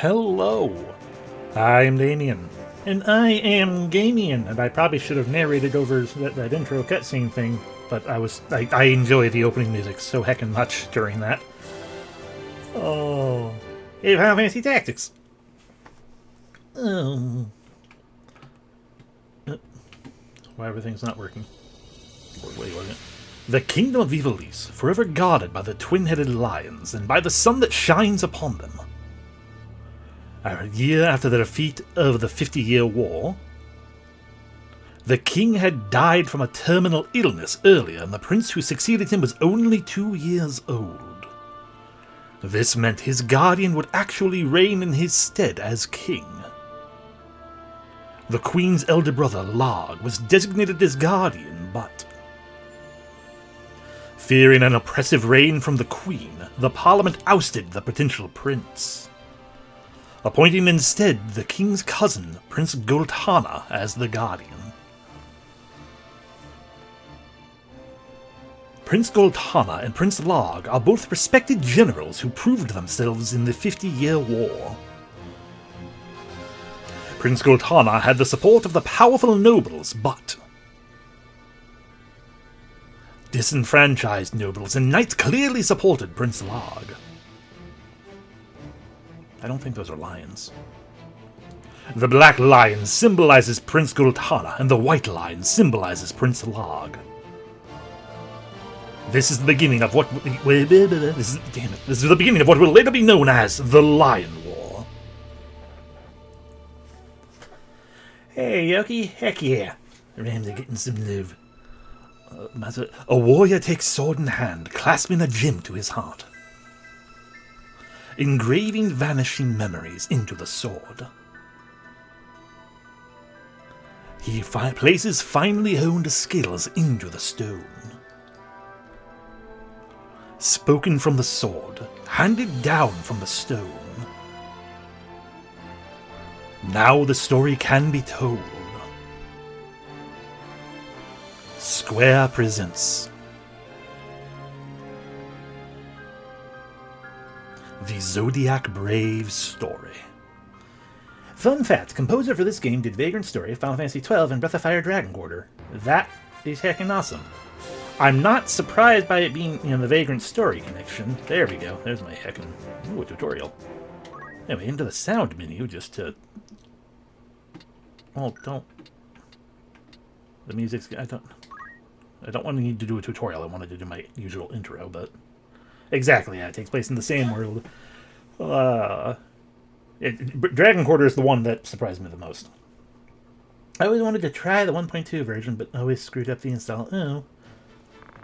Hello, I'm Damien. And I am Gamien, and I probably should have narrated over that intro cutscene thing, but I enjoy the opening music so heckin' much during that. Oh, hey, Final Fantasy Tactics. Oh, why everything's not working? Wait, wasn't it? The kingdom of Ivalice, forever guarded by the twin-headed lions and by the sun that shines upon them. A year after the defeat of the 50-Year War, the king had died from a terminal illness earlier, and the prince who succeeded him was only 2 years old. This meant his guardian would actually reign in his stead as king. The queen's elder brother, Larg, was designated as guardian, but fearing an oppressive reign from the queen, the parliament ousted the potential prince, appointing instead the king's cousin, Prince Goltana, as the guardian. Prince Goltana and Prince Larg are both respected generals who proved themselves in the 50-Year War. Prince Goltana had the support of the powerful nobles, but disenfranchised nobles and knights clearly supported Prince Larg. I don't think those are lions. The black lion symbolizes Prince Goltana, and the white lion symbolizes Prince Larg. This is the beginning of what this is the beginning of what will later be known as the Lion War. Hey, Yoki, heck yeah! Rams are getting some love. A warrior takes sword in hand, clasping a gem to his heart, engraving vanishing memories into the sword. He places finely honed skills into the stone. Spoken from the sword, handed down from the stone. Now the story can be told. Square presents the Zodiac Brave Story. Fun fact, composer for this game did Vagrant Story, Final Fantasy XII, and Breath of Fire Dragon Quarter. That is heckin' awesome. I'm not surprised by it being in the Vagrant Story connection. There we go. There's my heckin' a tutorial. Anyway, into the sound menu just to... Well, don't... The music's... I don't want to need to do a tutorial. I wanted to do my usual intro, but... Exactly, yeah, it takes place in the same world. Dragon Quarter is the one that surprised me the most. I always wanted to try the 1.2 version, but always screwed up the install. Oh.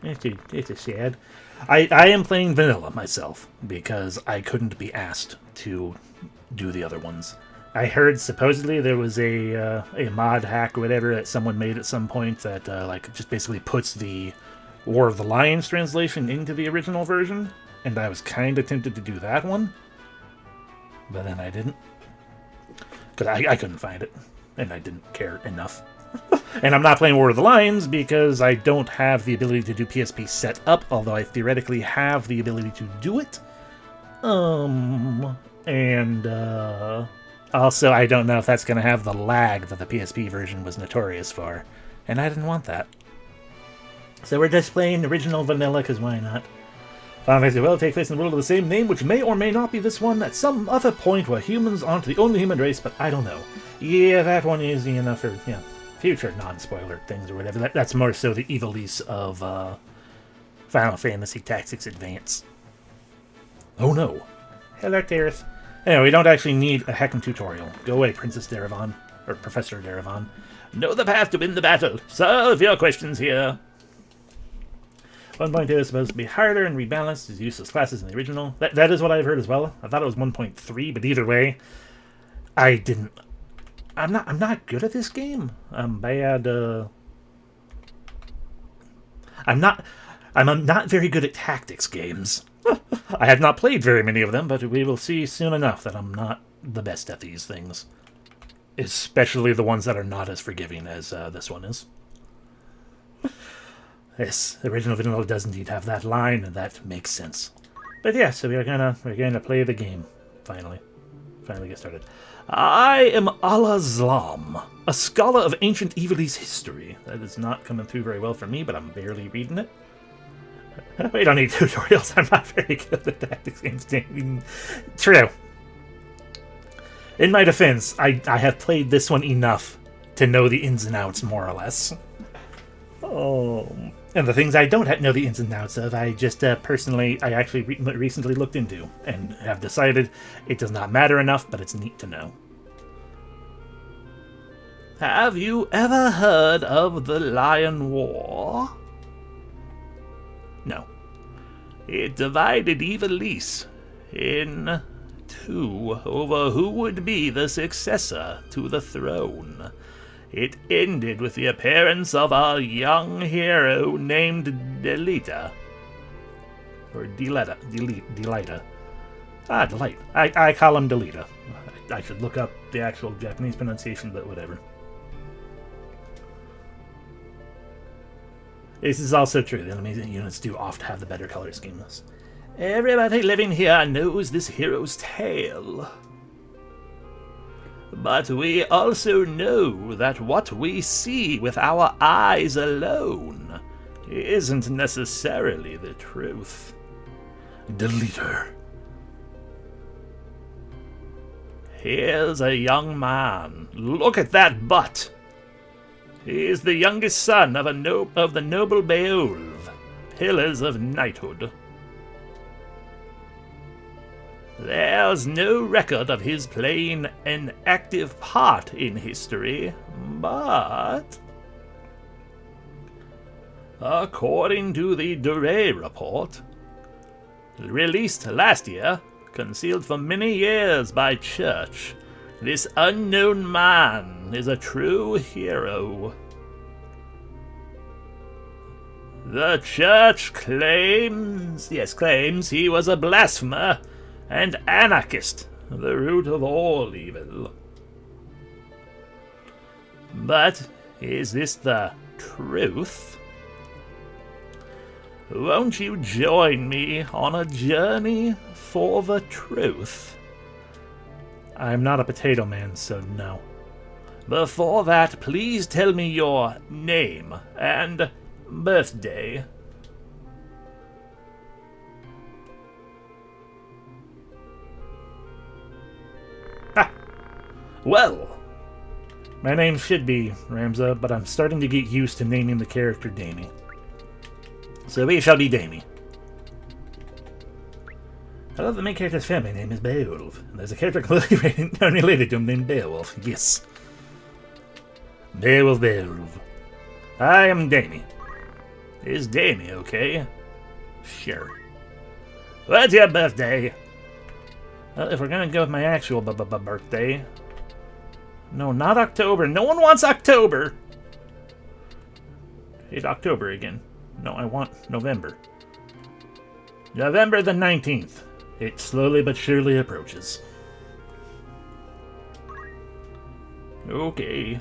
It's a sad. I am playing vanilla myself, because I couldn't be asked to do the other ones. I heard supposedly there was a mod hack or whatever that someone made at some point that like just basically puts the War of the Lions translation into the original version, and I was kind of tempted to do that one, but then I didn't, because I couldn't find it, and I didn't care enough. And I'm not playing War of the Lions because I don't have the ability to do PSP setup, although I theoretically have the ability to do it. And also I don't know if that's going to have the lag that the PSP version was notorious for, and I didn't want that. So we're just playing original vanilla, because why not? Final Fantasy will take place in the world of the same name, which may or may not be this one at some other point where humans aren't the only human race, but I don't know. Yeah, that one is easy enough for, future non-spoiler things or whatever. That's more so the Ivalice of Final Fantasy Tactics Advance. Oh no. Hello, Terith. Anyway, we don't actually need a heckin' tutorial. Go away, Princess Derivan. Or Professor Derivan. Know the path to win the battle. Solve your questions here. 1.2 is supposed to be harder and rebalanced as useless classes in the original. That is what I've heard as well. I thought it was 1.3, but either way, I'm not good at this game. I'm bad. I'm not very good at tactics games. I have not played very many of them, but we will see soon enough that I'm not the best at these things. Especially the ones that are not as forgiving as this one is. Yes, the original vanilla does indeed have that line, and that makes sense. But yeah, so we're gonna play the game finally. finally get started. I am Al-Azlam, a scholar of ancient Evilese history. That is not coming through very well for me, but I'm barely reading it. We don't need tutorials. I'm not very good at tactics games. True. In my defense, I have played this one enough to know the ins and outs, more or less. Oh, and the things I don't know the ins and outs of, I just personally, I actually recently looked into and have decided it does not matter enough, but it's neat to know. Have you ever heard of the Lion War? No. It divided Evilese in two over who would be the successor to the throne. It ended with the appearance of a young hero named Delita. Or Delita. Delita. Ah, Delight. I call him Delita. I should look up the actual Japanese pronunciation, but whatever. This is also true. The enemy units do often have the better color schemes. Everybody living here knows this hero's tale. But we also know that what we see with our eyes alone isn't necessarily the truth. Deleter. Here's a young man. Look at that butt. He is the youngest son of the noble Beowulf, pillars of knighthood. There's no record of his playing an active part in history, but according to the Duray report, released last year, concealed for many years by Church, this unknown man is a true hero. The Church claims he was a blasphemer and anarchist, the root of all evil. But is this the truth? Won't you join me on a journey for the truth? I'm not a potato man, so no. Before that, please tell me your name and birthday. Well, my name should be Ramza, but I'm starting to get used to naming the character Damien. So we shall be Damien. I love the main character's family name is Beowulf. There's a character completely unrelated to him named Beowulf. Yes. Beowulf. I am Damien. Is Damien okay? Sure. What's your birthday? Well, if we're gonna go with my actual birthday... No, not October. No one wants October! Hate October again. No, I want November. November the 19th. It slowly but surely approaches. Okay.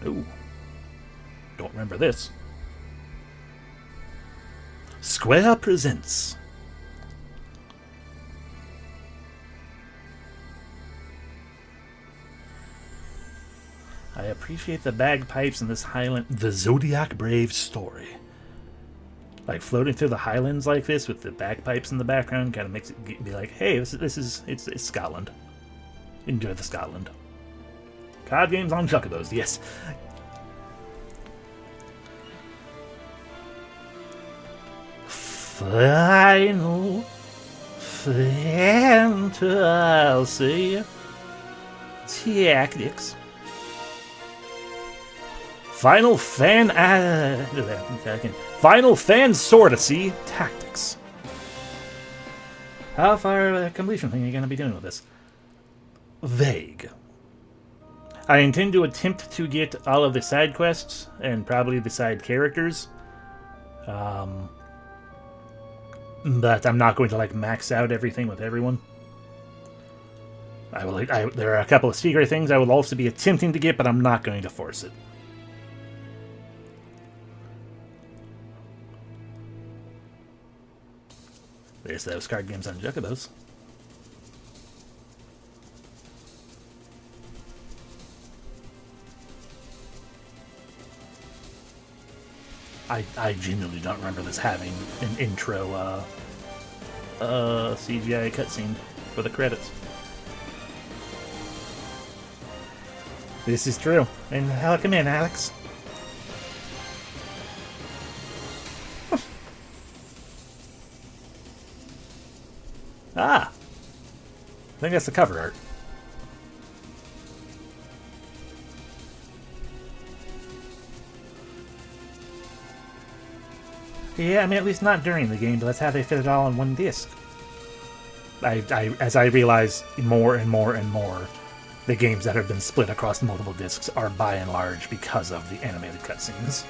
Ooh. Don't remember this. Square presents. I appreciate the bagpipes in this highland. The Zodiac Brave Story. Like floating through the highlands like this with the bagpipes in the background kind of makes it be like, hey, it's Scotland. Enjoy the Scotland. Card games on chocobos, yes. Final Fantasy Tactics. Final Fan Sortasy Tactics. How far completion thing are you going to be doing with this? Vague. I intend to attempt to get all of the side quests and probably the side characters. But I'm not going to like max out everything with everyone. There are a couple of secret things I will also be attempting to get, but I'm not going to force it. There's those card games on Jugabos. I genuinely don't remember this having an intro CGI cutscene for the credits. This is true. And welcome in, Alex. Ah! I think that's the cover art. Yeah, I mean, at least not during the game, but that's how they fit it all on one disc. As I realize more and more and more, the games that have been split across multiple discs are by and large because of the animated cutscenes.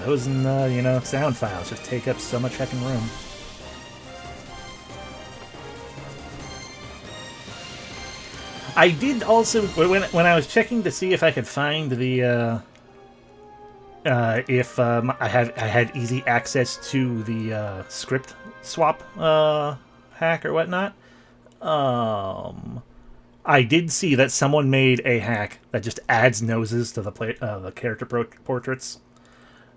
Those and, sound files just take up so much heckin' room. I did also, when I was checking to see if I could find the, if I had easy access to the script swap hack or whatnot, I did see that someone made a hack that just adds noses to the character portraits.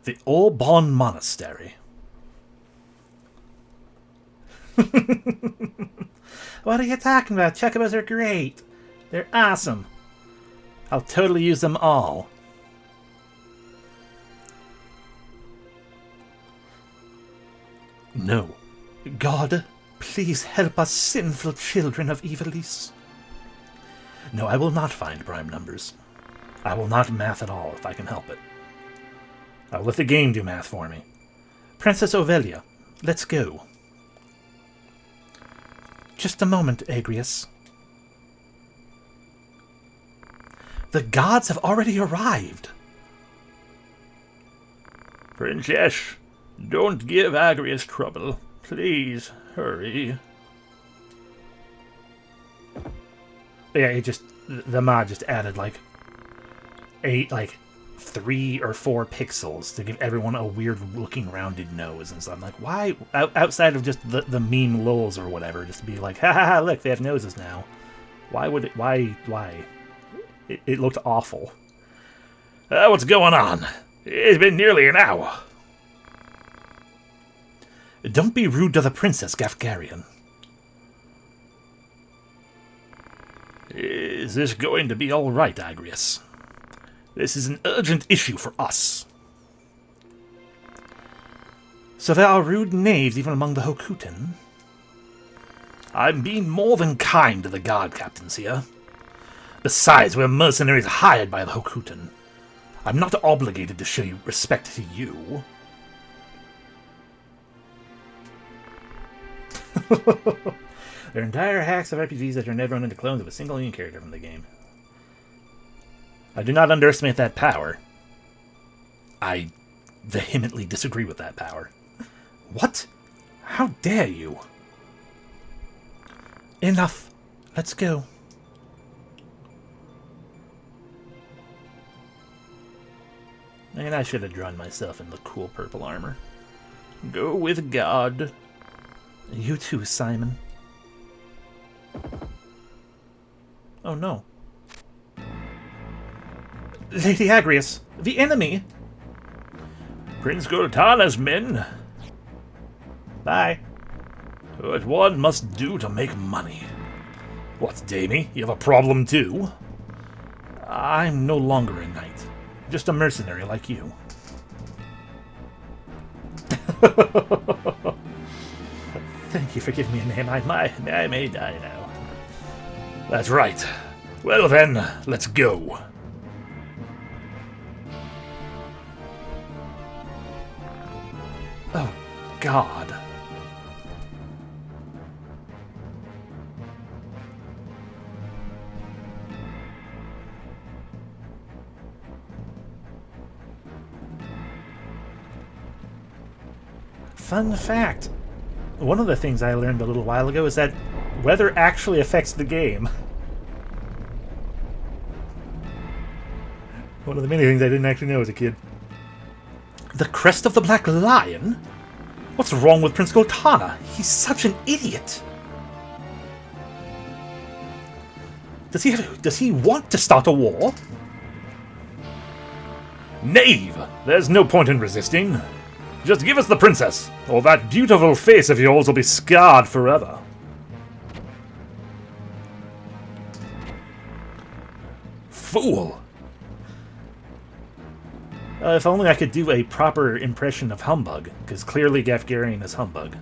The Olbon Monastery. What are you talking about? Chocobos are great. They're awesome. I'll totally use them all. No. God, please help us sinful children of Evilise. No, I will not find prime numbers. I will not math at all if I can help it. I'll let the game do math for me. Princess Ovelia, let's go. Just a moment, Agrius. The gods have already arrived. Princess, don't give Agrius trouble. Please, hurry. Yeah, the mod just added like 3 or 4 pixels to give everyone a weird looking rounded nose, and so I'm like, why, outside of just the meme lulz or whatever, just to be like, ha ha ha, look, they have noses now. Why would it, why? It looked awful. What's going on? It's been nearly an hour. Don't be rude to the princess, Gamien. Is this going to be all right, Agrius? This is an urgent issue for us. So there are rude knaves even among the Hokutin? I'm being more than kind to the guard captains here. Besides, we're mercenaries hired by the Hokutin. I'm not obligated to show you respect to you. There are entire hacks of RPGs that turn everyone into clones of a single main character from the game. I do not underestimate that power. I vehemently disagree with that power. What? How dare you? Enough. Let's go. And I should have drawn myself in the cool purple armor. Go with God. You too, Simon. Oh no. Lady Agrius, the enemy! Prince Gultana's men. Bye. What one must do to make money. What, Damien? You have a problem too? I'm no longer a knight. Just a mercenary like you. Thank you for giving me a name. I may die now. That's right. Well then, let's go. Oh, God. Fun fact. One of the things I learned a little while ago is that weather actually affects the game. One of the many things I didn't actually know as a kid. The crest of the Black Lion? What's wrong with Prince Gotana? He's such an idiot. Does he want to start a war? Knave! There's no point in resisting. Just give us the princess, or that beautiful face of yours will be scarred forever. Fool! If only I could do a proper impression of Humbug, because clearly Gamien is Humbug.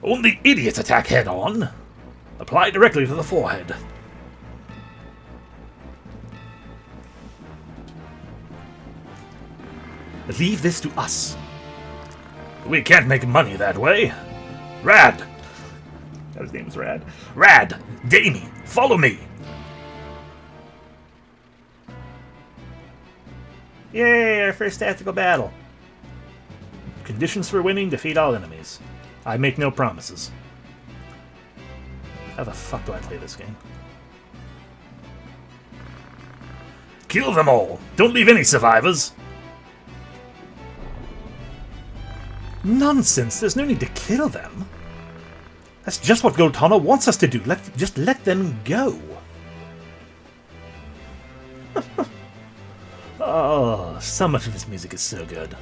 Only idiots attack head-on. Apply directly to the forehead. Leave this to us. We can't make money that way. Rad! His name's Rad. Rad! Damien! Follow me! Yay, our first tactical battle. Conditions for winning, defeat all enemies. I make no promises. How the fuck do I play this game? Kill them all! Don't leave any survivors! Nonsense! There's no need to kill them. That's just what Gotana wants us to do. Just let them go. Oh, so much of his music is so good.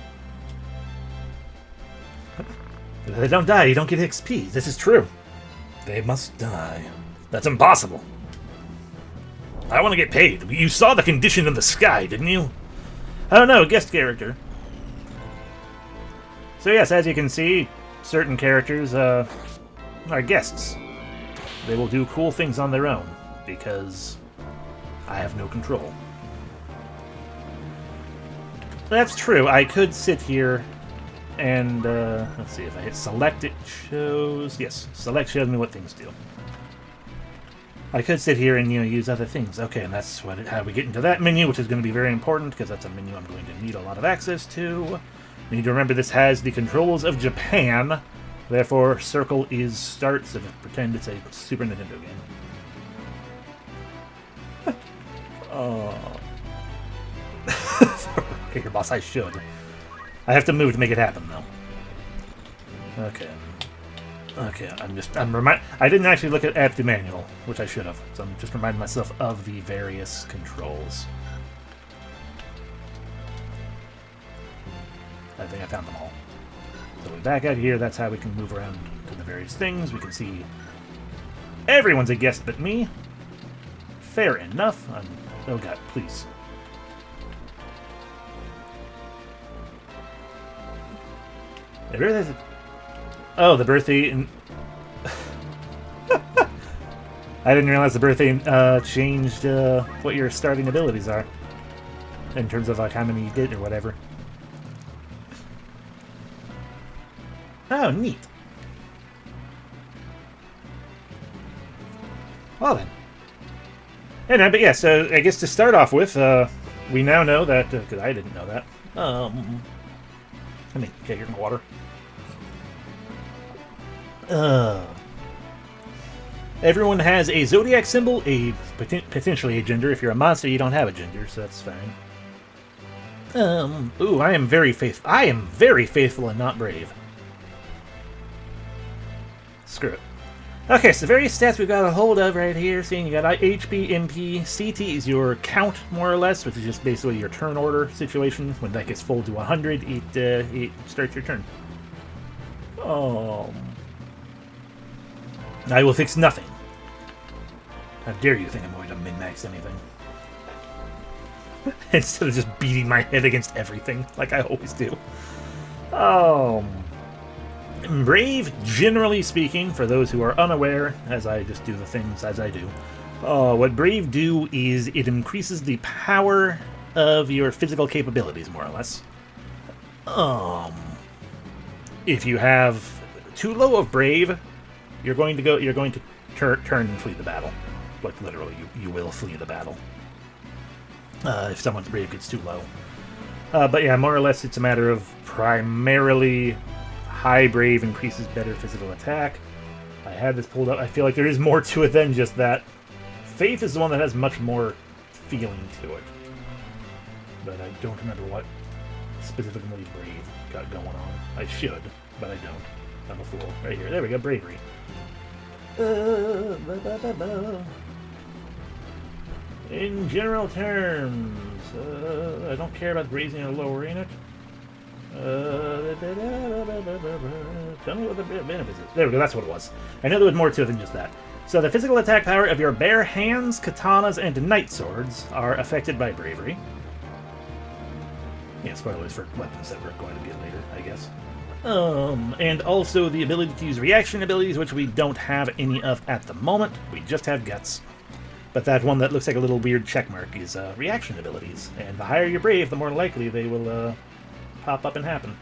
If they don't die, you don't get XP. This is true. They must die. That's impossible. I want to get paid. You saw the condition in the sky, didn't you? Oh no, guest character. So yes, as you can see, certain characters are guests. They will do cool things on their own, because I have no control. That's true. I could sit here and, let's see, if I hit select, it shows... Yes, select shows me what things do. I could sit here and, use other things. Okay, and that's how we get into that menu, which is going to be very important, because that's a menu I'm going to need a lot of access to. We need to remember this has the controls of Japan, therefore circle is start, so just pretend it's a Super Nintendo game. Oh. Okay, your boss, I should. I have to move to make it happen, though. Okay. Okay, I didn't actually look at the manual, which I should have, so I'm just reminding myself of the various controls. I think I found them all. So we're back out here, that's how we can move around to the various things. We can see everyone's a guest but me. Fair enough. Oh god, please. Oh, the birthday... I didn't realize the birthday changed what your starting abilities are. In terms of like how many you did or whatever. Oh, neat. Well then. Anyway, but yeah, so I guess to start off with, we now know that, because I didn't know that. Let me get your water. Everyone has a Zodiac symbol, potentially a gender. If you're a monster, you don't have a gender, so that's fine. Ooh, I am very faithful and not brave. Screw it. Okay, so various stats we've got a hold of right here. Seeing you got HP, MP, CT is your count, more or less, which is just basically your turn order situation. When that gets full to 100, it starts your turn. I will fix nothing. How dare you think I'm going to min-max anything? Instead of just beating my head against everything, like I always do. Brave, generally speaking, for those who are unaware, as I just do the things as I do, what Brave do is it increases the power of your physical capabilities, more or less. If you have too low of Brave, you're going to turn and flee the battle. Like literally, you will flee the battle. If someone's Brave gets too low. But yeah, more or less, it's a matter of primarily high Brave increases better physical attack. I had this pulled up. I feel like there is more to it than just that Faith is the one that has much more feeling to it. But I don't remember what specifically Brave got going on. I should, but I don't. I'm a fool. Right here. There we go. Bravery. In general terms, I don't care about raising or lowering it. Tell me what the benefits is. There we go. That's what it was. I know there was more to it than just that. So the physical attack power of your bare hands, katanas, and night swords are affected by bravery. Yeah, spoilers for weapons that we're going to get later, I guess. And also the ability to use reaction abilities, which we don't have any of at the moment. We just have guts. But that one that looks like a little weird checkmark is reaction abilities. And the higher you're brave, the more likely they will pop up and happen.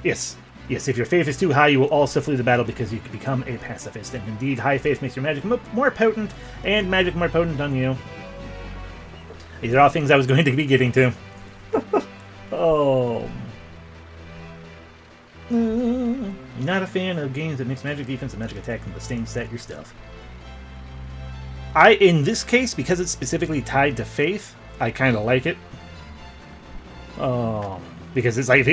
Yes. Yes, if your faith is too high, you will also flee the battle because you can become a pacifist. And indeed, high faith makes your magic more potent, and magic more potent on you. These are all things I was going to be getting to. Oh. Not a fan of games that mix magic defense and magic attack and the same set your stuff. In this case, because it's specifically tied to faith, I kind of like it. Because it's like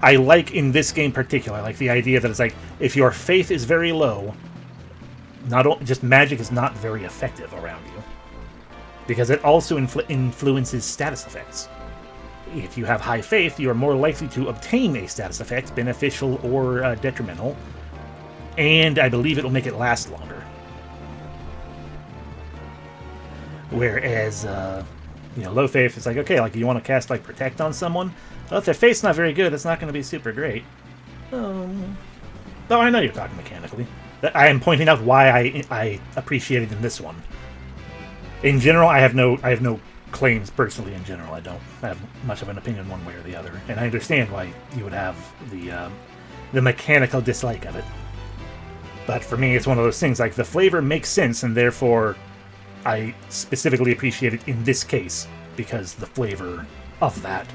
I like in this game particular, I like the idea that it's like if your faith is very low, just magic is not very effective around you, because it also influences status effects. If you have high faith, you are more likely to obtain a status effect, beneficial or detrimental, and I believe it will make it last longer. Whereas, low faith, it's like, okay, like you want to cast like Protect on someone. Well, if their faith's not very good, it's not going to be super great. Though I know you're talking mechanically. I am pointing out why I appreciate it in this one. In general, I have no claims personally. In general, I don't have much of an opinion one way or the other, and I understand why you would have the mechanical dislike of it. But for me, it's one of those things like the flavor makes sense, and therefore I specifically appreciate it in this case because the flavor of that.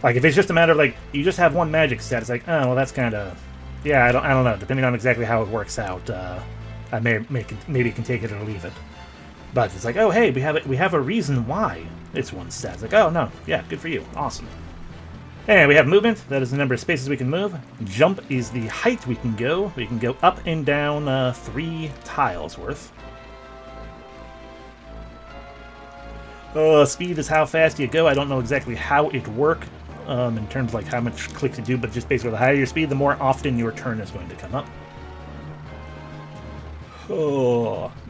Like if it's just a matter of like you just have one magic stat, it's like, oh well, that's kind of, yeah, I don't know. Depending on exactly how it works out, I maybe can take it or leave it. But it's like, oh hey, we have a reason why it's one stat. It's like, oh no, yeah, good for you, awesome. And we have movement. That is the number of spaces we can move. Jump is the height we can go. We can go up and down 3 tiles worth. Speed is how fast you go. I don't know exactly how it works in terms of like how much click to do, but just basically the higher your speed, the more often your turn is going to come up.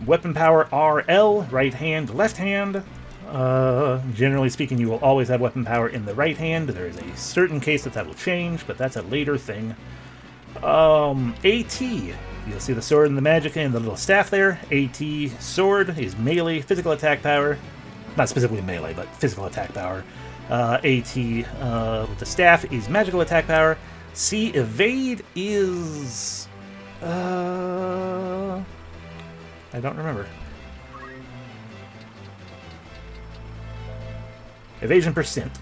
Weapon power RL, right hand, left hand. Generally speaking, you will always have weapon power in the right hand. There is a certain case that will change, but that's a later thing. AT. You'll see the sword and the magic and the little staff there. AT sword is melee, physical attack power. Not specifically melee, but physical attack power. AT with the staff is magical attack power. C evade is... I don't remember. Evasion percent.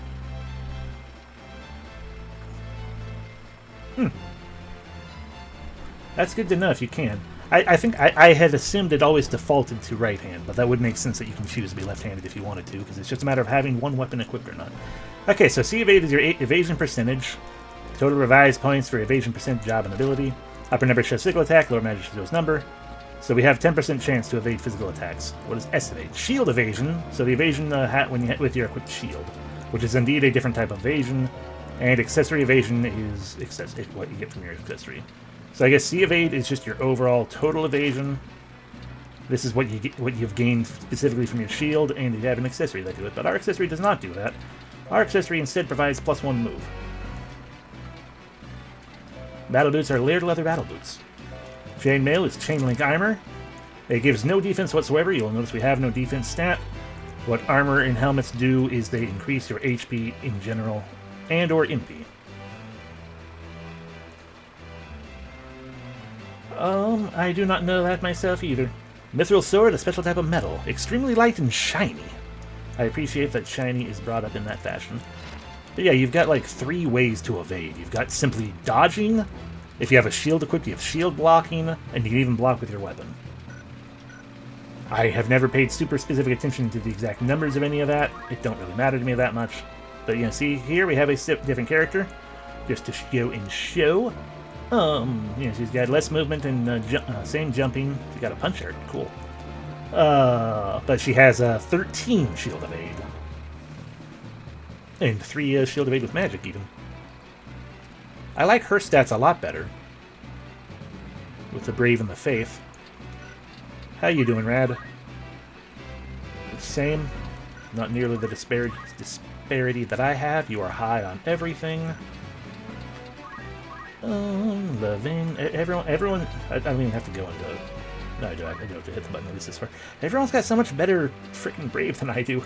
That's good to know if you can. I think I had assumed it always defaulted to right hand, but that would make sense that you can choose to be left-handed if you wanted to, because it's just a matter of having one weapon equipped or not. Okay, so C evade is your evasion percentage. Total revised points for evasion percent, job, and ability. Upper number shows physical attack, lower magic shows number. So we have 10% chance to evade physical attacks. What is S evade? Shield evasion. So the evasion hat when you hit with your equipped shield, which is indeed a different type of evasion. And accessory evasion is what you get from your accessory. So I guess C evade is just your overall total evasion. This is what you get, what you've gained specifically from your shield, and you have an accessory that do it. But our accessory does not do that. Our accessory instead provides +1 move. Battle boots are layered leather battle boots. Chainmail is chain-link armor. It gives no defense whatsoever. You'll notice we have no defense stat. What armor and helmets do is they increase your HP in general and or MP. I do not know that myself either. Mithril sword, a special type of metal. Extremely light and shiny. I appreciate that shiny is brought up in that fashion. But yeah, you've got like 3 ways to evade. You've got simply dodging, If you have a shield equipped, you have shield blocking, and you can even block with your weapon. I have never paid super specific attention to the exact numbers of any of that. It don't really matter to me that much. But you know, see here we have a different character, just to go and show. You know, she's got less movement and same jumping. She's got a punch art, cool. But she has 13 shield evade. And 3 shield evade with magic, even. I like her stats a lot better. With the Brave and the Faith. How you doing, Rad? Same. Not nearly the disparity that I have. You are high on everything. Loving everyone. I don't even have to go into. No, I do. I do have to hit the button at least this far. Everyone's got so much better freaking Brave than I do.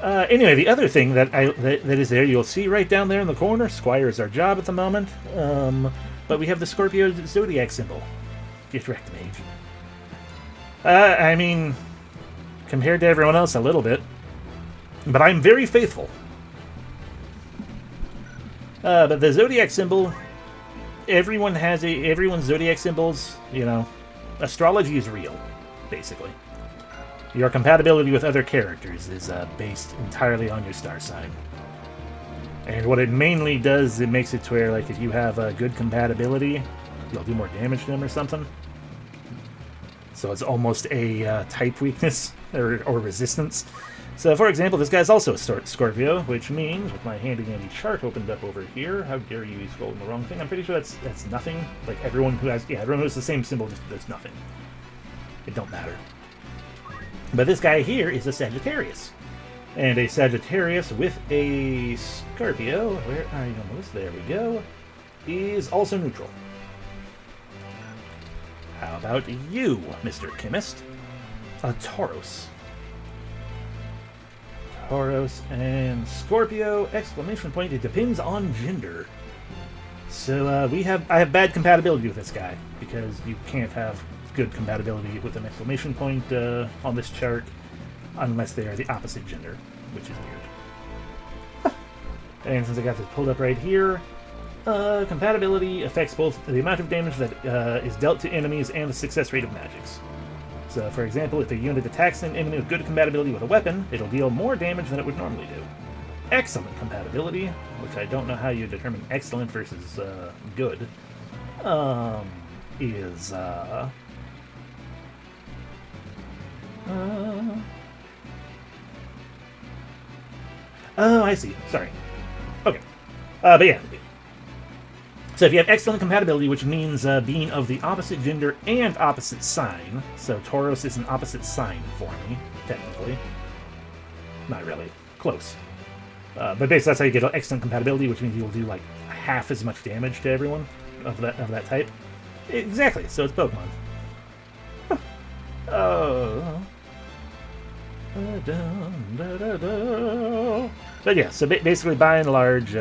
Anyway, the other thing that that is there, you'll see right down there in the corner. Squire is our job at the moment. But we have the Scorpio Zodiac symbol. Get wrecked, mage. I mean, compared to everyone else, a little bit. But I'm very faithful. But the Zodiac symbol, everyone's Zodiac symbols, you know, astrology is real, basically. Your compatibility with other characters is based entirely on your star sign. And what it mainly does, it makes it to where, like, if you have good compatibility, you'll do more damage to them or something. So it's almost a type weakness or resistance. So, for example, this guy's also a Scorpio, which means, with my handy-dandy chart opened up over here, how dare you be scrolling the wrong thing? I'm pretty sure that's nothing. Like, everyone who has the same symbol, just does nothing. It don't matter. But this guy here is a Sagittarius. And a Sagittarius with a Scorpio, where are you almost? There we go, is also neutral. How about you, Mr. Chemist? A Taurus. Taurus and Scorpio, exclamation point, it depends on gender. So I have bad compatibility with this guy, because you can't have good compatibility with an exclamation point on this chart unless they are the opposite gender, which is weird. And since I got this pulled up right here, compatibility affects both the amount of damage that is dealt to enemies and the success rate of magics. So, for example, if a unit attacks an enemy with good compatibility with a weapon, it'll deal more damage than it would normally do. Excellent compatibility, which I don't know how you determine excellent versus good, is oh, I see. Sorry. Okay. But yeah. So if you have excellent compatibility, which means being of the opposite gender and opposite sign, so Taurus is an opposite sign for me, technically. Not really. Close. But basically that's how you get excellent compatibility, which means you'll do like half as much damage to everyone of that type. Exactly. So it's Pokemon. Oh. But yeah, so basically by and large,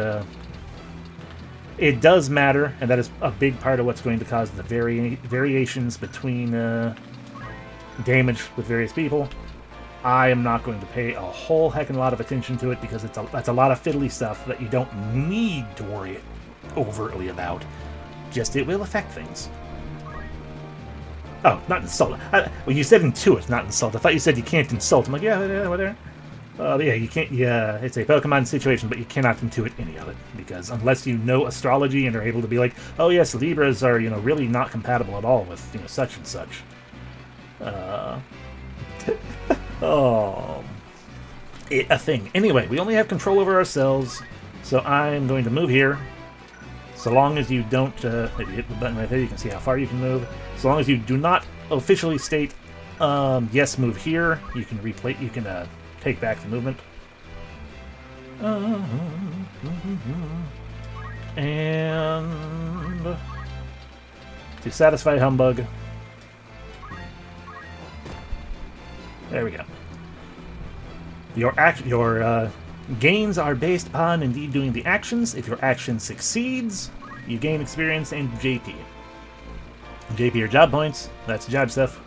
it does matter, and that is a big part of what's going to cause the variations between damage with various people. I am not going to pay a whole heckin' lot of attention to it because that's a lot of fiddly stuff that you don't need to worry overtly about. Just it will affect things. Oh, not insult. Well, you said intuit, not insult. I thought you said you can't insult. I'm like, yeah, whatever. Yeah, you can't. Yeah, it's a Pokemon situation, but you cannot intuit any of it because unless you know astrology and are able to be like, oh yes, Libras are really not compatible at all with such and such. A thing. Anyway, we only have control over ourselves, so I'm going to move here. So long as you don't, if you hit the button right there, you can see how far you can move. So long as you do not officially state, yes, move here, you can replay. You can take back the movement. And to satisfy Humbug, there we go. Your gains are based upon indeed doing the actions. If your action succeeds, you gain experience and JP. JP are job points. That's job stuff.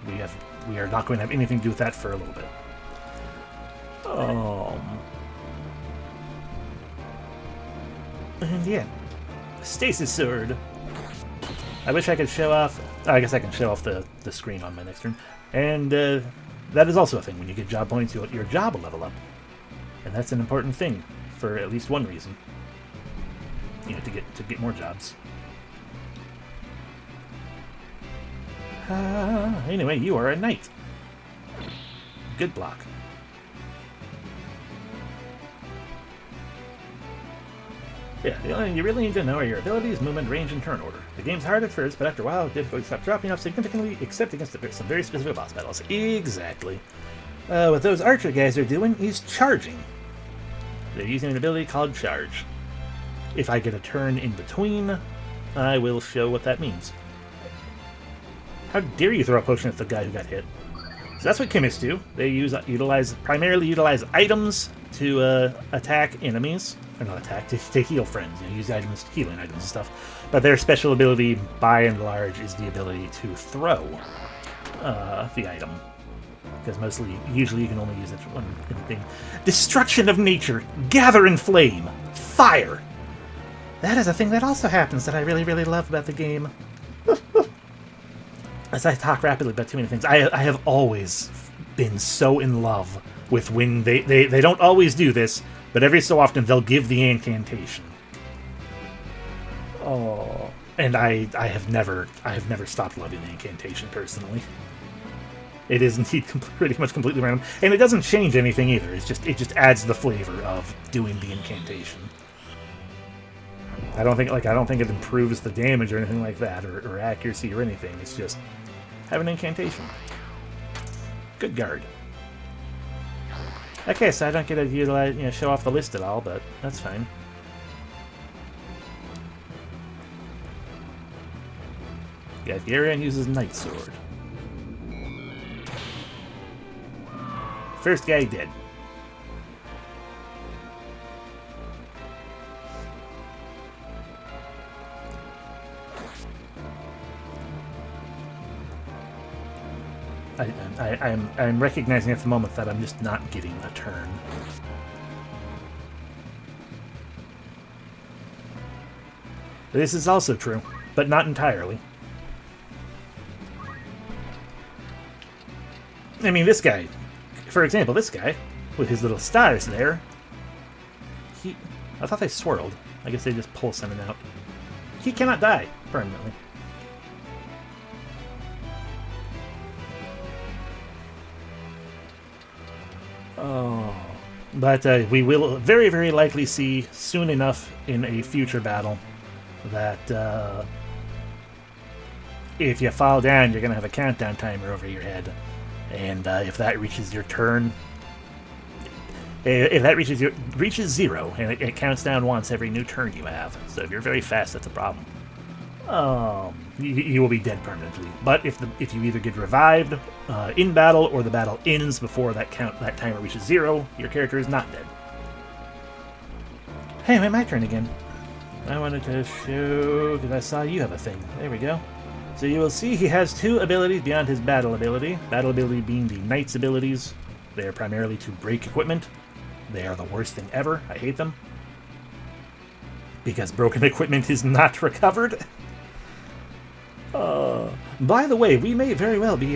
We are not going to have anything to do with that for a little bit. And yeah. Stasis Sword. I wish I could show off... I guess I can show off the screen on my next turn. And that is also a thing. When you get job points, your job will level up. And that's an important thing for at least one reason. You know, to get more jobs. Anyway, you are a knight. Good block. Yeah, you really need to know your abilities, movement, range, and turn order. The game's hard at first, but after a while, difficulty stops dropping off significantly, except against some very specific boss battles. Exactly. What those archer guys are doing is charging. They're using an ability called Charge. If I get a turn in between, I will show what that means. How dare you throw a potion at the guy who got hit? So that's what chemists do. They primarily utilize items to attack enemies. Or not attack, to heal friends. You know, use items, healing items and stuff. But their special ability, by and large, is the ability to throw the item. Because usually you can only use it for one thing. Destruction of nature. Gather in flame. Fire. That is a thing that also happens that I really, really love about the game. As I talk rapidly about too many things, I have always been so in love with when they don't always do this, but every so often they'll give the incantation. Oh, and I have never stopped loving the incantation personally. It is indeed pretty much completely random, and it doesn't change anything either. It just adds the flavor of doing the incantation. I don't think it improves the damage or anything like that, or accuracy or anything. It's just have an incantation. Good guard. Okay, so I don't get to utilize, show off the list at all, but that's fine. Yeah, Gamien uses Knight Sword. First guy dead. I'm recognizing at the moment that I'm just not getting a turn. This is also true, but not entirely. I mean, this guy, for example, this guy, with his little stars there, I thought they swirled. I guess they just pull something out. He cannot die permanently. Oh, but we will very, very likely see soon enough in a future battle that if you fall down, you're going to have a countdown timer over your head. And if that reaches your turn, if that reaches 0, and it counts down once every new turn you have. So if you're very fast, that's a problem. You will be dead permanently. But if you either get revived in battle or the battle ends before that timer reaches 0, your character is not dead. Anyway, my turn again. I wanted to show, because I saw you have a thing. There we go. So you will see he has 2 abilities beyond his battle ability. Battle ability being the Knight's abilities. They are primarily to break equipment. They are the worst thing ever. I hate them. Because broken equipment is not recovered. By the way, we may very well be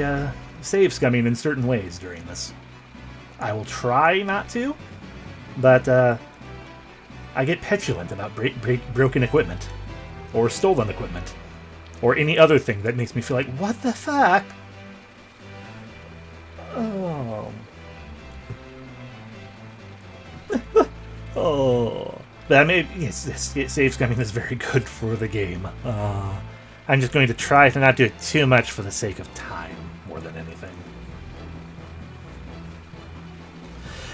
save scumming in certain ways during this. I will try not to, but I get petulant about broken equipment, or stolen equipment, or any other thing that makes me feel like, what the fuck? Oh. Oh. But I mean, yes, save scumming is very good for the game. I'm just going to try to not do it too much for the sake of time, more than anything.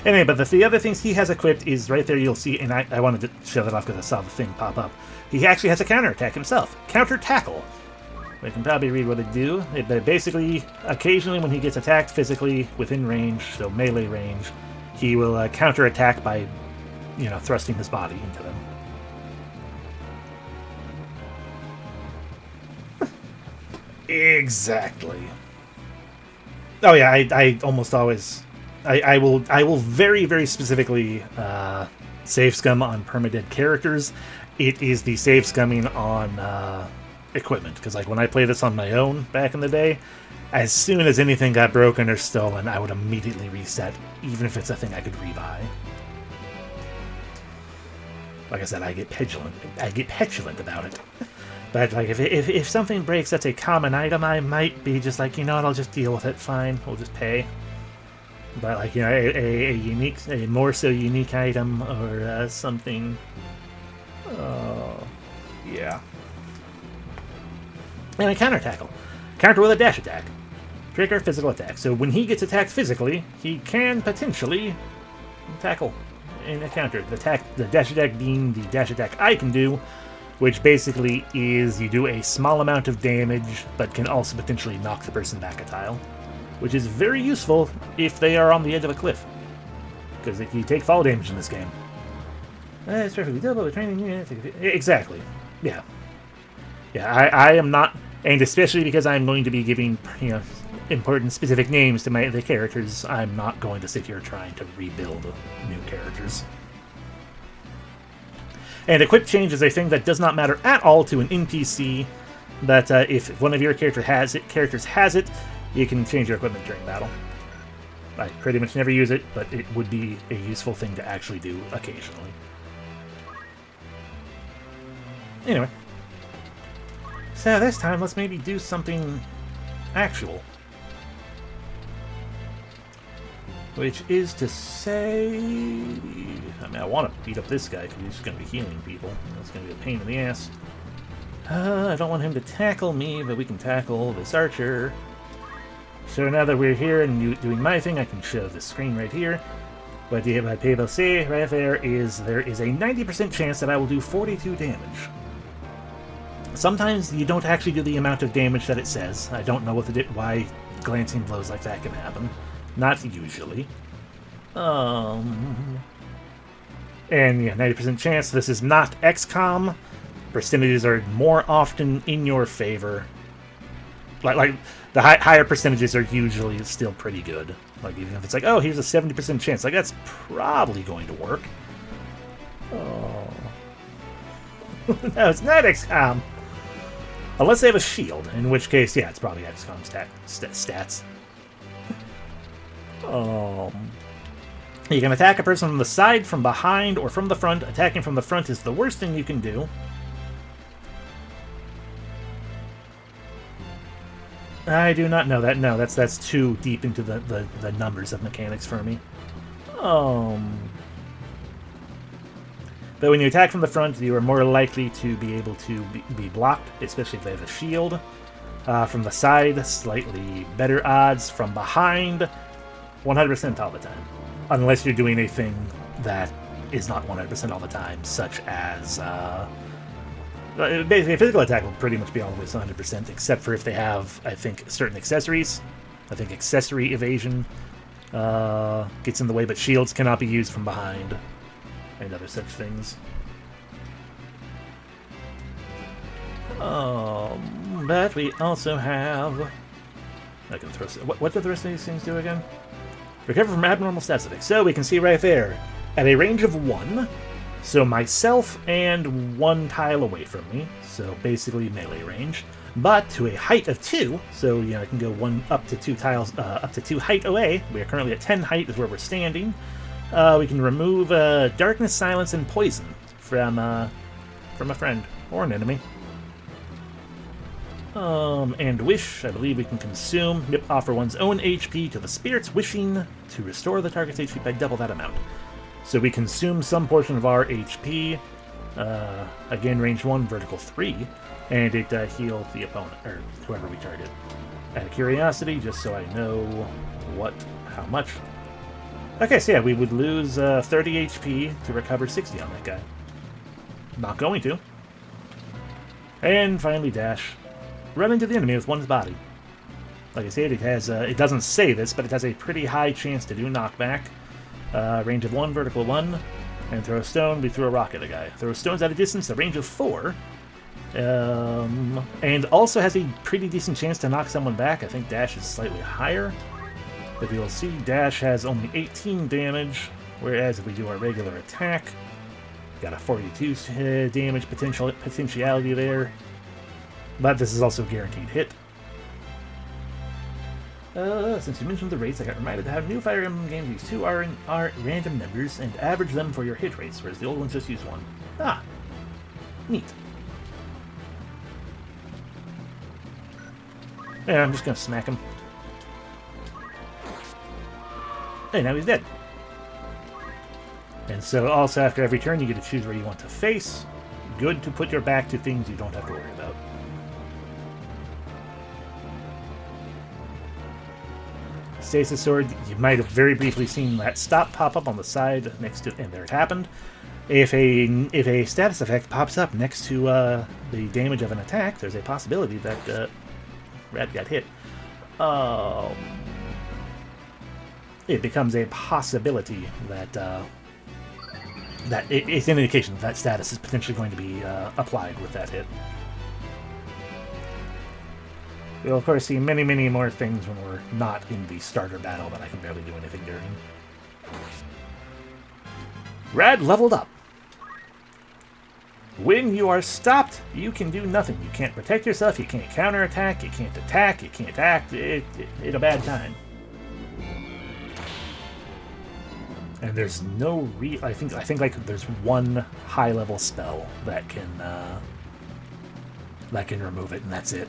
Anyway, but the other things he has equipped is right there, you'll see, and I wanted to show that off because I saw the thing pop up. He actually has a counterattack himself. Counter Tackle. We can probably read what it do. It basically, occasionally when he gets attacked physically within range, so melee range, he will counterattack by, thrusting his body into them. Exactly. Oh yeah, I almost always, I will very, very specifically save scum on permadead characters, it is the save scumming on equipment. Because like when I played this on my own back in the day, as soon as anything got broken or stolen, I would immediately reset, even if it's a thing I could rebuy. Like I said, I get petulant. I get petulant about it. But like if something breaks that's a common item, I might be just like, you know what, I'll just deal with it. Fine, we'll just pay. But like, you know, a more so unique item or something. Yeah. And a counter tackle. Counter with a dash attack. Trigger physical attack. So when he gets attacked physically, he can potentially tackle in a counter. The dash attack being the dash attack I can do, which basically is you do a small amount of damage, but can also potentially knock the person back a tile, which is very useful if they are on the edge of a cliff, because you take fall damage in this game. It's perfectly doable with training. Exactly. Yeah. Yeah, I am not, and especially because I'm going to be giving, you know, important specific names to the characters, I'm not going to sit here trying to rebuild new characters. And equip change is a thing that does not matter at all to an NPC, but if one of your characters has it, you can change your equipment during battle. I pretty much never use it, but it would be a useful thing to actually do occasionally. Anyway. So this time, let's maybe do something actual. Which is to say... I mean, I want to beat up this guy because he's going to be healing people. That's going to be a pain in the ass. I don't want him to tackle me, but we can tackle this archer. So now that we're here and doing my thing, I can show the screen right here. What the people see right there is a 90% chance that I will do 42 damage. Sometimes you don't actually do the amount of damage that it says. I don't know why glancing blows like that can happen. Not usually. And yeah, 90% chance this is not XCOM. Percentages are more often in your favor. Like the higher percentages are usually still pretty good. Like even if it's like, oh, here's a 70% chance, like that's probably going to work. Oh. No, it's not XCOM. Unless they have a shield, in which case, yeah, it's probably XCOM stats. You can attack a person from the side, from behind, or from the front. Attacking from the front is the worst thing you can do. I do not know that. No, that's too deep into the numbers of mechanics for me. But when you attack from the front, you are more likely to be able to be blocked, especially if they have a shield. From the side, slightly better odds. From behind, 100% all the time. Unless you're doing a thing that is not 100% all the time, such as... basically, a physical attack will pretty much be always 100%, except for if they have, I think, certain accessories. I think accessory evasion gets in the way, but shields cannot be used from behind. And other such things. But we also have... I can throw... What do the rest of these things do again? Recover from abnormal stats effects. So we can see right there, at a range of 1, so myself and 1 tile away from me, so basically melee range, but to a height of 2, so you know, I can go up to 2 tiles, up to 2 height away. We are currently at 10 height is where we're standing. We can remove darkness, silence, and poison from a friend or an enemy. And wish, I believe we can consume. Yep, offer one's own HP to the spirits wishing to restore the target's HP by double that amount. So we consume some portion of our HP. Again, range 1, vertical 3, and it heals the opponent or whoever we target. Out of curiosity, just so I know how much. Okay, so yeah, we would lose 30 HP to recover 60 on that guy. Not going to. And finally, dash. Run into the enemy with one's body. Like I said, it has it doesn't say this, but it has a pretty high chance to do knockback. Range of 1, vertical 1. And throw a stone, we throw a rock at a guy. Throw stones at a distance, a range of 4. And also has a pretty decent chance to knock someone back. I think dash is slightly higher. But you'll see dash has only 18 damage, whereas if we do our regular attack, Got a 42 damage potentiality there. But this is also a guaranteed hit. Since you mentioned the rates, I got reminded to have new Fire Emblem games use 2 are random numbers and average them for your hit rates, whereas the old ones just use 1. Ah, neat. Yeah, I'm just gonna smack him. Hey, now he's dead. And so also after every turn you get to choose where you want to face. Good to put your back to things you don't have to worry about. Stasis Sword, you might have very briefly seen that stop pop up on the side next to, and there it happened. If a status effect pops up next to the damage of an attack, there's a possibility that Rad got hit. It becomes a possibility that it's an indication that status is potentially going to be applied with that hit. We'll of course see many, many more things when we're not in the starter battle that I can barely do anything during. Rad leveled up. When you are stopped, you can do nothing. You can't protect yourself, you can't counterattack, you can't attack, you can't act. It's a bad time. And there's no I think like there's one high level spell that can remove it, and that's it.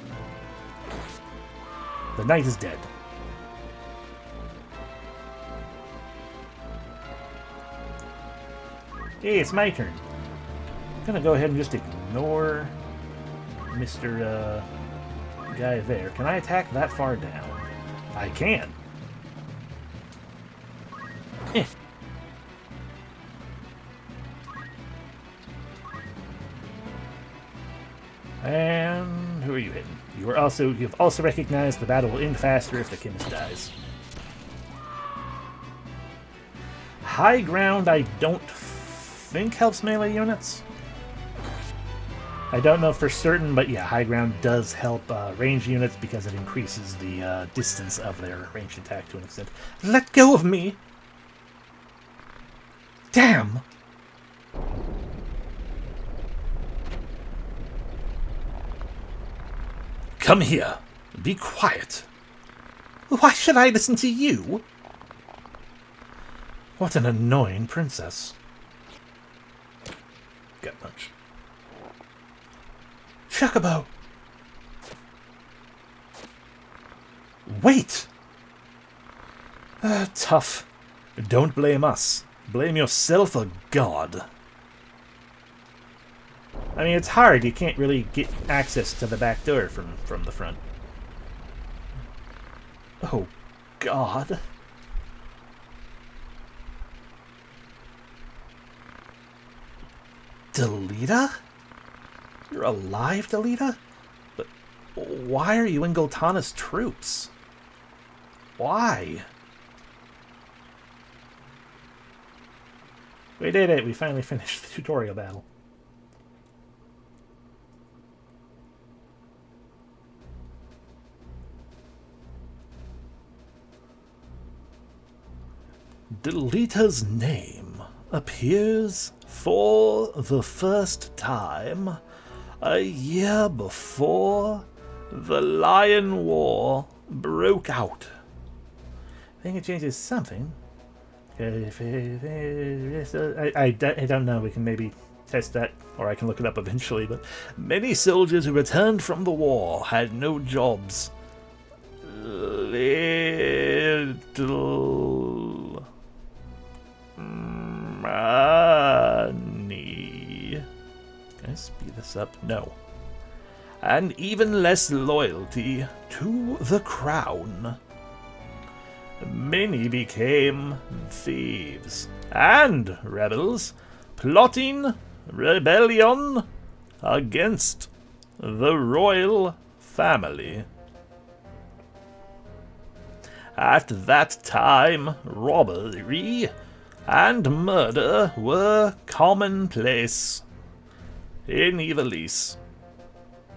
The knight is dead. Hey, it's my turn. I'm gonna go ahead and just ignore Mr. Guy there. Can I attack that far down? I can. Eh. And who are you hitting? You've also recognized the battle will end faster if the chemist dies. High ground I don't think helps melee units. I don't know for certain, but yeah, high ground does help ranged units because it increases the distance of their ranged attack to an extent. Let go of me! Damn! Come here. Be quiet. Why should I listen to you? What an annoying princess. Gut punch. Chocobo! Wait! Tough. Don't blame us. Blame yourself or God. I mean, it's hard. You can't really get access to the back door from the front. Oh, God. Delita? You're alive, Delita? But why are you in Goltana's troops? Why? We did it. We finally finished the tutorial battle. Delita's name appears for the first time a year before the Lion War broke out. I think it changes something. I don't know. We can maybe test that, or I can look it up eventually. But many soldiers who returned from the war had no jobs. Little money. Can I speed this up? No. And even less loyalty to the crown. Many became thieves and rebels, plotting rebellion against the royal family. At that time, robbery and murder were commonplace in Ivalice.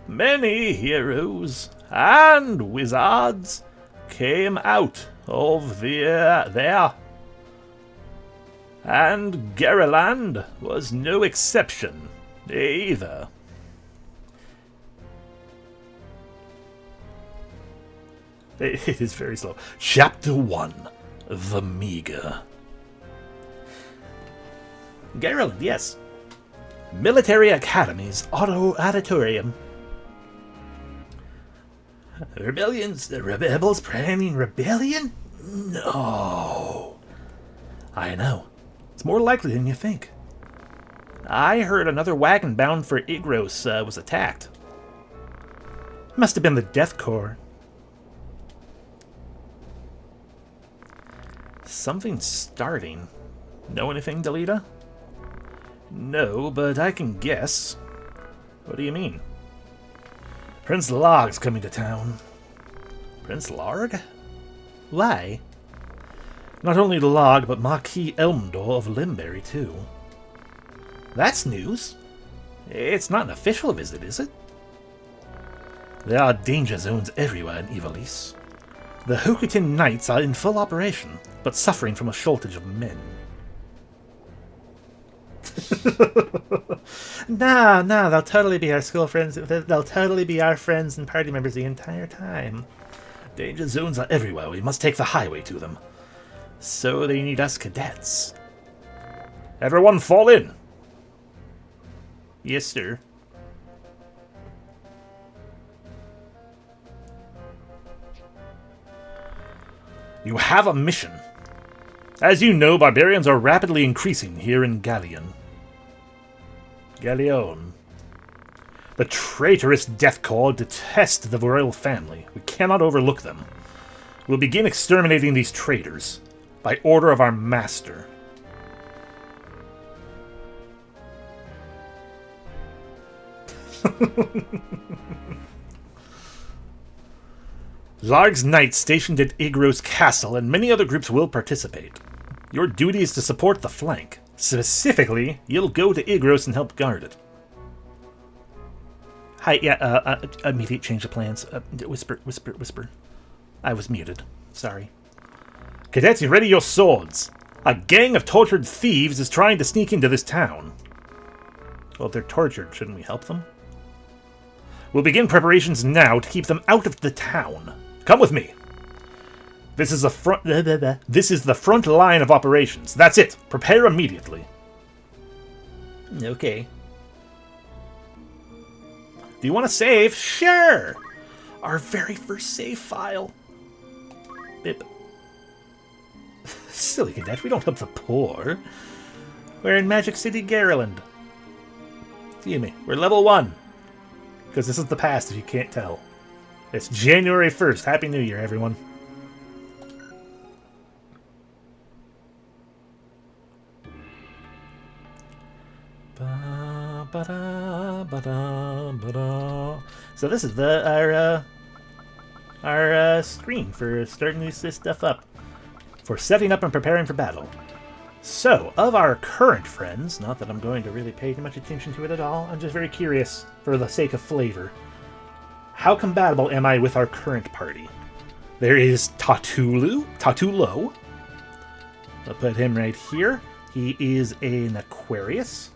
Many heroes and wizards came out of their And Garaland was no exception, either. It is very slow. Chapter 1, The Meager. Garaland, yes. Military Academy's Auditorium. Rebels planning rebellion? No. I know. It's more likely than you think. I heard another wagon bound for Igros was attacked. Must have been the Death Corps. Something's starting. Know anything, Delita? No, but I can guess. What do you mean? Prince Larg's coming to town. Prince Larg? Why? Not only Larg, but Marquis Elmdor of Limberry, too. That's news. It's not an official visit, is it? There are danger zones everywhere in Ivalice. The Hokutin Knights are in full operation, but suffering from a shortage of men. Nah, they'll totally be our school friends. They'll totally be our friends and party members the entire time. Danger zones are everywhere. We must take the highway to them. So they need us cadets. Everyone fall in. Yes, sir. You have a mission. As you know, barbarians are rapidly increasing here in Gamien. Galeon. The traitorous Death Corps detest the royal family. We cannot overlook them. We'll begin exterminating these traitors by order of our master. Larg's knights stationed at Igros Castle and many other groups will participate. Your duty is to support the flank. Specifically, you'll go to Igros and help guard it. Hi, yeah, immediate change of plans. Whisper. I was muted. Sorry. Cadets, ready your swords. A gang of tortured thieves is trying to sneak into this town. Well, if they're tortured, shouldn't we help them? We'll begin preparations now to keep them out of the town. Come with me. This is the front line of operations. That's it. Prepare immediately. Okay. Do you want to save? Sure. Our very first save file. Bip. Silly cadet, we don't help the poor. We're in Magic City, Garaland. Excuse me. We're level 1. Because this is the past, if you can't tell. It's January 1st. Happy New Year, everyone. So this is our screen for starting this stuff up. For setting up and preparing for battle. So, of our current friends, not that I'm going to really pay too much attention to it at all, I'm just very curious, for the sake of flavor. How compatible am I with our current party? There is Tatulo. I'll put him right here. He is an Aquarius.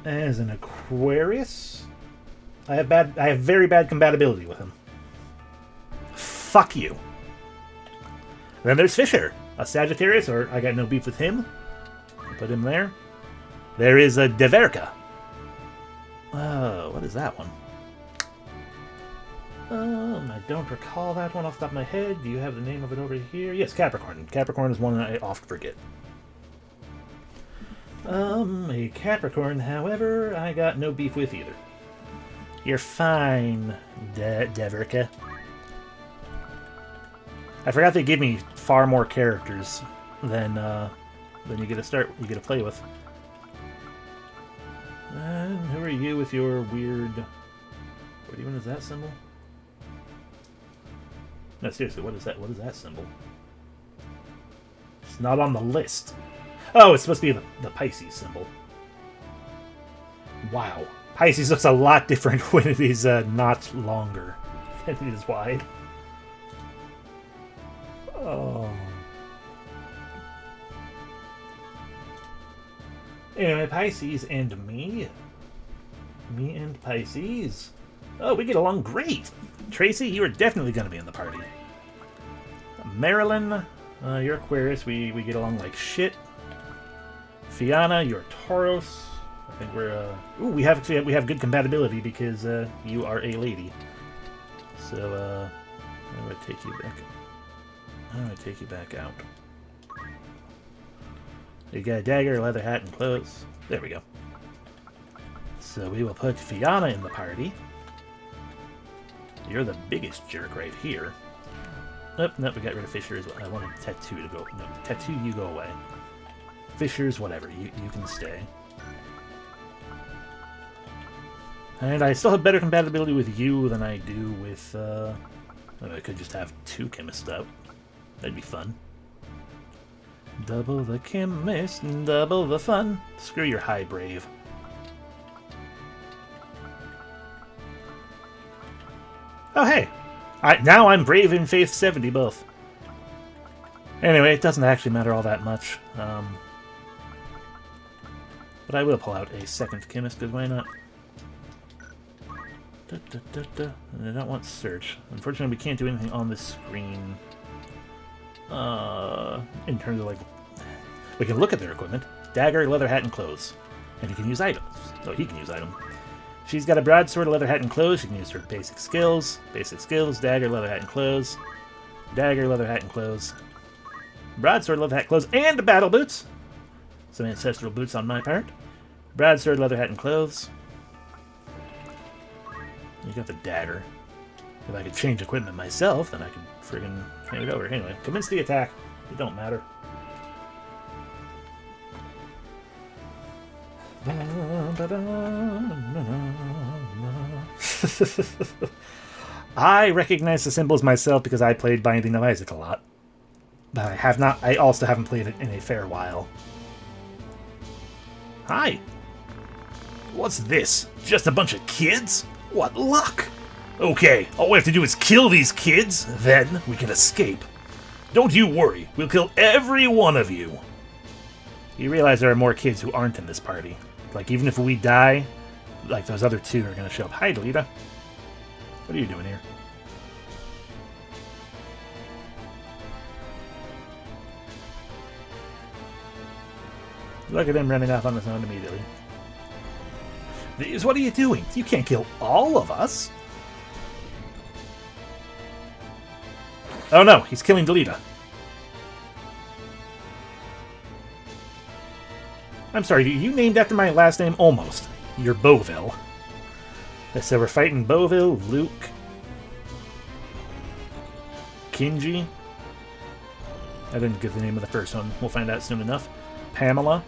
As an Aquarius, I have very bad compatibility with him. Fuck you. Then there's Fisher, a Sagittarius, or I got no beef with him. I'll put him there. There is a Deverka. Oh, what is that one? I don't recall that one off the top of my head. Do you have the name of it over here? Yes, Capricorn. Capricorn is one that I often forget. A Capricorn, however, I got no beef with either. You're fine, Deverka. I forgot they give me far more characters than you get to play with. And who are you with your weird? What even is that symbol? No, seriously, what is that? What is that symbol? It's not on the list. Oh, it's supposed to be the Pisces symbol. Wow. Pisces looks a lot different when it is not longer than it is wide. Oh. Anyway, Pisces and me. Me and Pisces. Oh, we get along great. Tracy, you are definitely going to be in the party. Marilyn, you're Aquarius. We get along like shit. Fiona, you're Taurus. I think we're ooh, we have good compatibility because you are a lady. So I'm gonna take you back. I'm gonna take you back out. You got a dagger, leather hat, and clothes. There we go. So we will put Fiona in the party. You're the biggest jerk right here. Oh, no, we got rid of Fisher as well. I wanted Tattoo to go. No, Tattoo, you go away. Fisher's whatever. You can stay. And I still have better compatibility with you than I do with, I could just have 2 chemists out. That'd be fun. Double the chemist, double the fun. Screw your high brave. Oh, hey! Now I'm brave in faith 70 both. Anyway, it doesn't actually matter all that much. But I will pull out a second chemist, because why not? And I don't want search. Unfortunately, we can't do anything on this screen. In terms of, like... We can look at their equipment. Dagger, leather hat, and clothes. And he can use items. So he can use items. She's got a broadsword, a leather hat, and clothes. She can use her basic skills. Basic skills, dagger, leather hat, and clothes. Dagger, leather hat, and clothes. Broadsword, leather hat, clothes, and battle boots. Some ancestral boots on my part. Broadsword, leather hat, and clothes. You got the dagger. If I could change equipment myself, then I could friggin' hand it over. Anyway, commence the attack. It don't matter. I recognize the symbols myself because I played Binding of Isaac a lot. But I have not. I also haven't played it in a fair while. Hi. What's this? Just a bunch of kids? What luck! Okay, all we have to do is kill these kids, then we can escape. Don't you worry, we'll kill every one of you. You realize there are more kids who aren't in this party. Like, even if we die, like, those other 2 are going to show up. Hi, Delita. What are you doing here? Look at him running off on his own immediately. What are you doing? You can't kill all of us. Oh no, he's killing Delita. I'm sorry, you named after my last name almost. You're Beauville. So we're fighting Beauville, Luke, Kinji. I didn't give the name of the first one. We'll find out soon enough. Pamela.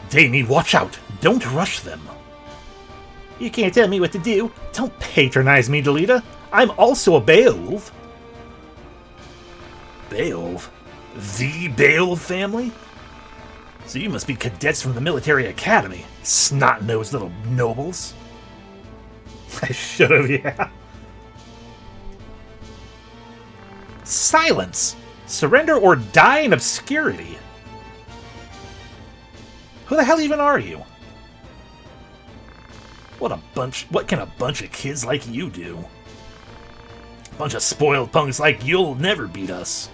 Damien, watch out! Don't rush them. You can't tell me what to do. Don't patronize me, Delita. I'm also a Beowulf. Beowulf? The Beowulf family? So you must be cadets from the military academy, snot-nosed little nobles. I should have, yeah. Silence! Surrender or die in obscurity. Who the hell even are you? What can a bunch of kids like you do? A bunch of spoiled punks like you'll never beat us.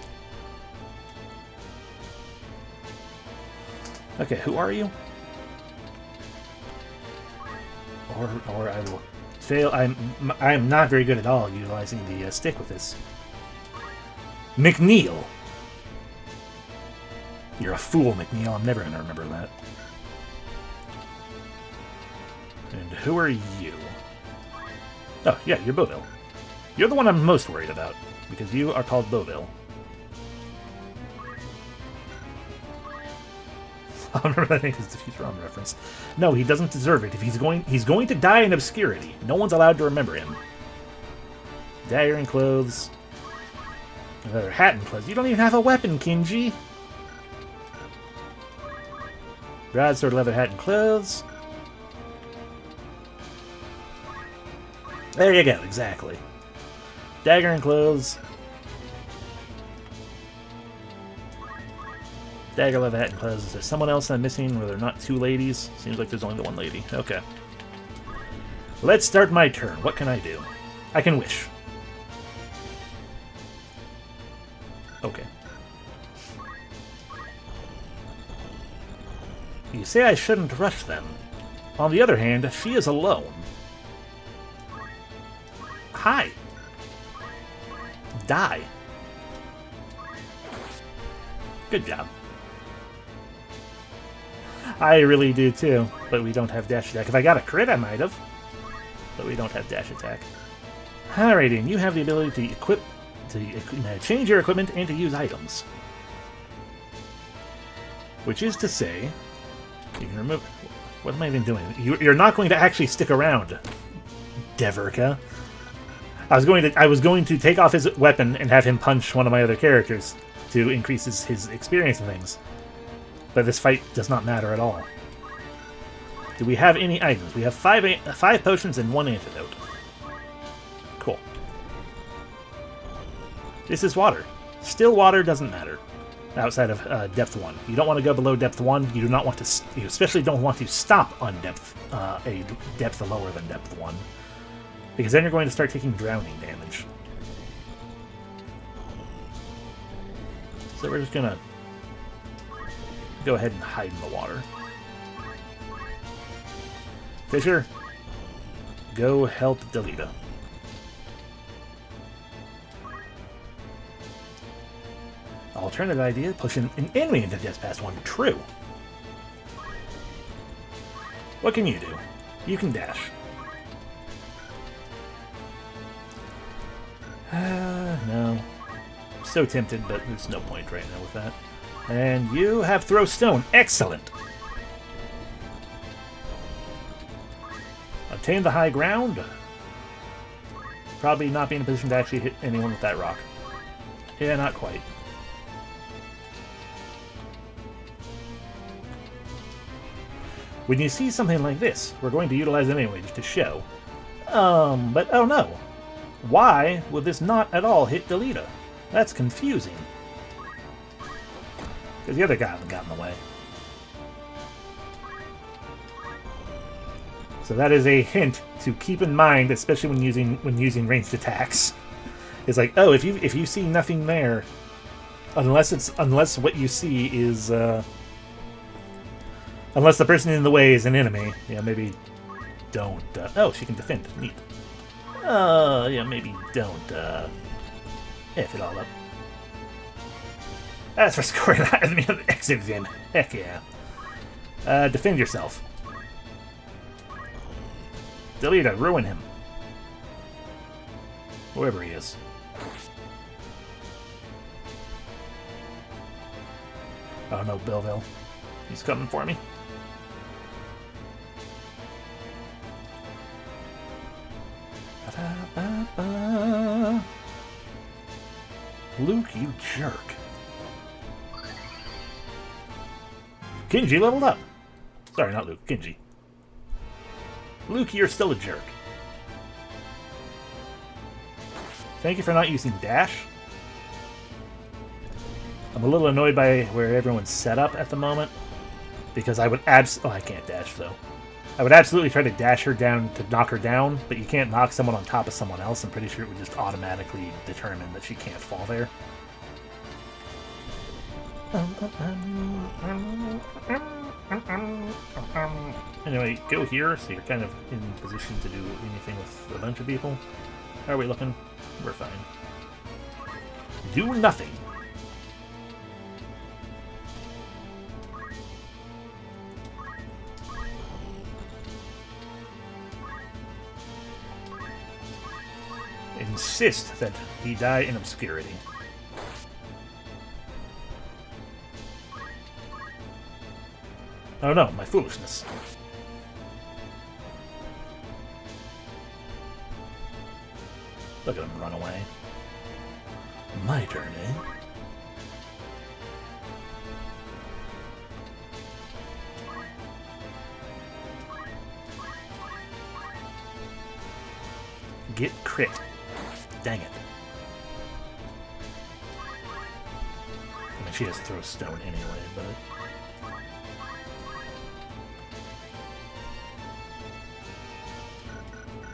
Okay, who are you? Or I will fail. I'm not very good at all utilizing the stick with this. McNeil. You're a fool, McNeil. I'm never going to remember that. And who are you? Oh, yeah, you're Beauville. You're the one I'm most worried about, because you are called Beauville. I remember that name is the Futurama reference. No, he doesn't deserve it. If he's going to die in obscurity. No one's allowed to remember him. Dagger and clothes. Another hat and clothes. You don't even have a weapon, Kinji. Broadsword, leather hat, and clothes. There you go, exactly. Dagger and clothes. Dagger Leviathan Claws. Is there someone else I'm missing where there are not two ladies? Seems like there's only the one lady. Okay. Let's start my turn. What can I do? I can wish. Okay. You say I shouldn't rush them. On the other hand, she is alone. Hi. Die. Good job. I really do too, but we don't have dash attack. If I got a crit, I might have. But we don't have dash attack. Alrighty, and you have the ability to equip, change your equipment and to use items. Which is to say, you can remove. What am I even doing? You're not going to actually stick around, Deverka. I was going to take off his weapon and have him punch one of my other characters to increase his experience and things. But this fight does not matter at all. Do we have any items? We have five potions and 1 antidote. Cool. This is water. Still water doesn't matter. Outside of depth 1. You don't want to go below depth 1. You do not want to... You especially don't want to stop on depth a depth lower than depth 1. Because then you're going to start taking drowning damage. So we're just gonna go ahead and hide in the water. Fisher, go help Delita. Alternative idea, pushing an enemy into Death Pass 1. True. What can you do? You can dash. No. So tempted, but there's no point right now with that. And you have Throw Stone. Excellent! Obtain the high ground. Probably not be in a position to actually hit anyone with that rock. Yeah, not quite. When you see something like this, we're going to utilize it anyway just to show. But oh no. Why would this not at all hit Delita? That's confusing. Because the other guy got in the way. So that is a hint to keep in mind, especially when using ranged attacks. It's like, oh, if you see nothing there, unless what you see is unless the person in the way is an enemy, yeah, maybe don't. Oh, she can defend. Neat. Yeah, maybe don't F it all up. As for scoring that enemy on the exit exam, heck yeah. Defend yourself. Delita, ruin him. Whoever he is. Oh no, Belleville. He's coming for me. Ba-da-ba-ba. Luke, you jerk. Kinji leveled up. Sorry, not Luke. Kinji. Luke, you're still a jerk. Thank you for not using dash. I'm a little annoyed by where everyone's set up at the moment. Because I would oh, I can't dash, though. I would absolutely try to dash her down to knock her down, but you can't knock someone on top of someone else. I'm pretty sure it would just automatically determine that she can't fall there. Anyway, go here, so you're kind of in position to do anything with a bunch of people. How are we looking? We're fine. Do nothing. Insist that he die in obscurity. Oh no, my foolishness. Look at him run away. My turn, eh? Get crit. Dang it. she has to throw a stone anyway, but...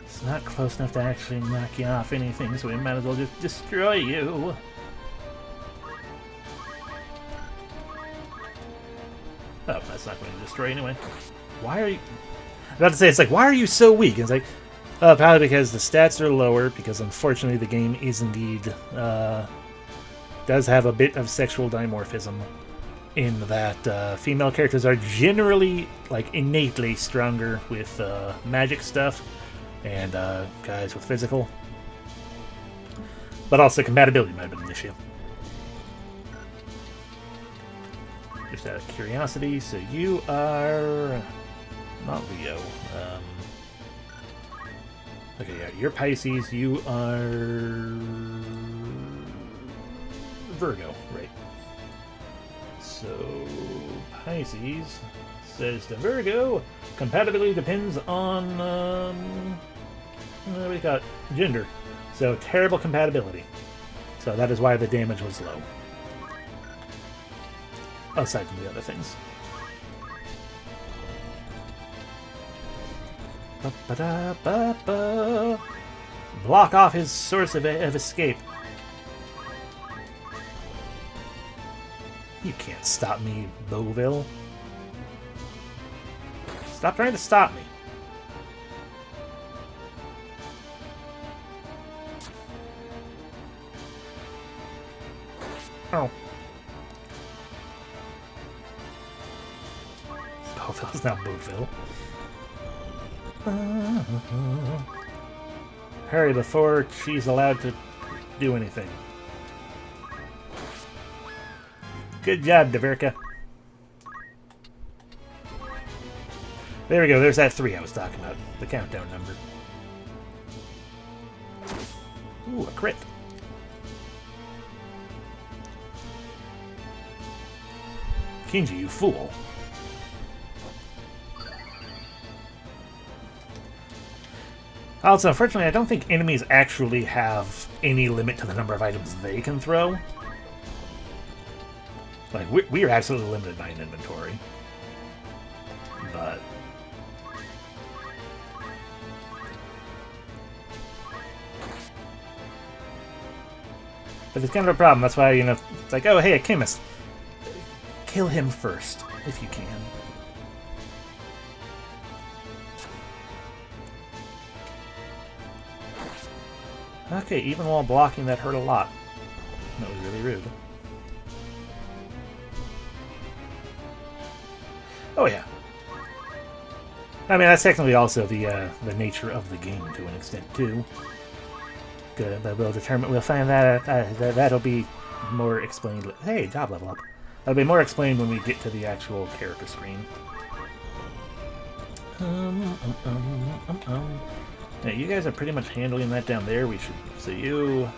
It's not close enough to actually knock you off anything, so we might as well just destroy you. Oh, that's not going to destroy anyway. Why are you... I'm about to say, it's like, why are you so weak? And it's like, probably because the stats are lower, because unfortunately the game is indeed... does have a bit of sexual dimorphism in that female characters are generally, like, innately stronger with magic stuff, and guys with physical. But also compatibility might have been an issue. Just out of curiosity, so you are... not Leo. Okay, yeah, you're Pisces, you are... Virgo, right. So, Pisces says to Virgo, compatibility depends on, what do you got? Gender. So, terrible compatibility. So that is why the damage was low. Aside from the other things. Ba-ba-da-ba-ba. Block off his source of escape. You can't stop me, Beauville. Stop trying to stop me. Oh. Beauville's not Beauville. Hurry before she's allowed to do anything. Good job, Davirka. There we go, there's that 3 I was talking about. The countdown number. Ooh, a crit. Kinji, you fool. Also, unfortunately, I don't think enemies actually have any limit to the number of items they can throw. Like, we are absolutely limited by an inventory. But... it's kind of a problem. That's why, you know, it's like, oh, hey, a chemist. Kill him first, if you can. Okay, even while blocking, that hurt a lot. That was really rude. Oh yeah. I mean, that's technically also the nature of the game to an extent too. Good, but we'll determine. We'll find that that'll be more explained. Hey, job level up. That'll be more explained when we get to the actual character screen. Now, you guys are pretty much handling that down there. We should. So you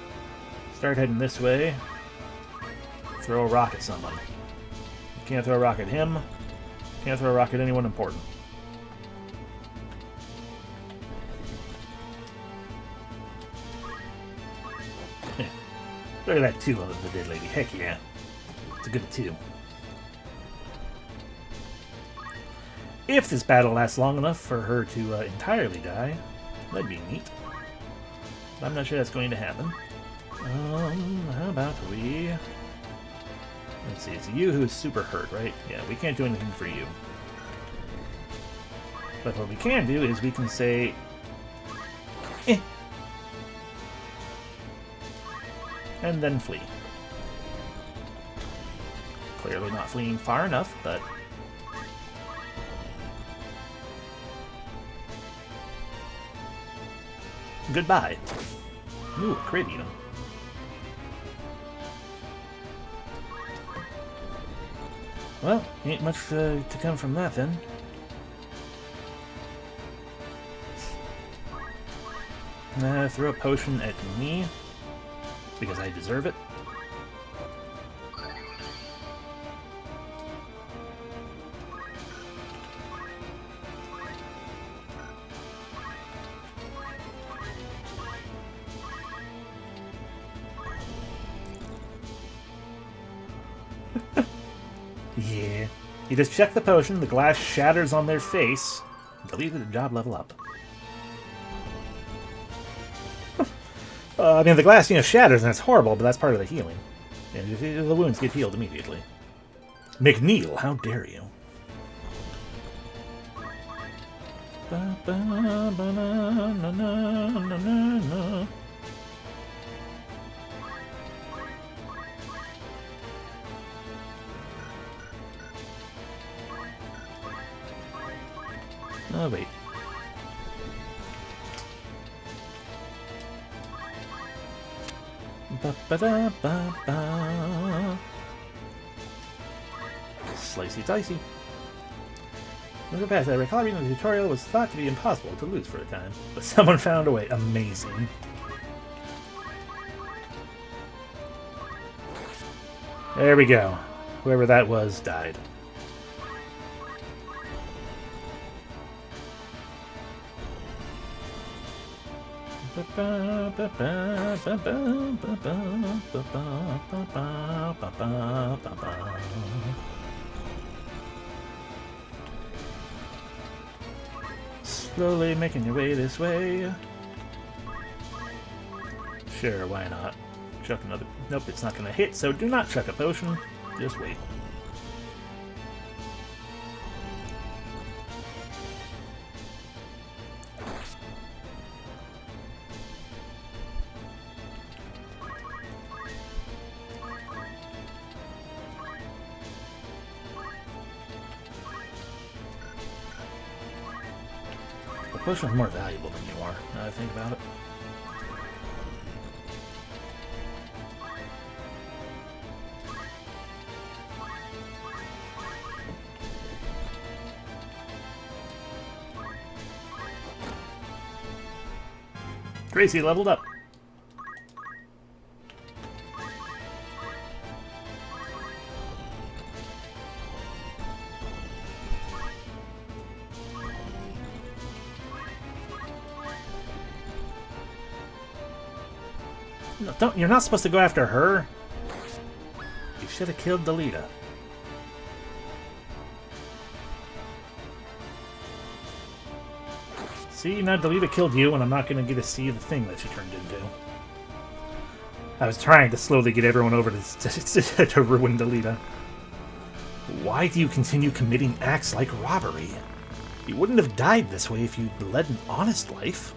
start heading this way. Throw a rock at someone. You can't throw a rock at him. Can't throw a rock at anyone important. Yeah. Look at that 2 of the dead lady. Heck yeah. It's a good 2. If this battle lasts long enough for her to entirely die, that'd be neat. But I'm not sure that's going to happen. How about we... Let's see, it's you who's super hurt, right? Yeah, we can't do anything for you. But what we can do is we can say... Eh. And then flee. Clearly not fleeing far enough, but... Goodbye. Ooh, a crit even. Well, ain't much to come from that then. Throw a potion at me, because I deserve it. Yeah. You just check the potion, the glass shatters on their face. Delete the job level up. I mean, the glass, shatters and it's horrible, but that's part of the healing. And the wounds get healed immediately. McNeil, how dare you? Oh, wait. Slicey dicey. In the past, I recall reading the tutorial was thought to be impossible to lose for a time, but someone found a way. Amazing. There we go. Whoever that was died. Slowly making your way this way. Sure, why not? Chuck another... Nope, it's not going to hit, so do not chuck a potion. Just wait. The potion is more valuable than you are, now I think about it. Gracie leveled up. No, you're not supposed to go after her. You should have killed Delita. See, now Delita killed you, and I'm not going to get to see the thing that she turned into. I was trying to slowly get everyone over to ruin Delita. Why do you continue committing acts like robbery? You wouldn't have died this way if you led an honest life.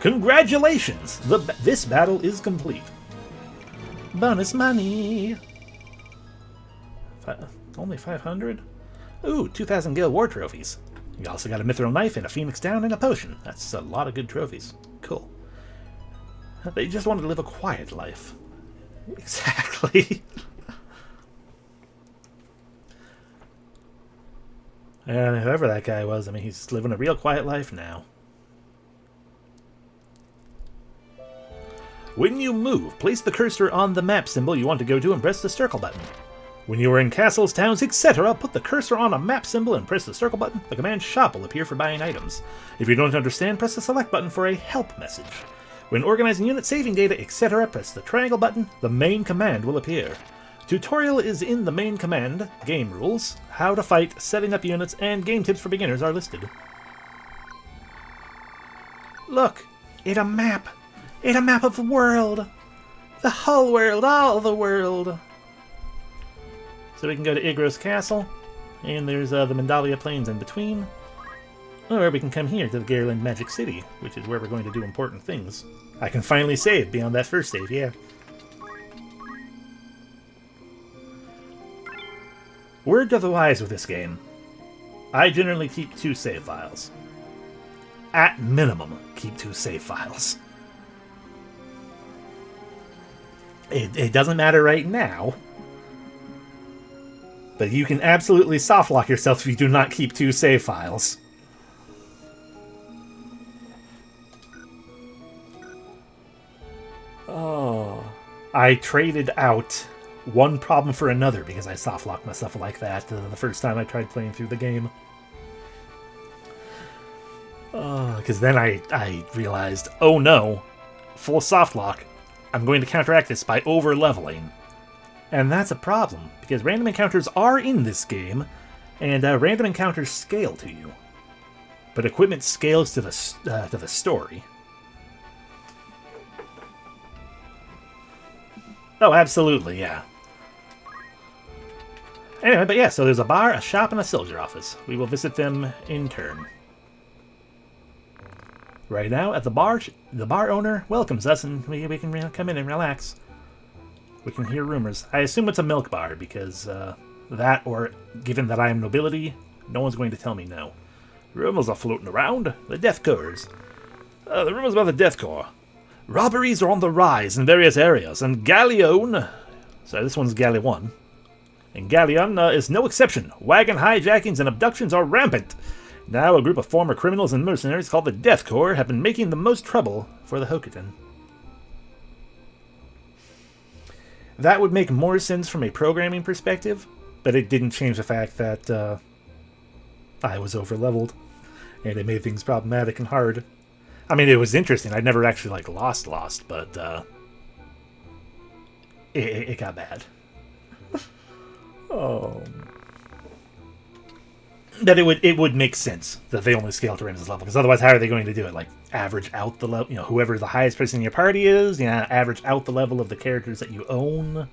Congratulations! This battle is complete. Bonus money! Only 500? Ooh, 2,000 Gale War trophies. You also got a Mithril Knife and a Phoenix Down and a Potion. That's a lot of good trophies. Cool. They just wanted to live a quiet life. Exactly. And whoever that guy was, I mean, he's living a real quiet life now. When you move, place the cursor on the map symbol you want to go to and press the circle button. When you are in castles, towns, etc., put the cursor on a map symbol and press the circle button. The command shop will appear for buying items. If you don't understand, press the select button for a help message. When organizing unit saving data, etc., press the triangle button. The main command will appear. Tutorial is in the main command. Game rules, how to fight, setting up units, and game tips for beginners are listed. Look, it's a map. It's a map of the world. The whole world, all the world. So we can go to Igros Castle, and there's the Mandalia Plains in between. Or we can come here to the Gareland Magic City, which is where we're going to do important things. I can finally save beyond that first save, yeah. Word to the wise with this game. I generally keep 2 save files. At minimum, keep 2 save files. It doesn't matter right now. But you can absolutely softlock yourself if you do not keep 2 save files. Oh. I traded out one problem for another because I softlocked myself like that the first time I tried playing through the game. Because then I realized, oh no, full softlock. I'm going to counteract this by over-leveling. And that's a problem, because random encounters are in this game, and random encounters scale to you. But equipment scales to the story. Oh, absolutely, yeah. Anyway, but yeah, so there's a bar, a shop, and a soldier office. We will visit them in turn. Right now, at the bar owner welcomes us, and we can come in and relax. We can hear rumors. I assume it's a milk bar, because that, or given that I am nobility, no one's going to tell me no. Rumors are floating around. The Death Corps. The rumors about the Death Corps. Robberies are on the rise in various areas, and Galleon... Sorry, this one's Galleon. And Galleon is no exception. Wagon hijackings and abductions are rampant. Now a group of former criminals and mercenaries called the Death Corps have been making the most trouble for the Hokuton. That would make more sense from a programming perspective, but it didn't change the fact that I was over-leveled, and it made things problematic and hard. I mean, it was interesting. I never actually, like, lost, but it got bad. Oh. That it would make sense that they only scale to Ramses' level, because otherwise how are they going to do it? Like, average out the level, whoever the highest person in your party is, average out the level of the characters that you own,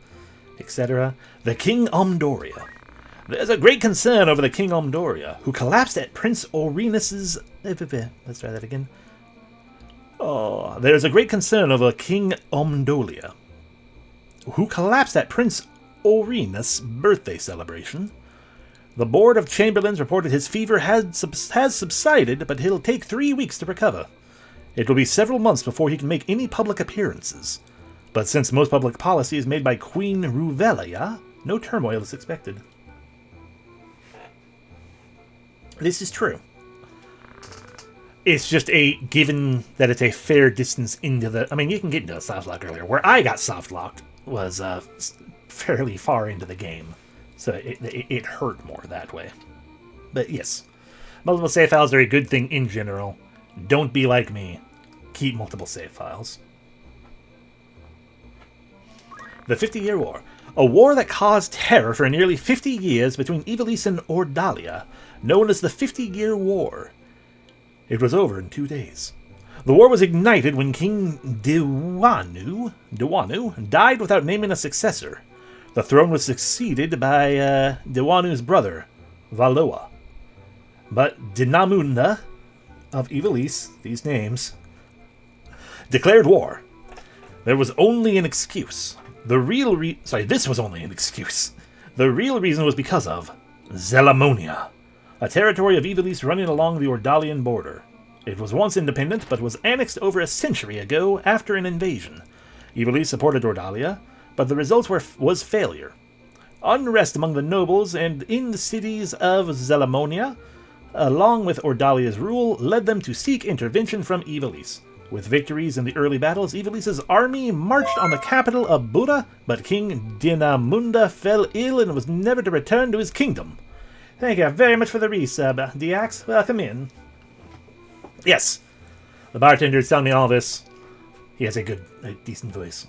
etc. The King Omdoria. There's a great concern over the King Omdoria, who collapsed at Prince Orinus's... Let's try that again. Oh, there's a great concern over King Omdolia, who collapsed at Prince Orinus' birthday celebration. The Board of Chamberlains reported his fever has subsided, but he'll take 3 weeks to recover. It will be several months before he can make any public appearances. But since most public policy is made by Queen Ruvelia, no turmoil is expected. This is true. It's just given that it's a fair distance into the... I mean, you can get into a soft lock earlier. Where I got soft locked was fairly far into the game. So it hurt more that way. But yes, multiple save files are a good thing in general. Don't be like me. Keep multiple save files. The 50-Year War. A war that caused terror for nearly 50 years between Ivalice and Ordalia, known as the 50-Year War. It was over in 2 days. The war was ignited when King Diwanu died without naming a successor. The throne was succeeded by Diwanu's brother, Valoa. But Dinamunda of Ivalice, these names, declared war. There was only an excuse. This was only an excuse. The real reason was because of Zelamonia, a territory of Ivalice running along the Ordalian border. It was once independent, but was annexed over a century ago after an invasion. Ivalice supported Ordalia, but the result was failure. Unrest among the nobles and in the cities of Zelamonia, along with Ordalia's rule, led them to seek intervention from Ivalice. With victories in the early battles, Ivalice's army marched on the capital of Buda, but King Dinamunda fell ill and was never to return to his kingdom. Thank you very much for the resub, Diax. Welcome in. Yes, the bartender is telling me all this. He has a decent voice.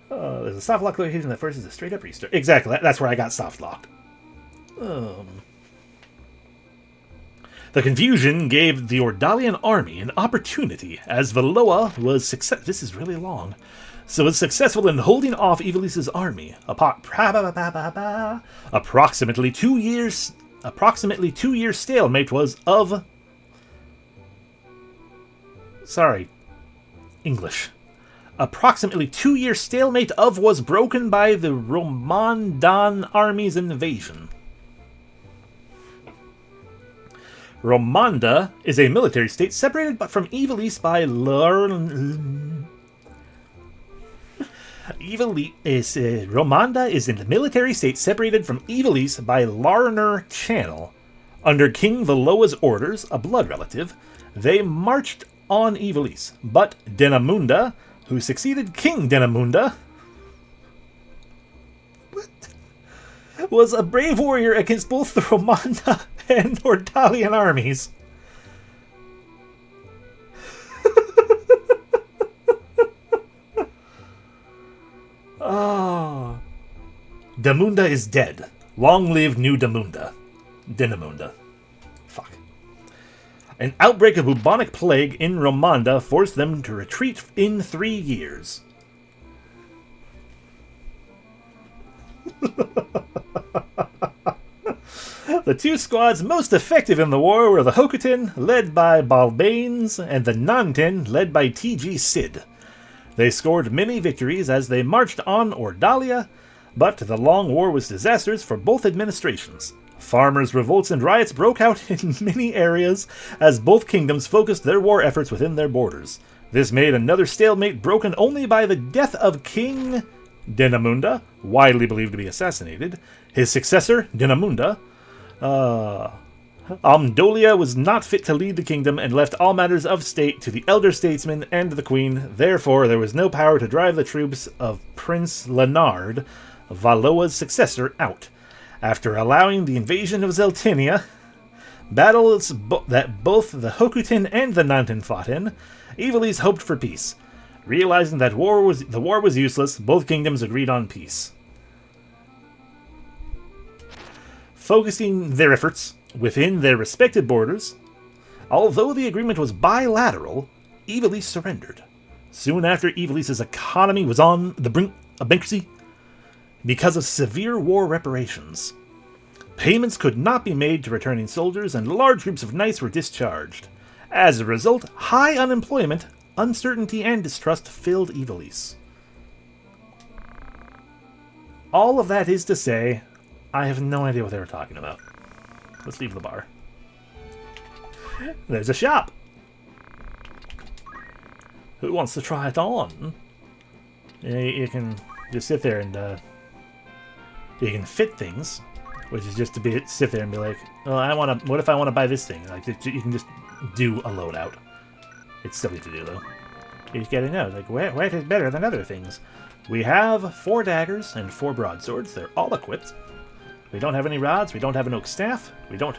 There's a soft lock location that first is a straight up restart. Exactly, that's where I got soft locked. The confusion gave the Ordalian army an opportunity, as Valoa was this is really long. So was successful in holding off Ivalice's army. Approximately 2 years stalemate was of... Sorry. English. Approximately 2 year stalemate of was broken by the Romandan army's invasion. Romanda is a military state separated from Ivalice by Romanda is a military state separated from Ivalice by Larner Channel. Under King Valoa's orders, a blood relative, they marched on Ivalice, but Dinamunda, who succeeded King Dinamunda, was a brave warrior against both the Romanda and Ordalian armies. Damunda is dead. Long live New Damunda. Dinamunda. Fuck. An outbreak of bubonic plague in Romanda forced them to retreat in 3 years. The two squads most effective in the war were the Hokutin, led by Balbanes, and the Nantin, led by T.G. Sid. They scored many victories as they marched on Ordalia, but the long war was disastrous for both administrations. Farmers' revolts and riots broke out in many areas as both kingdoms focused their war efforts within their borders. This made another stalemate broken only by the death of King Dinamunda, widely believed to be assassinated. His successor, Dinamunda, Amdolia was not fit to lead the kingdom and left all matters of state to the elder statesman and the queen. Therefore, there was no power to drive the troops of Prince Leonard, Valoa's successor, out. After allowing the invasion of Zeltinia, battles that both the Hokutin and the Nantin fought in, Ivalice hoped for peace. Realizing that the war was useless, both kingdoms agreed on peace. Focusing their efforts within their respective borders, although the agreement was bilateral, Ivalice surrendered. Soon after, Ivalice's economy was on the brink of bankruptcy because of severe war reparations. Payments could not be made to returning soldiers, and large groups of knights were discharged. As a result, high unemployment, uncertainty, and distrust filled Ivalice. All of that is to say, I have no idea what they were talking about. Let's leave the bar. There's a shop. Who wants to try it on? You can just sit there and you can fit things, which is just to sit there and be like, oh, what if I want to buy this thing? Like, you can just do a loadout. It's silly to do though. You just gotta know, like, what is better than other things? We have 4 daggers and 4 broadswords. They're all equipped. We don't have any rods. We don't have an oak staff.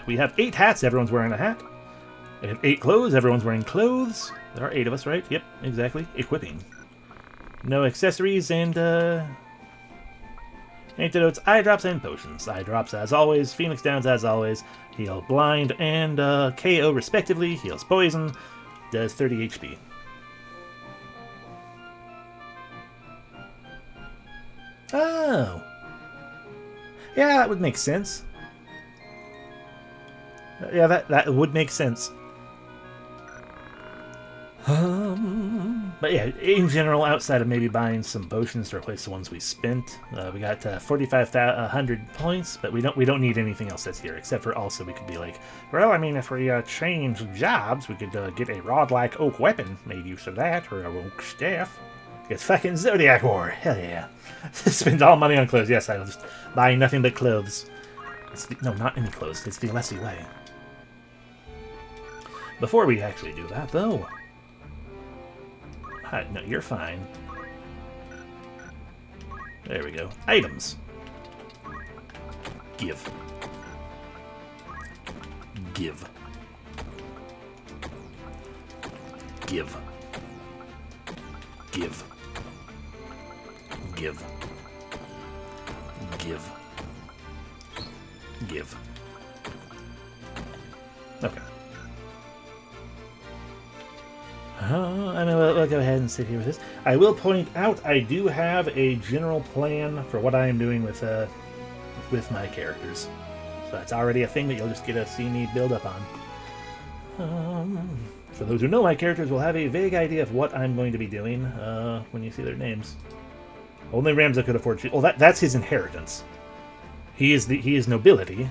We have 8 hats. Everyone's wearing a hat. We have 8 clothes. Everyone's wearing clothes. There are 8 of us, right? Yep, exactly. Equipping. No accessories and, antidotes, eye drops, and potions. Eye drops, as always. Phoenix Downs, as always. Heal blind and KO, respectively. Heals poison. Does 30 HP. Oh. Yeah, that would make sense. Yeah, that would make sense. But yeah, in general, outside of maybe buying some potions to replace the ones we spent, we got 4,500 points, but we don't need anything else that's here, except for also we could be like, well, I mean, if we change jobs, we could get a rod-like oak weapon, made use of that, or a oak staff. It's fucking Zodiac War, hell yeah. Spend all money on clothes. Yes, I'll just buy nothing but clothes. No, not any clothes. It's the Alessi way. Before we actually do that, though... no, you're fine. There we go. Items. Give. Give. Give. Give. Give. Give. Give. Okay. I mean, we'll go ahead and sit here with this. I will point out I do have a general plan for what I am doing with my characters. So that's already a thing that you'll just get to see me build up on. For those who know my characters will have a vague idea of what I'm going to be doing when you see their names. Only Ramza could afford shoes. Oh, that's his inheritance. He is nobility,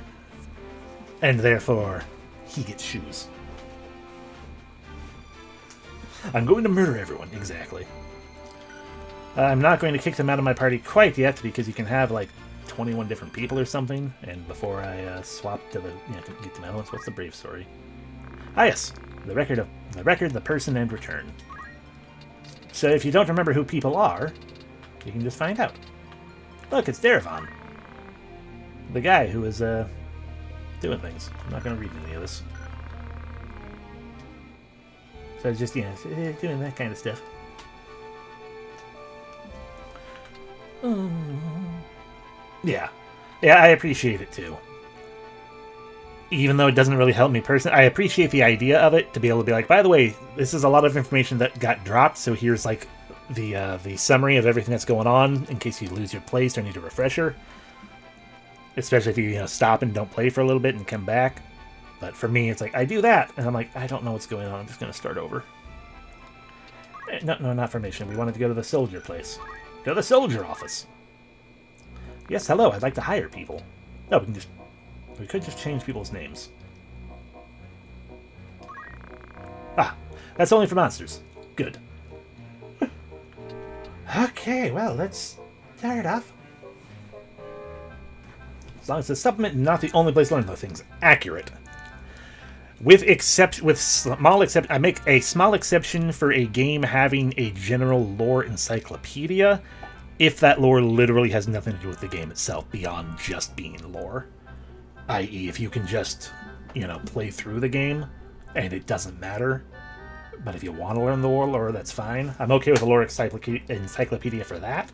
and therefore he gets shoes. I'm going to murder everyone, exactly. I'm not going to kick them out of my party quite yet, because you can have like 21 different people or something, and before I swap to the get the medals. What's the Brave Story? Ah yes, the record, the person, and return. So if you don't remember who people are, you can just find out. Look, it's Darevon. The guy who was doing things. I'm not going to read any of this. So it's just, doing that kind of stuff. Yeah. Yeah, I appreciate it too. Even though it doesn't really help me personally, I appreciate the idea of it to be able to be like, by the way, this is a lot of information that got dropped, so here's like the summary of everything that's going on in case you lose your place or need a refresher. Especially if you stop and don't play for a little bit and come back. But for me, it's like I do that, and I'm like, I don't know what's going on. I'm just going to start over. No, not formation. We wanted to go to the soldier place. Go to the soldier office. Yes, hello. I'd like to hire people. No, we could just change people's names. Ah, that's only for monsters. Good. Okay, well, let's start off. As long as the supplement is not the only place to learn those things. Accurate. I make a small exception for a game having a general lore encyclopedia if that lore literally has nothing to do with the game itself beyond just being lore. I.e., if you can just, play through the game and it doesn't matter. But if you want to learn the lore, that's fine. I'm okay with the lore encyclopedia for that.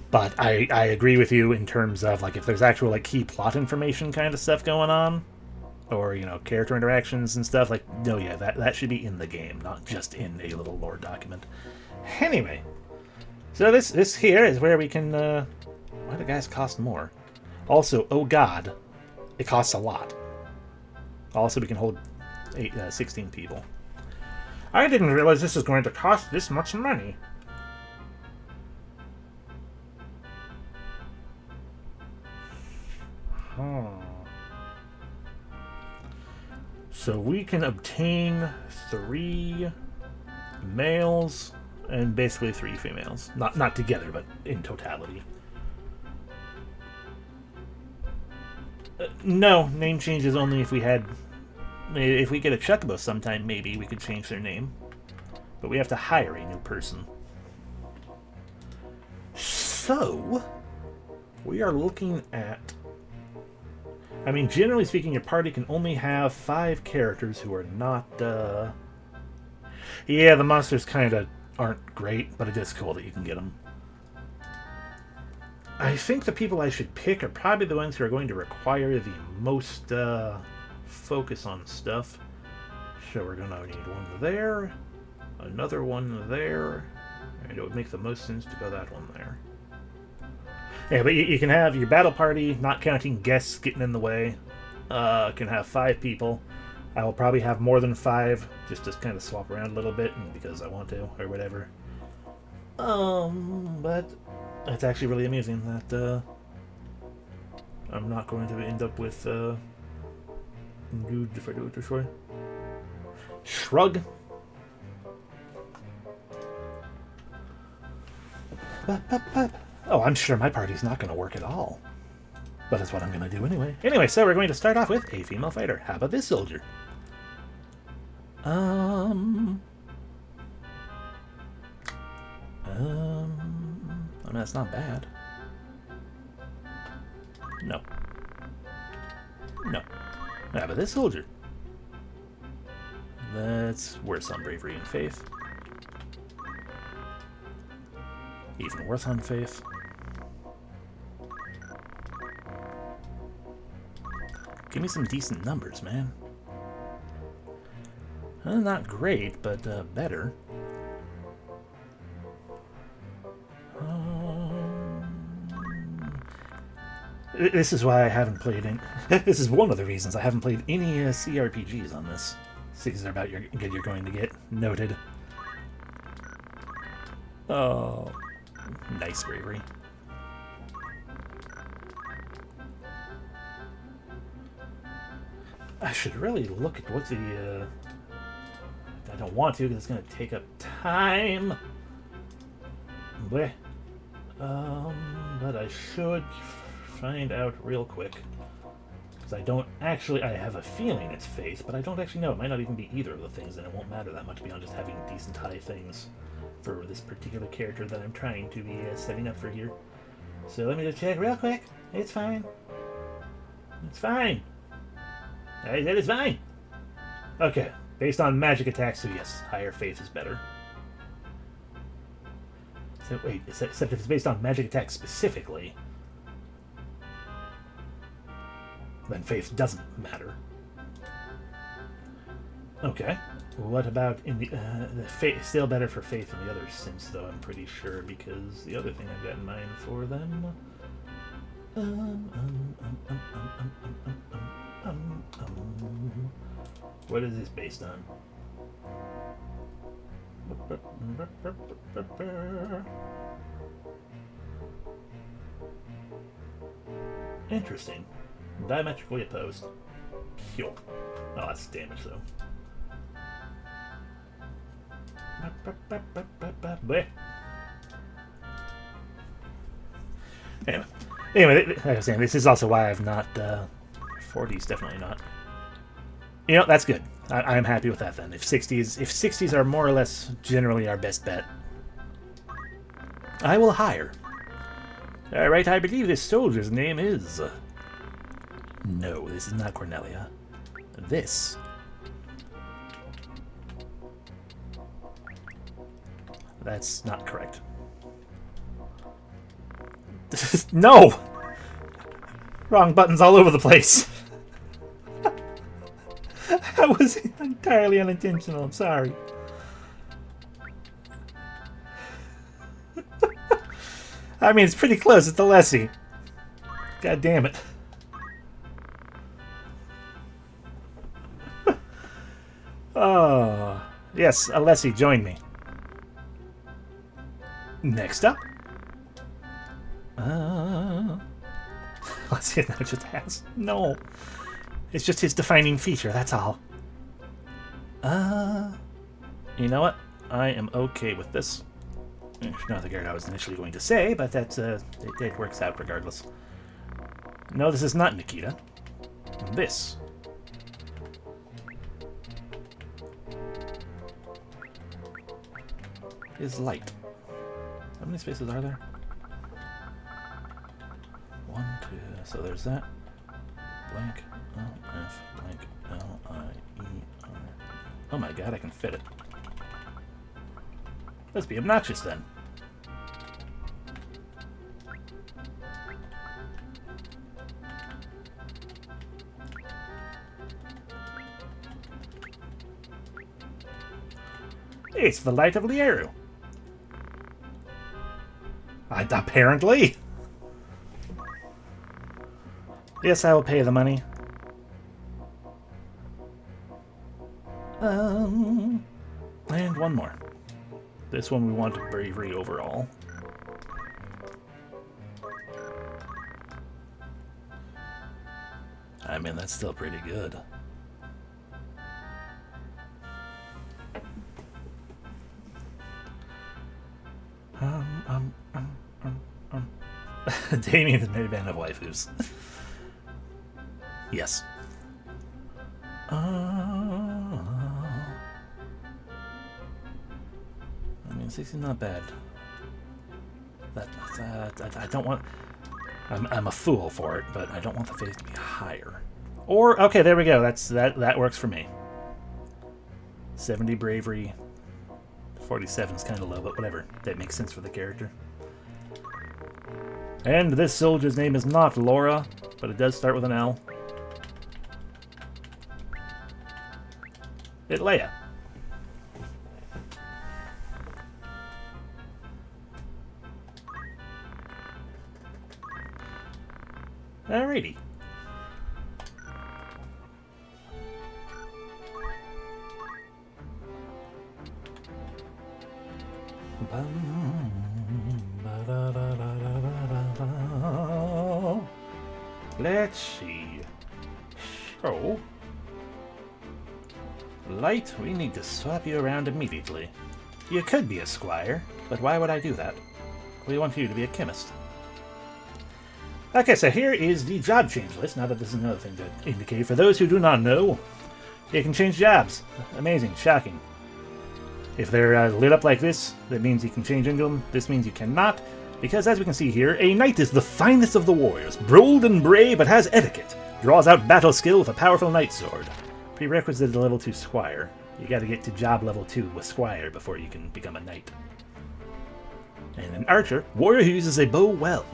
But I agree with you in terms of, like, if there's actual, like, key plot information kind of stuff going on, or, character interactions and stuff, like, no, yeah, that should be in the game, not just in a little lore document. Anyway, so this here is where we can, why do guys cost more? Also, oh god, it costs a lot. Also, we can hold 16 people. I didn't realize this was going to cost this much money. So we can obtain 3 males and basically 3 females. Not together, but in totality. No, name changes only if we had... If we get a Chocobo sometime, maybe we could change their name. But we have to hire a new person. So, we are looking at... I mean, generally speaking, your party can only have 5 characters who are not, Yeah, the monsters kind of aren't great, but it is cool that you can get them. I think the people I should pick are probably the ones who are going to require the most, focus on stuff. So we're going to need one there, another one there, and it would make the most sense to go that one there. Yeah, but you can have your battle party, not counting guests getting in the way. Can have 5 people. I will probably have more than 5, just to kind of swap around a little bit, because I want to, or whatever. But it's actually really amusing that I'm not going to end up with dude if I do it this way. Shrug. Oh, I'm sure my party's not going to work at all. But that's what I'm going to do anyway. Anyway, so we're going to start off with a female fighter. How about this soldier? I mean, that's not bad. No. How about this soldier? That's worse on bravery and faith. Even worse on faith. Give me some decent numbers, man. Not great, but better. This is why I haven't played any... This is one of the reasons I haven't played any CRPGs on this. Things are about good you're going to get. Noted. Oh, nice bravery. I should really look at what the... I don't want to because it's going to take up time. Bleh. But I should find out real quick. Because I don't actually... I have a feeling it's faith, but I don't actually know. It might not even be either of the things, and it won't matter that much beyond just having decent high things for this particular character that I'm trying to be setting up for here. So let me just check real quick. It's fine. It's fine. I said it's fine. Okay. Based on magic attacks, so yes, higher faith is better. So wait, except if it's based on magic attacks specifically, then faith doesn't matter. Okay. What about in the faith? Still better for faith in the other synths, though. I'm pretty sure, because the other thing I've got in mind for them. What is this based on? Interesting. Diametrically opposed. Yo. Oh, that's damage, though. Anyway, like I was saying, this is also why I've not 40s, definitely not. You know, that's good. I'm happy with that then. If 60s are more or less generally our best bet, I will hire. All right, I believe this soldier's name is. No, this is not Cornelia. This. That's not correct. No! Wrong buttons all over the place. That was entirely unintentional. I'm sorry. I mean, it's pretty close. It's Alessi. God damn it. Oh. Yes, Alessi, join me. Next up. Let's see if that just has. No. It's just his defining feature, that's all. You know what? I am okay with this. Not the guard I was initially going to say, but that's it works out regardless. No, this is not Nikita. This. Is light. How many spaces are there? 1, 2. So there's that. Blank. F. Blank. L-I-E-R. Oh my god, I can fit it. Let's be obnoxious then. It's the light of Lieru. Apparently. Yes, I will pay the money. And one more. This one we want bravery overall. I mean, that's still pretty good. Damien is married band of waifus. Yes. I mean, 60 not bad. I don't want. I'm a fool for it, but I don't want the face to be higher. Or okay, there we go. That works for me. 70 bravery. 47 is kind of low, but whatever. That makes sense for the character. And this soldier's name is not Laura, but it does start with an L. It's Leia. Alrighty. Let's see. So, Light, we need to swap you around immediately. You could be a squire, but why would I do that? We want you to be a chemist. Okay, so here is the job change list. Now that this is another thing to indicate. For those who do not know, you can change jobs. Amazing, shocking. If they're lit up like this, that means you can change into them. This means you cannot, because as we can see here, a knight is the finest of the warriors, bold and brave, but has etiquette. Draws out battle skill with a powerful knight sword. Prerequisite to level 2 squire. You gotta get to job level 2 with squire before you can become a knight. And an archer, warrior who uses a bow well,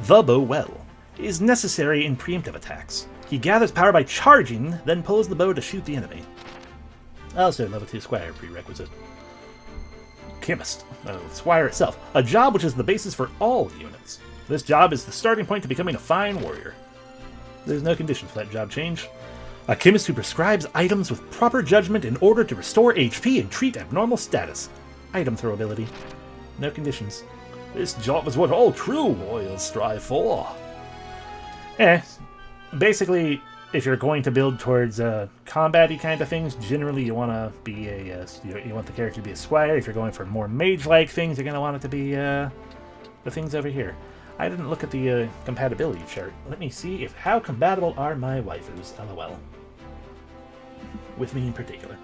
is necessary in preemptive attacks. He gathers power by charging, then pulls the bow to shoot the enemy. Also, level 2 Squire prerequisite. Chemist. Squire itself. A job which is the basis for all units. This job is the starting point to becoming a fine warrior. There's no condition for that job change. A chemist who prescribes items with proper judgment in order to restore HP and treat abnormal status. Item throw ability. No conditions. This job is what all true warriors strive for. Basically, if you're going to build towards combat-y kind of things, generally you want to be you want the character to be a squire. If you're going for more mage-like things, you're going to want it to be the things over here. I didn't look at the compatibility chart. Let me see how compatible are my waifus. LOL. With me in particular.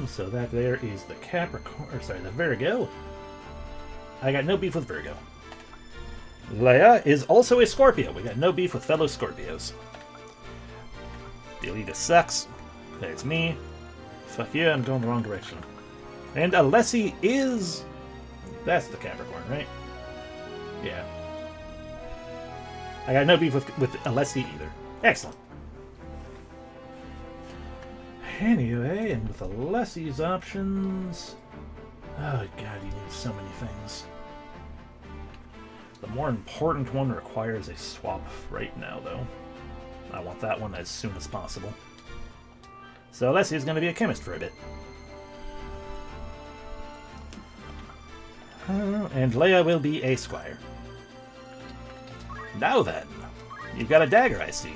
So that there is the Capricorn, or sorry, the Virgo. I got no beef with Virgo. Leia is also a Scorpio. We got no beef with fellow Scorpios. Delita sucks. There's me. Fuck yeah, I'm going the wrong direction. And Alessi is... That's the Capricorn, right? Yeah. I got no beef with Alessi either. Excellent. Anyway, and with Alessi's options... Oh god, he needs so many things. The more important one requires a swap right now, though. I want that one as soon as possible. So Alessi is going to be a chemist for a bit. And Leia will be a squire. Now then, you've got a dagger, I see.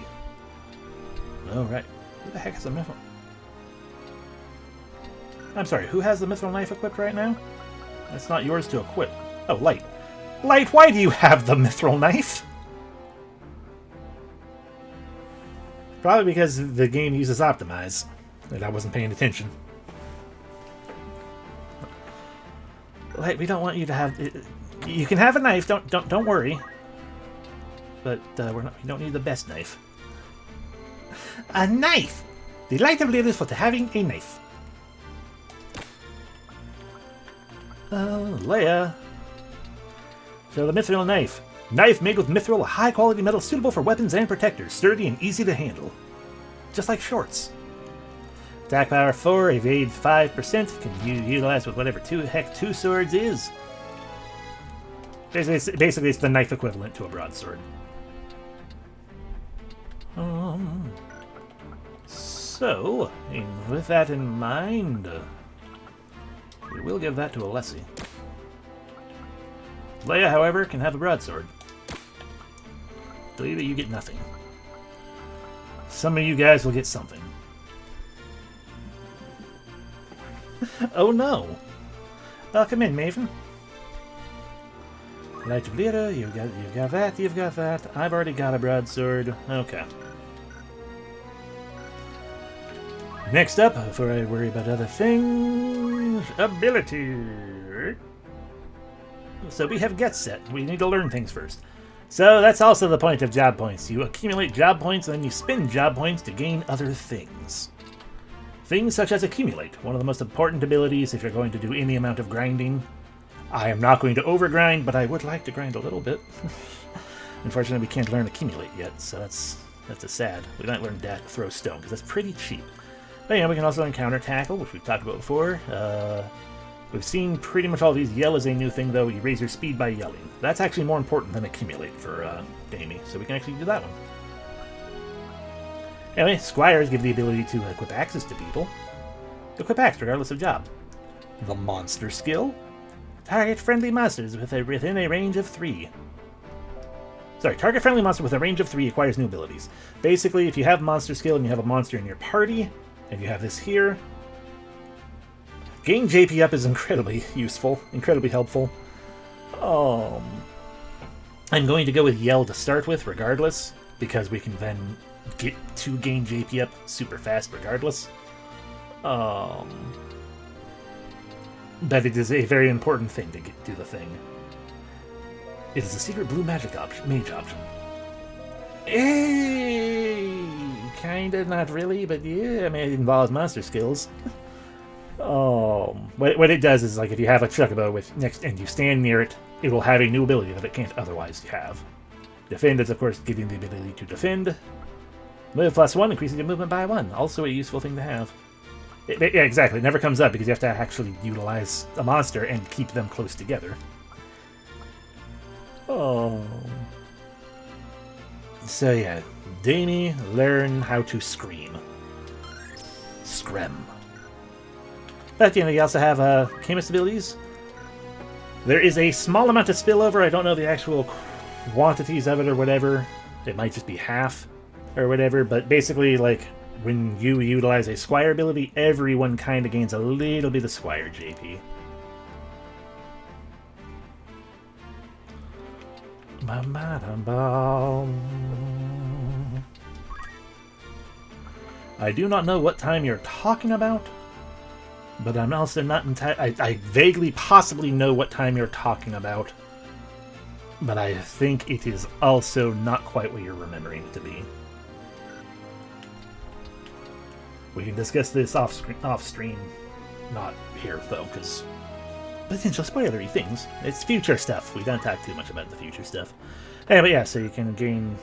Oh, right. Who the heck has a mithril? I'm sorry, who has the mithril knife equipped right now? It's not yours to equip. Oh, Light. Light, why do you have the mithril knife? Probably because the game uses Optimize, and I wasn't paying attention. Light, we don't want you to have... You can have a knife, don't worry. But we don't need the best knife. A knife! The Light of Leaders for having a knife. Leia. So the mithril knife. Knife made with mithril, a high-quality metal suitable for weapons and protectors, sturdy and easy to handle. Just like shorts. Attack power 4, evade 5%, can you utilize with whatever two swords is. Basically, it's the knife equivalent to a broadsword. So, with that in mind, we will give that to Alessi. Leia, however, can have a broadsword. Believe that you get nothing. Some of you guys will get something. Oh no! Come in, Maven. Light of Leader, you've got that. I've already got a broadsword. Okay. Next up, before I worry about other things, ability. So we have Get Set. We need to learn things first. So that's also the point of job points. You accumulate job points, and then you spend job points to gain other things. Things such as Accumulate, one of the most important abilities if you're going to do any amount of grinding. I am not going to overgrind, but I would like to grind a little bit. Unfortunately, we can't learn Accumulate yet, so that's a sad. We might learn Throw Stone, because that's pretty cheap. But yeah, we can also learn Counter Tackle, which we've talked about before. We've seen pretty much all these. Yell is a new thing, though. You raise your speed by yelling. That's actually more important than Accumulate for Damien, so we can actually do that one. Anyway, Squires give the ability to equip axes to people. Equip axe regardless of job. The Monster skill. Target friendly monsters within a range of 3. Sorry, target friendly monster with a range of 3 acquires new abilities. Basically, if you have monster skill and you have a monster in your party, and you have this here, gain JP up is incredibly useful, incredibly helpful. I'm going to go with Yell to start with, regardless, because we can then get to gain JP up super fast, regardless. But it is a very important thing to do the thing. It is a secret blue mage option. Kinda, not really, but yeah, I mean, it involves monster skills. What it does is, like, if you have a Chocobo with next and you stand near it, it will have a new ability that it can't otherwise have. Defend is, of course, giving the ability to defend. Move +1 increases your movement by 1. Also a useful thing to have. Yeah, exactly. It never comes up because you have to actually utilize a monster and keep them close together. Oh. So yeah, Damien, learn how to scream. Screm. But you know, you also have chemist abilities. There is a small amount of spillover. I don't know the actual quantities of it or whatever. It might just be half or whatever, but basically, like, when you utilize a Squire ability, everyone kind of gains a little bit of Squire JP. I do not know what time you're talking about, but I'm also not entirely... I vaguely possibly know what time you're talking about, but I think it is also not quite what you're remembering it to be. We can discuss this off stream, not here though, because potential spoilery things. It's future stuff. We don't talk too much about the future stuff. But yeah, so you can gain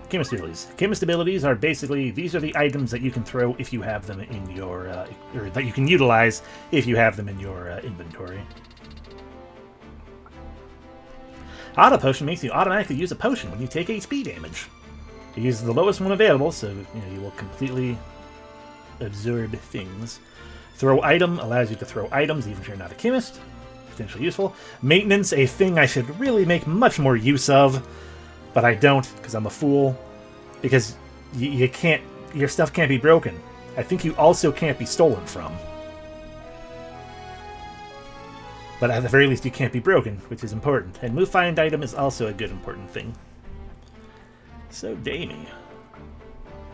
chemist abilities. Chemist abilities are basically, these are the items that you can throw if you have them in your, or that you can utilize if you have them in your inventory. Auto Potion makes you automatically use a potion when you take HP damage. It uses the lowest one available, so you will completely absorb things. Throw item allows you to throw items even if you're not a chemist. Potentially useful. Maintenance, a thing I should really make much more use of, but I don't because I'm a fool. Because you can't, your stuff can't be broken. I think you also can't be stolen from. But at the very least you can't be broken, which is important. And move find item is also a good important thing. So Damien.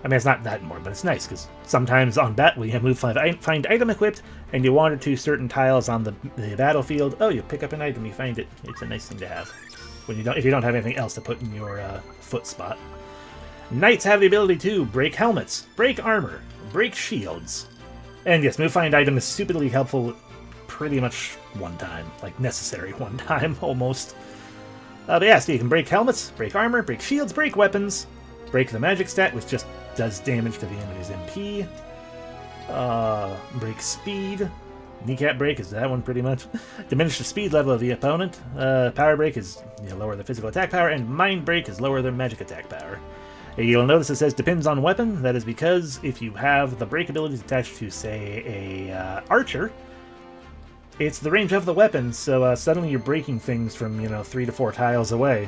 I mean, it's not that important, but it's nice, because sometimes on bat we have move find item equipped, and you wander to certain tiles on the battlefield. Oh, you pick up an item, you find it. It's a nice thing to have when you don't, if you don't have anything else to put in your foot spot. Knights have the ability to break helmets, break armor, break shields, and yes, move find item is stupidly helpful pretty much one time, like necessary one time almost. But yeah, so you can break helmets, break armor, break shields, break weapons. Break the magic stat, which just does damage to the enemy's MP. Break speed. Kneecap break is that one pretty much. Diminish the speed level of the opponent. Power break is lower the physical attack power, and mind break is lower their magic attack power. You'll notice it says depends on weapon. That is because if you have the break abilities attached to, say, a archer, it's the range of the weapon, so suddenly you're breaking things from 3 to 4 tiles away.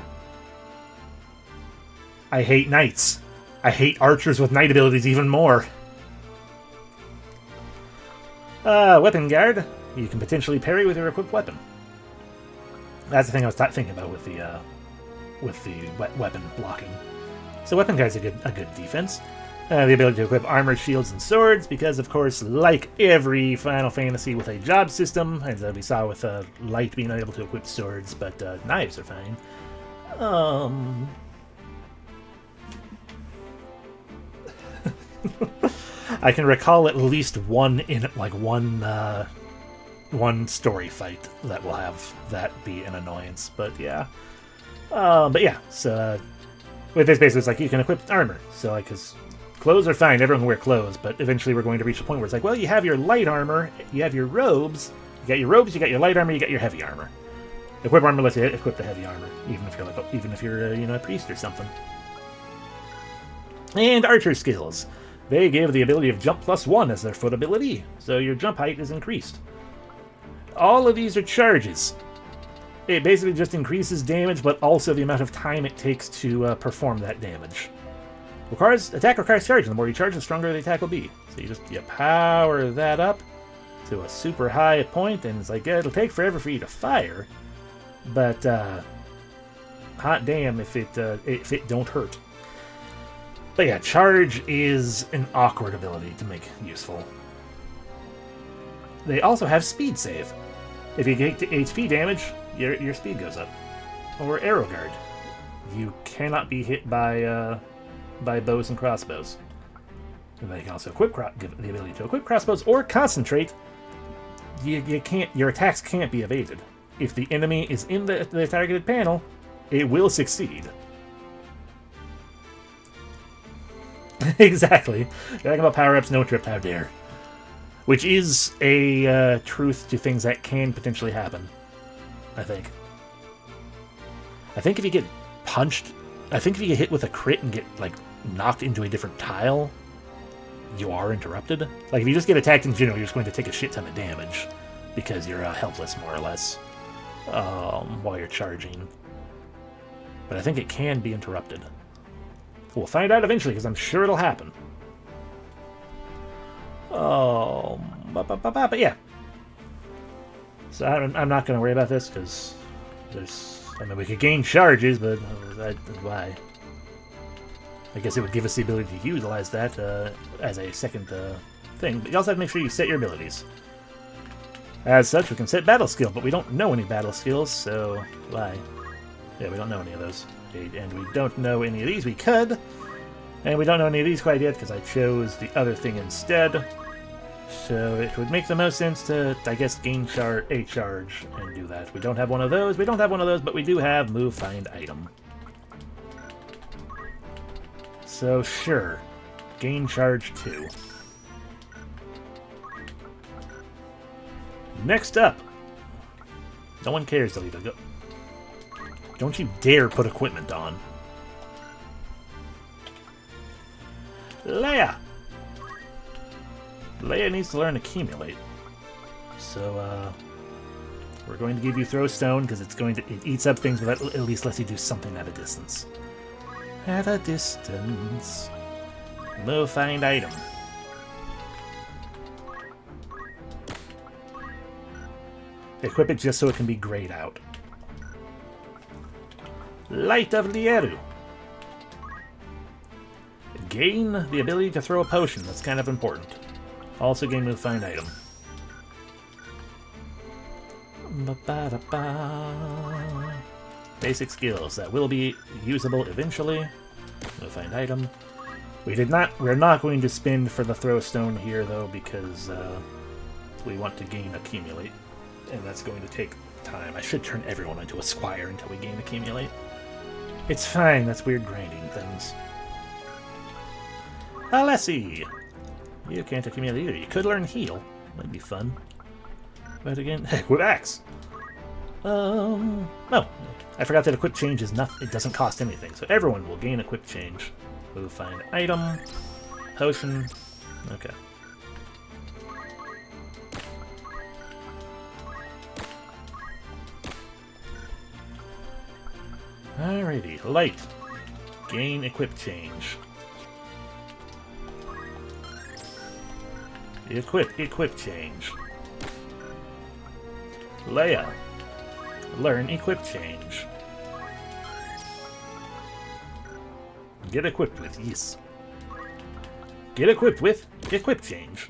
I hate knights. I hate archers with knight abilities even more. Weapon guard. You can potentially parry with your equipped weapon. That's the thing I was thinking about with the weapon blocking. So weapon guard's a good defense. The ability to equip armor, shields, and swords, because of course, like every Final Fantasy with a job system, as we saw with Light being able to equip swords, but knives are fine. I can recall at least one story fight that will have that be an annoyance, but yeah. So with this basically it's like you can equip armor, so like, because clothes are fine, everyone can wear clothes, but eventually we're going to reach a point where it's like, well, you have your light armor, you have your robes, you got your light armor, you got your heavy armor. Equip armor lets you equip the heavy armor, even if you're a priest or something. And archer skills. They give the ability of jump +1 as their foot ability, so your jump height is increased. All of these are charges. It basically just increases damage, but also the amount of time it takes to perform that damage. Attack requires charge, and the more you charge, the stronger the attack will be. So you power that up to a super high point, and it's like, yeah, it'll take forever for you to fire, but hot damn if it don't hurt. But yeah, charge is an awkward ability to make useful. They also have speed save. If you get to HP damage, your speed goes up. Or arrow guard. You cannot be hit by bows and crossbows. And they can also give the ability to equip crossbows or concentrate. You can't. Your attacks can't be evaded. If the enemy is in the targeted panel, it will succeed. Exactly. Talking about power-ups, no trip, how dare. Which is a truth to things that can potentially happen, I think. I think if you get punched... I think if you get hit with a crit and get, like, knocked into a different tile, you are interrupted. Like, if you just get attacked in general, you're just going to take a shit ton of damage because you're helpless, more or less, while you're charging. But I think it can be interrupted. We'll find out eventually, because I'm sure it'll happen. But yeah. So I'm not going to worry about this, because there's... I mean, we could gain charges, but why? I guess it would give us the ability to utilize that as a second thing. But you also have to make sure you set your abilities. As such, we can set battle skill, but we don't know any battle skills, so why? Yeah, we don't know any of those. And we don't know any of these. We could. And we don't know any of these quite yet, because I chose the other thing instead. So it would make the most sense to, I guess, gain a charge and do that. We don't have one of those. We don't have one of those, but we do have move, find, item. So sure. Gain charge 2. Next up. No one cares, Delita. Go. Don't you dare put equipment on. Leia! Leia needs to learn Accumulate. So, we're going to give you Throw Stone, because it eats up things, but at least lets you do something at a distance. At a distance. Move, find item. Equip it just so it can be grayed out. Light of Lieru. Gain the ability to throw a potion. That's kind of important. Also gain move, find item. Basic skills that will be usable eventually. Move, find item. We're not going to spend for the throw stone here though, because we want to gain accumulate, and that's going to take time. I should turn everyone into a squire until we gain accumulate. It's fine. That's weird grinding things. Alessi! You can't accumulate either. You could learn heal. That'd be fun. But again, equip axe. Oh, I forgot that equip change is nothing. It doesn't cost anything, so everyone will gain equip change. Move, find item, potion. Okay. Alrighty, light. Gain equip change. Equip change. Leia. Learn equip change. Get equipped with, yes. Get equipped with equip change.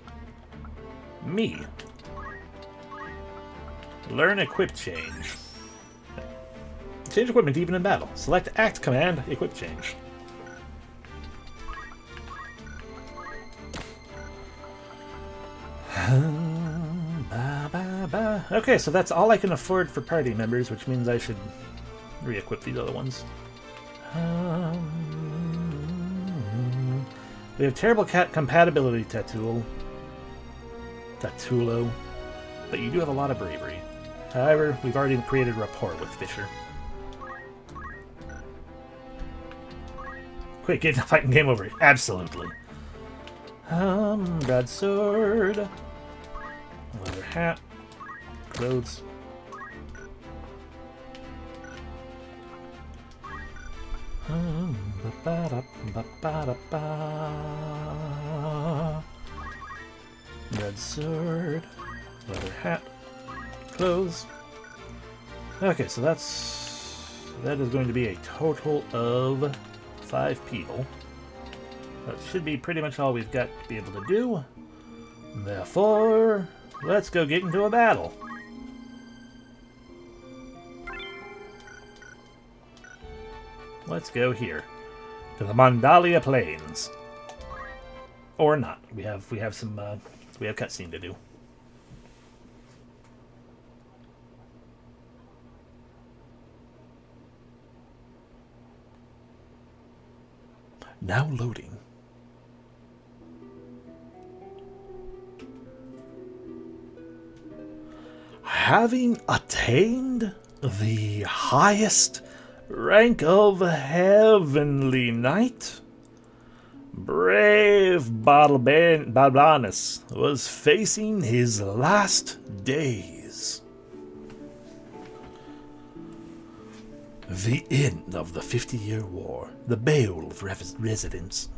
Me. Learn equip change. Change equipment even in battle. Select act command, equip change. Okay, so that's all I can afford for party members, which means I should re-equip these other ones. We have terrible compatibility, Tatulo, but you do have a lot of bravery. However, we've already created rapport with Fisher. Quick, get the fighting game over. Absolutely. Broadsword. Leather hat. Clothes. Broadsword. Leather hat. Clothes. Okay, so that is going to be a total of 5 people. That should be pretty much all we've got to be able to do. Therefore, let's go get into a battle. Let's go here to the Mandalia Plains, or not. We have some we have cutscene to do. Now loading. having attained the highest rank of Heavenly Knight, brave Balbanus was facing his last days. The end of the 50-year war, the Beowulf revenants.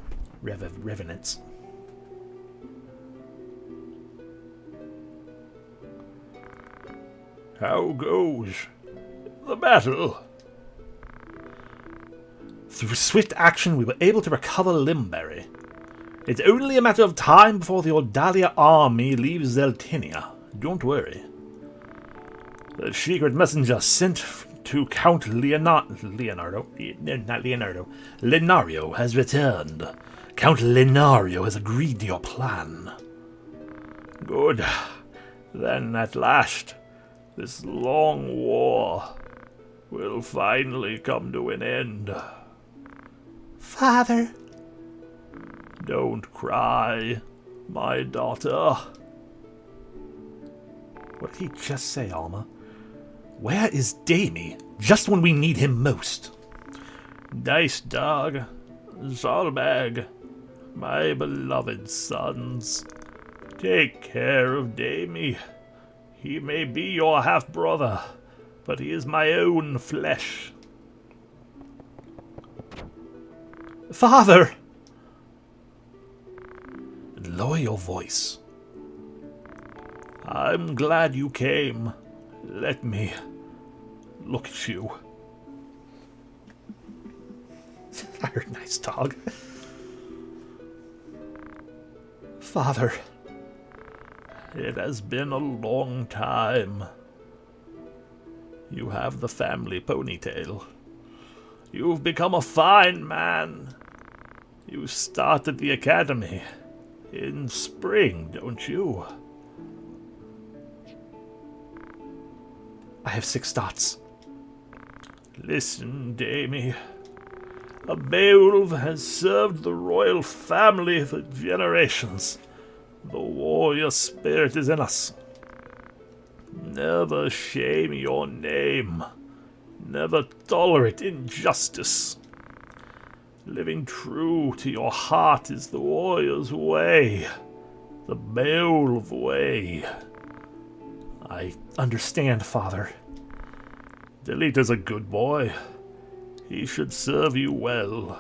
How goes the battle? Through swift action, we were able to recover Limberry. It's only a matter of time before the Ordalia army leaves Zeltinia. Don't worry. The secret messenger sent to Count Lenario has returned. Count Lenario has agreed to your plan. Good. Then, at last, this long war will finally come to an end. Father. Don't cry, my daughter. What did he just say, Alma? Where is Damien? Just when we need him most. Nice dog. Zalbag, my beloved sons. Take care of Damien. He may be your half-brother, but he is my own flesh. Father! Lower your voice. I'm glad you came. Let me look at you. I heard nice dog. Father. It has been a long time. You have the family ponytail. You've become a fine man. You started the academy in spring, don't you? I have 6 dots. Listen, Damie. A Beowulf has served the royal family for generations. The warrior spirit is in us. Never shame your name. Never tolerate injustice. Living true to your heart is the warrior's way. The Beowulf way. I understand, Father. Delete is a good boy. He should serve you well.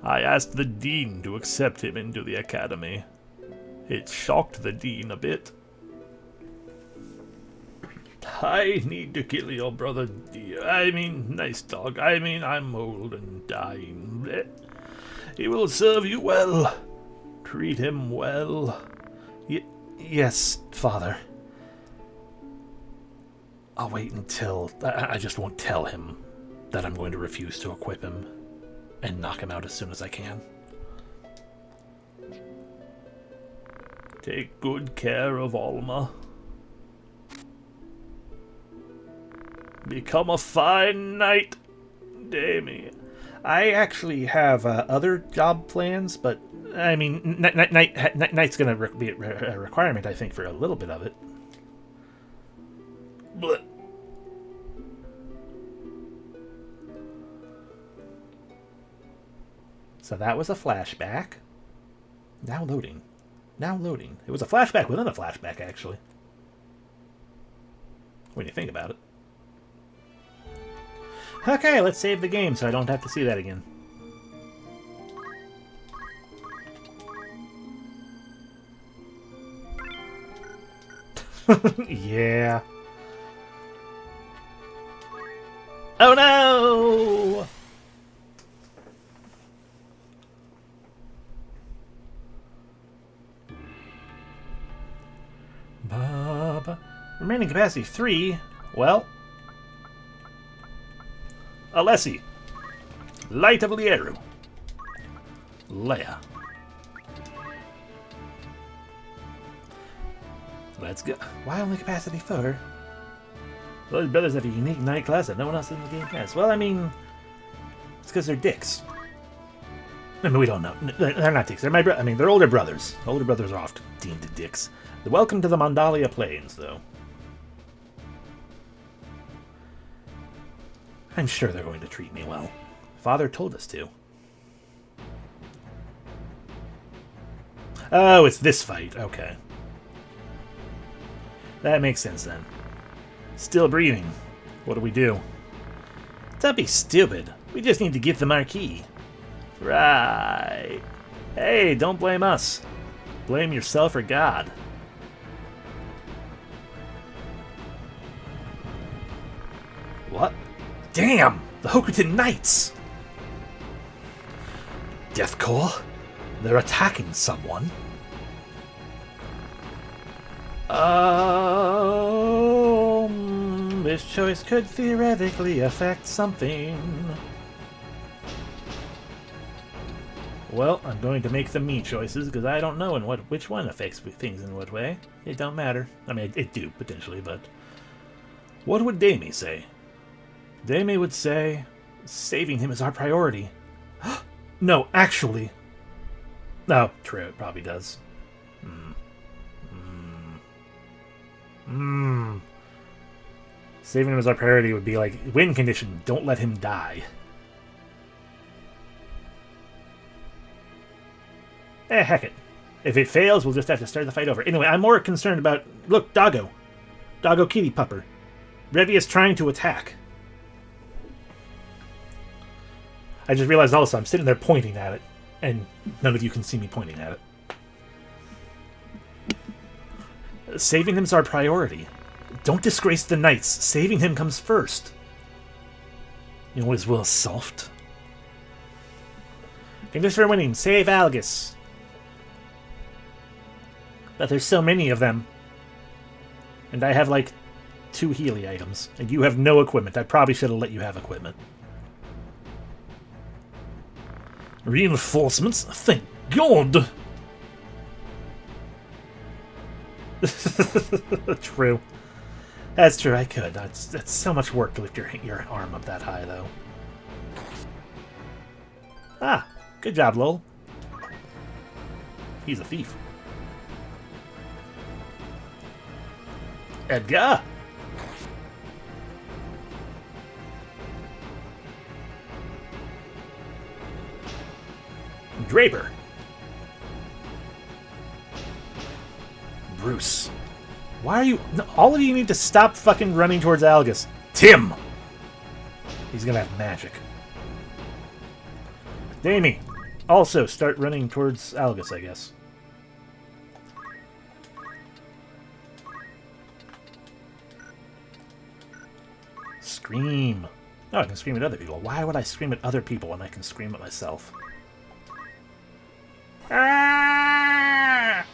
I asked the Dean to accept him into the academy. It shocked the Dean a bit. I need to kill your brother, dear. I mean, nice dog. I mean, I'm old and dying. He will serve you well. Treat him well. Yes, Father. I'll wait until... I just won't tell him that I'm going to refuse to equip him and knock him out as soon as I can. Take good care of Alma. Become a fine knight, Damien. I actually have other job plans, but I mean, knight's going to be a requirement, I think, for a little bit of it. But so that was a flashback. Now loading. Now loading. It was a flashback within a flashback, actually. When you think about it. Okay, let's save the game so I don't have to see that again. Yeah. Oh no! Remaining capacity 3. Well, Alessi, Light of Lieru, Leia. Let's go. Why only capacity 4? Those brothers have a unique knight class that no one else in the game has. Well, I mean, it's because they're dicks. I mean, we don't know. They're not dicks. They're my I mean, they're older brothers. Older brothers are often deemed dicks. Welcome to the Mandalia Plains, though. I'm sure they're going to treat me well. Father told us to. Oh, it's this fight. Okay. That makes sense then. Still breathing. What do we do? Don't be stupid. We just need to get the marquee. Right. Hey, don't blame us. Blame yourself or God. What? Damn! The Hokuton Knights! Death Call? They're attacking someone. This choice could theoretically affect something. Well, I'm going to make the me choices because I don't know which one affects things in what way. It don't matter. I mean, it do potentially, but what would Damien say? Damien would say, saving him is our priority. No, actually. No, true, it probably does. Saving him as our priority would be like, win condition, don't let him die. Heck it. If it fails, we'll just have to start the fight over. Anyway, I'm more concerned about... Look, Doggo. Doggo Kitty Pupper. Revi is trying to attack. I just realized also I'm sitting there pointing at it, and none of you can see me pointing at it. Saving him's our priority. Don't disgrace the knights. Saving him comes first. You know, his will is soft. Condition for winning. Save Algus. But there's so many of them. And I have like 2 Healy items. And you have no equipment. I probably should have let you have equipment. Reinforcements? Thank God! True. That's true, I could. That's so much work to lift your arm up that high, though. Ah, good job, lol. He's a thief. Edgar! Draper. Bruce. Why are you... No, all of you need to stop fucking running towards Algus. Tim! He's gonna have magic. Damien. Also, start running towards Algus, I guess. Scream. Oh, I can scream at other people. Why would I scream at other people when I can scream at myself? Ah!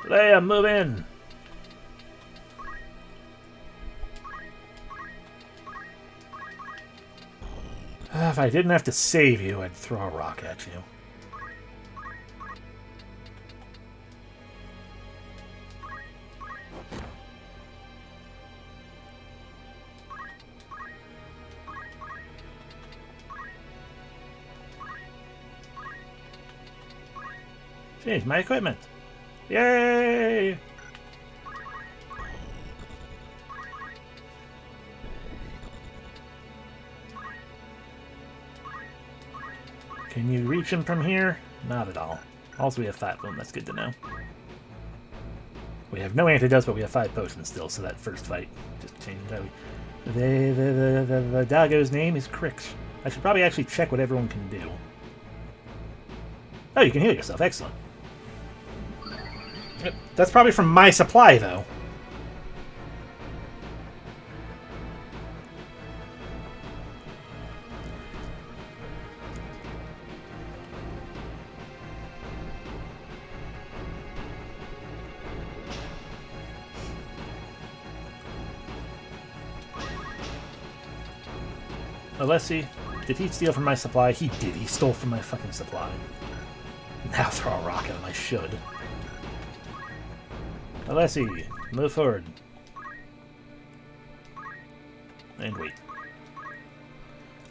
Leia, move in! If I didn't have to save you, I'd throw a rock at you. Change my equipment. Yay! Can you reach him from here? Not at all. Also, we have 5 of them. That's good to know. We have no antidotes, but we have 5 potions still, so that first fight just changed entirely. The doggo's name is Crix. I should probably actually check what everyone can do. Oh, you can heal yourself. Excellent. That's probably from my supply, though. Alessi, did he steal from my supply? He did. He stole from my fucking supply. Now throw a rock at him. I should. Alessi, move forward. And wait.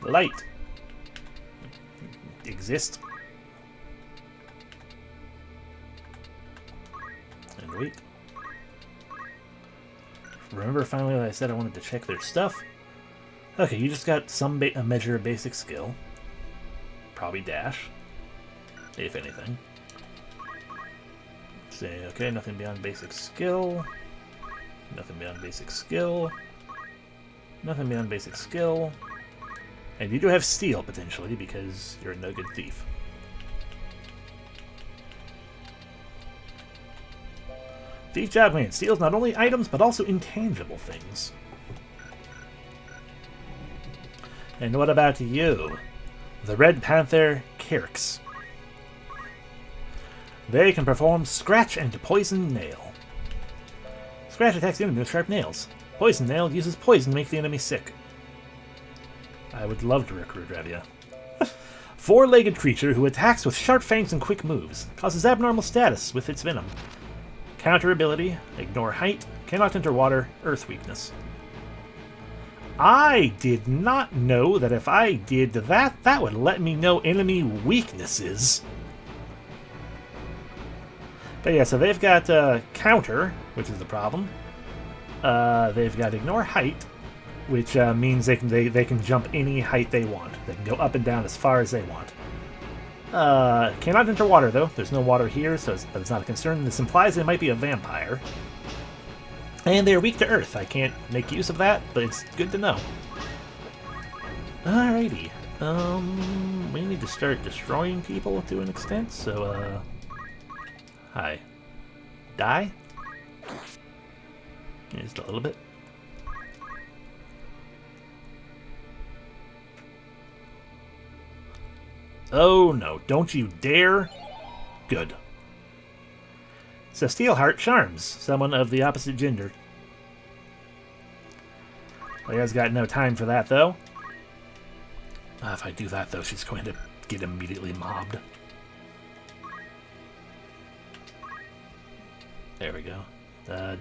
Light. Exist. And wait. Remember finally that I said I wanted to check their stuff? Okay, you just got a measure of basic skill. Probably dash, if anything. Say, okay, nothing beyond basic skill. Nothing beyond basic skill. Nothing beyond basic skill. And you do have steal, potentially, because you're a no-good thief. Thief Gamien steals not only items, but also intangible things. And what about you? The Red Panther Kirks. They can perform Scratch and Poison Nail. Scratch attacks the enemy with sharp nails. Poison Nail uses poison to make the enemy sick. I would love to recruit Revia. Four-legged creature who attacks with sharp fangs and quick moves. Causes abnormal status with its venom. Counter ability, ignore height, cannot enter water, earth weakness. I did not know that if I did that, that would let me know enemy weaknesses. But yeah, so they've got counter, which is the problem. They've got ignore height, which means they can jump any height they want. They can go up and down as far as they want. Cannot enter water, though. There's no water here, so it's not a concern. This implies they might be a vampire. And they're weak to earth. I can't make use of that, but it's good to know. Alrighty. We need to start destroying people to an extent, so, hi. Die? Just a little bit. Oh no, don't you dare! Good. So Steelheart charms someone of the opposite gender. Leia's got no time for that, though. If I do that, though, she's going to get immediately mobbed. There we go.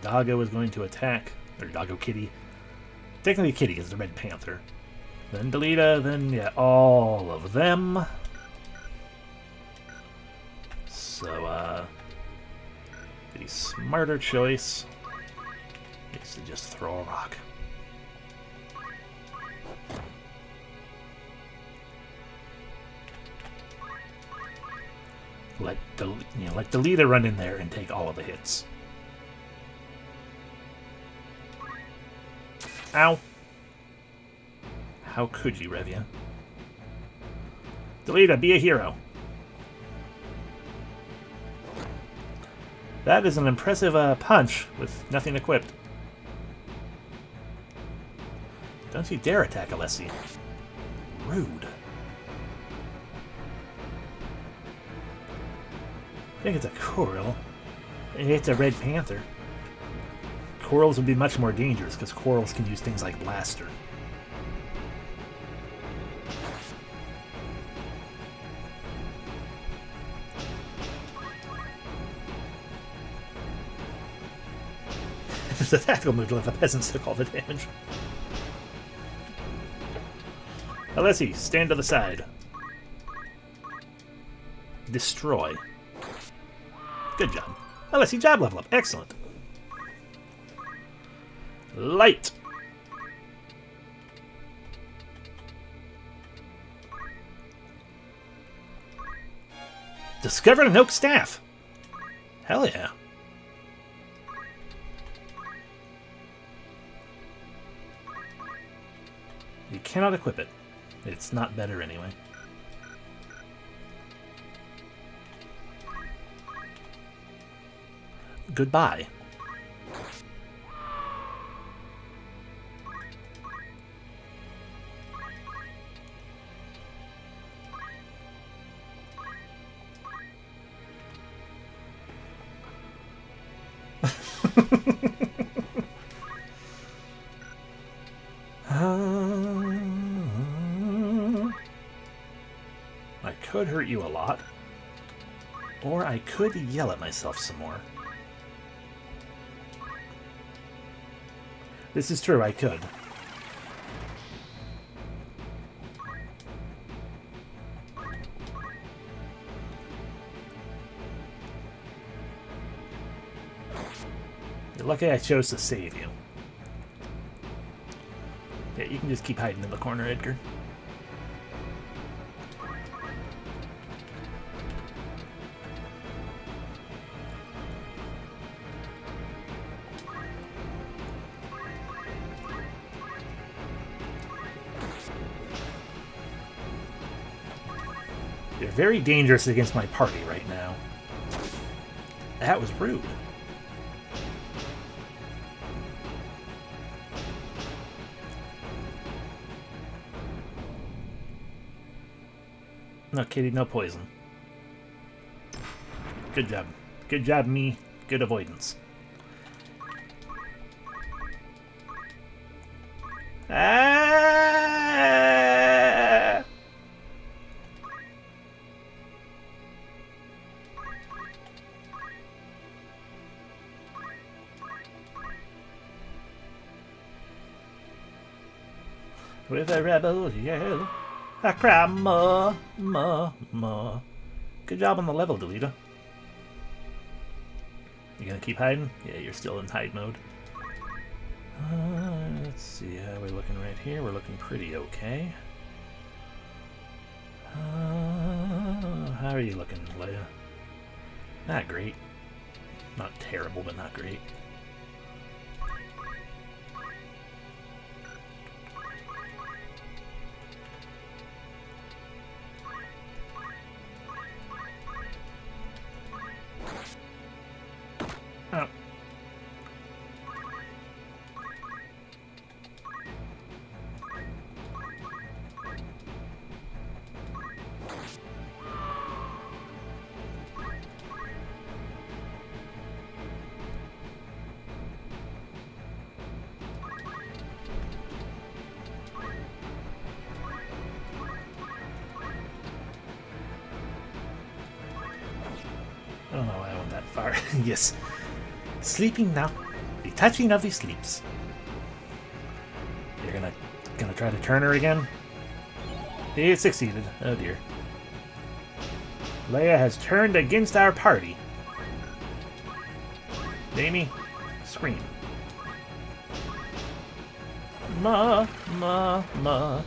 Doggo is going to attack. Or Doggo Kitty. Technically Kitty is the Red Panther. Then Delita, then, yeah, all of them. So, the smarter choice is to just throw a rock. Let Delita run in there and take all of the hits. Ow. How could you, Revia? Delita, be a hero. That is an impressive punch with nothing equipped. Don't you dare attack Alessi. Rude. I think it's a coral. It's a Red Panther. Corals would be much more dangerous because corals can use things like Blaster. It's a tactical move to let the peasants took all the damage. Alessi, stand to the side. Destroy. Good job. Alessi, job level up. Excellent. Light. Discovered an oak staff. Hell yeah. You cannot equip it. It's not better anyway. Goodbye. I could hurt you a lot, or I could yell at myself some more. This is true, I could. You're lucky I chose to save you. can just keep hiding in the corner, Edgar. You're very dangerous against my party right now. That was rude. No, Kitty, no poison. Good job. Good job, me. Good avoidance. Ah! With a rebel yell, I cry more, more, more. Good job on the level, Delita. You gonna keep hiding? Yeah, you're still in hide mode. Let's see how we're looking right here. We're looking pretty okay. How are you looking, Leia? Not great. Not terrible, but not great. Oh. I don't know why I went that far. Yes. Sleeping now. The touching of the sleeps. You're gonna try to turn her again? It succeeded. Oh dear. Leia has turned against our party. Damien, scream. Ma, ma, ma.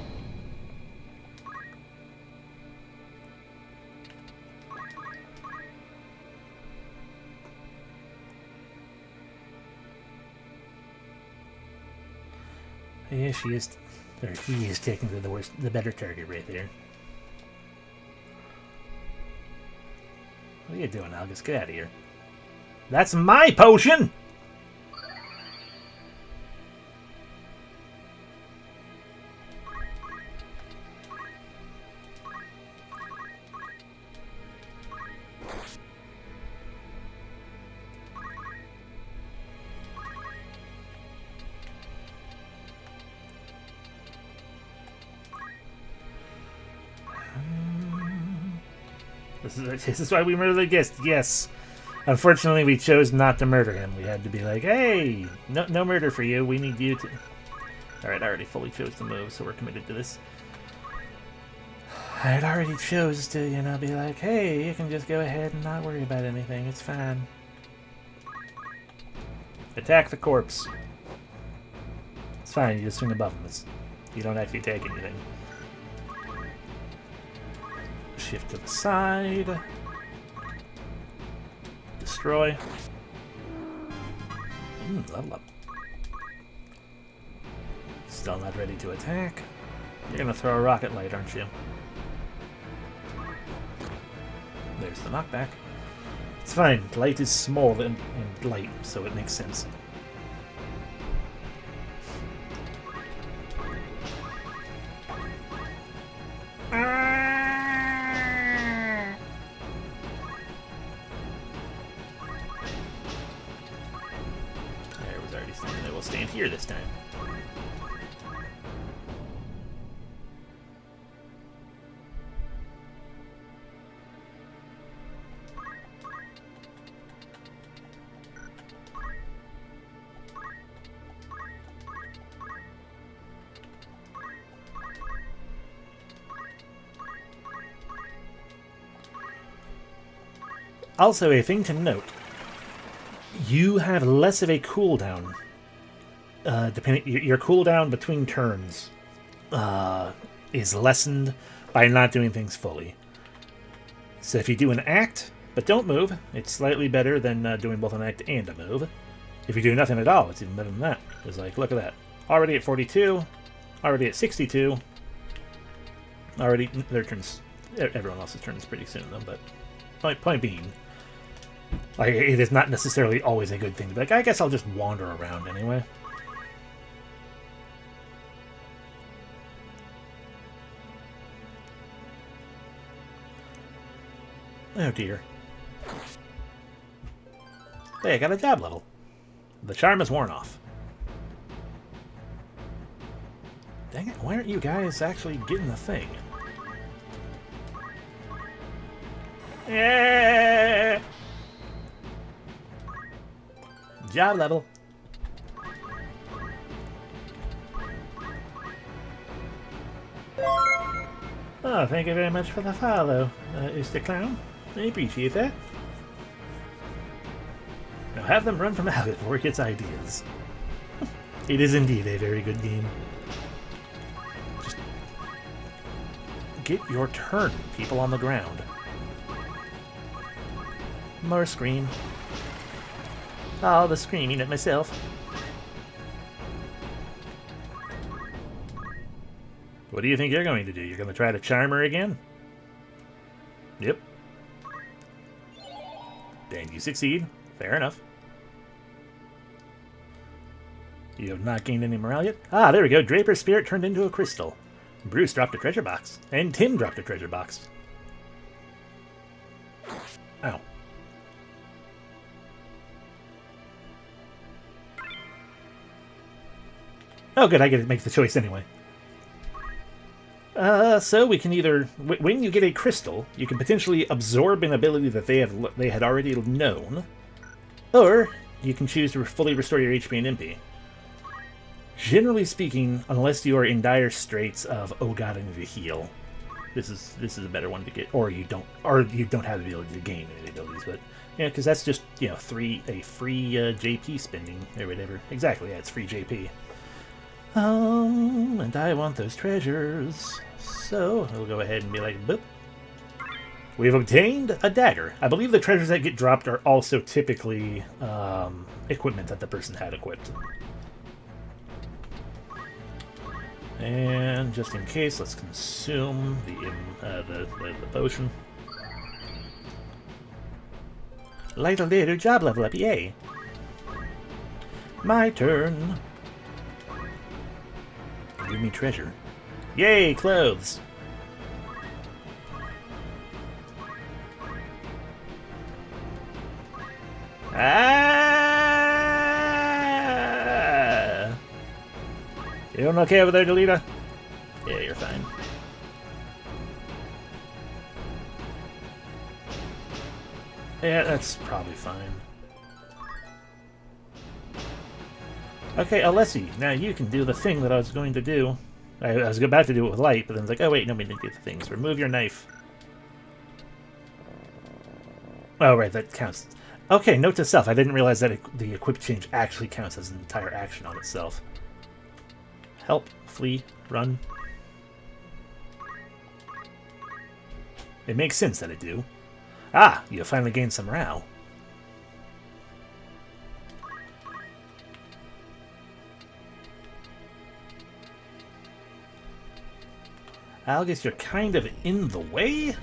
Yeah, she is, or he is technically the better target right there. What are you doing, Algus? Get out of here. That's my potion! This is why we murdered the guest. Yes. Unfortunately, we chose not to murder him. We had to be like, hey, no murder for you. We need you to... Alright, I already fully chose to move, so we're committed to this. I had already chose to, you know, be like, hey, you can just go ahead and not worry about anything. It's fine. Attack the corpse. It's fine. You just swing above him. You don't actually take anything. Shift to the side. Destroy. Level up. Still not ready to attack. You're gonna throw a rocket light, aren't you? There's the knockback. It's fine. Light is small and light, so it makes sense. Stand here this time. Also, a thing to note, you have less of a cooldown. Depending your cooldown between turns is lessened by not doing things fully. So if you do an act, but don't move, it's slightly better than doing both an act and a move. If you do nothing at all, it's even better than that. It's like, look at that. Already at 42, already at 62, already, their turns, everyone else's turn is pretty soon though, but point being, like, it is not necessarily always a good thing to be like, I guess I'll just wander around anyway. Oh dear. Hey, I got a job level. The charm is worn off. Dang it, why aren't you guys actually getting the thing? Yeah. Job level. Oh, thank you very much for the follow, Mr. Clown. I appreciate that. Now have them run from the habit before it gets ideas. It is indeed a very good game. Just get your turn, people on the ground. More scream. All the screaming at myself. What do you think you're going to do? You're going to try to charm her again? Yep. And you succeed. Fair enough. You have not gained any morale yet? Ah, there we go. Draper's spirit turned into a crystal. Bruce dropped a treasure box. And Tim dropped a treasure box. Ow. Oh, good. I get to make the choice anyway. So we can either, when you get a crystal, you can potentially absorb an ability that they had already known, or you can choose to fully restore your HP and MP. Generally speaking, unless you are in dire straits of, oh god, I need to heal, this is a better one to get, or you don't have the ability to gain any abilities, but yeah, because that's just, you know, a free JP spending or whatever. Exactly, yeah, it's free JP. And I want those treasures. So, we'll go ahead and be like, boop. We've obtained a dagger. I believe the treasures that get dropped are also typically equipment that the person had equipped. And just in case, let's consume the potion. Light a later job level up, yay. My turn. Give me treasure. Yay, clothes! Ah! You doing okay over there, Delita? Yeah, you're fine. Yeah, that's probably fine. Okay, Alessi, now you can do the thing that I was going to do. I was about to do it with light, but then it's like, oh wait, no, we didn't get the things. Remove your knife. Oh, right, that counts. Okay, note to self, I didn't realize that the equip change actually counts as an entire action on itself. Help, flee, run. It makes sense that it do. Ah, you finally gained some morale. I guess you're kind of in the way.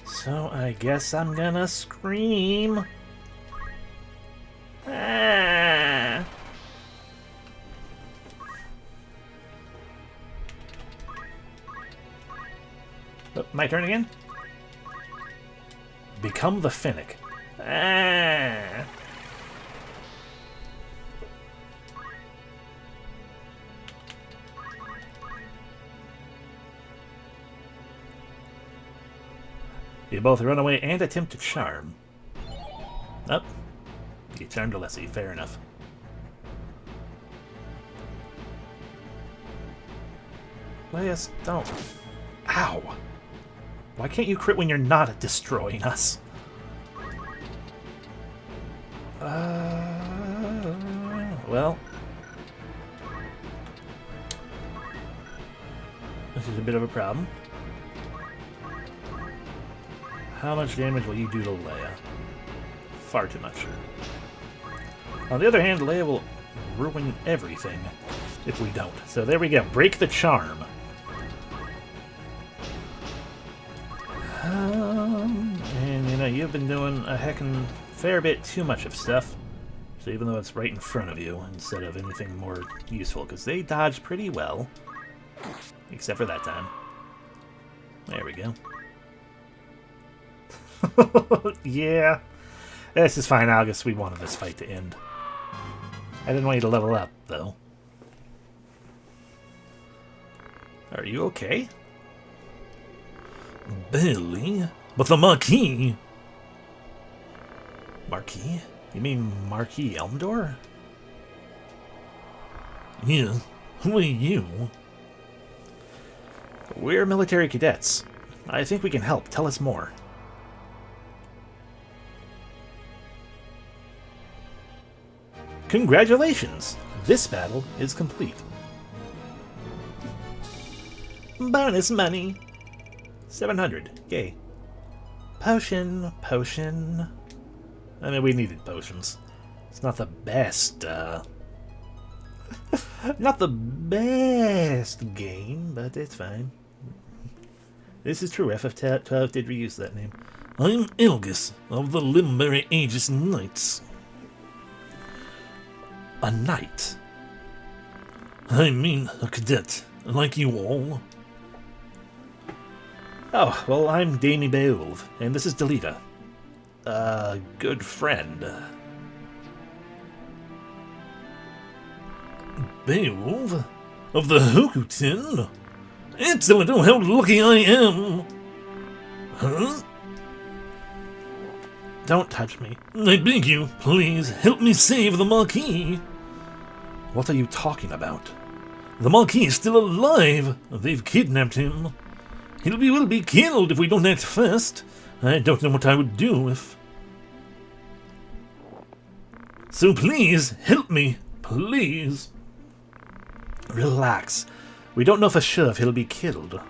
So I guess I'm gonna scream. Ah. Oh, my turn again? Become the Finnick. Ah. You both run away and attempt to charm. Oh. You charmed Alessi, fair enough. Please don't. Ow! Why can't you crit when you're not destroying us? Well. is a bit of a problem. How much damage will you do to Leia? Far too much. On the other hand, Leia will ruin everything if we don't. So there we go. Break the charm. And, you know, you've been doing a heckin' fair bit too much of stuff. So even though it's right in front of you, instead of anything more useful, because they dodged pretty well. Except for that time. There we go. Yeah. This is fine, August. We wanted this fight to end. I didn't want you to level up, though. Are you okay? Barely. But the Marquis... Marquis? You mean Marquis Elmdor? Yeah. Who are you? We're military cadets. I think we can help. Tell us more. Congratulations! This battle is complete. Bonus money! 700. Yay. Potion. Potion. I mean, we needed potions. It's not the best, not the best game, but it's fine. This is true. FF12 did reuse that name. I'm Ilgus of the Limberry Aegis Knights. A knight? I mean a cadet, like you all. Oh, well, I'm Damien Beowulf, and this is Delita. A good friend. Beowulf? Of the Hokutin? Excellent, oh, how lucky I am! Huh? Don't touch me. I beg you, please, help me save the Marquis. What are you talking about? The Marquis is still alive. They've kidnapped him. He will be killed if we don't act fast. I don't know what I would do if... So please, help me. Please. Relax. We don't know for sure if he'll be killed.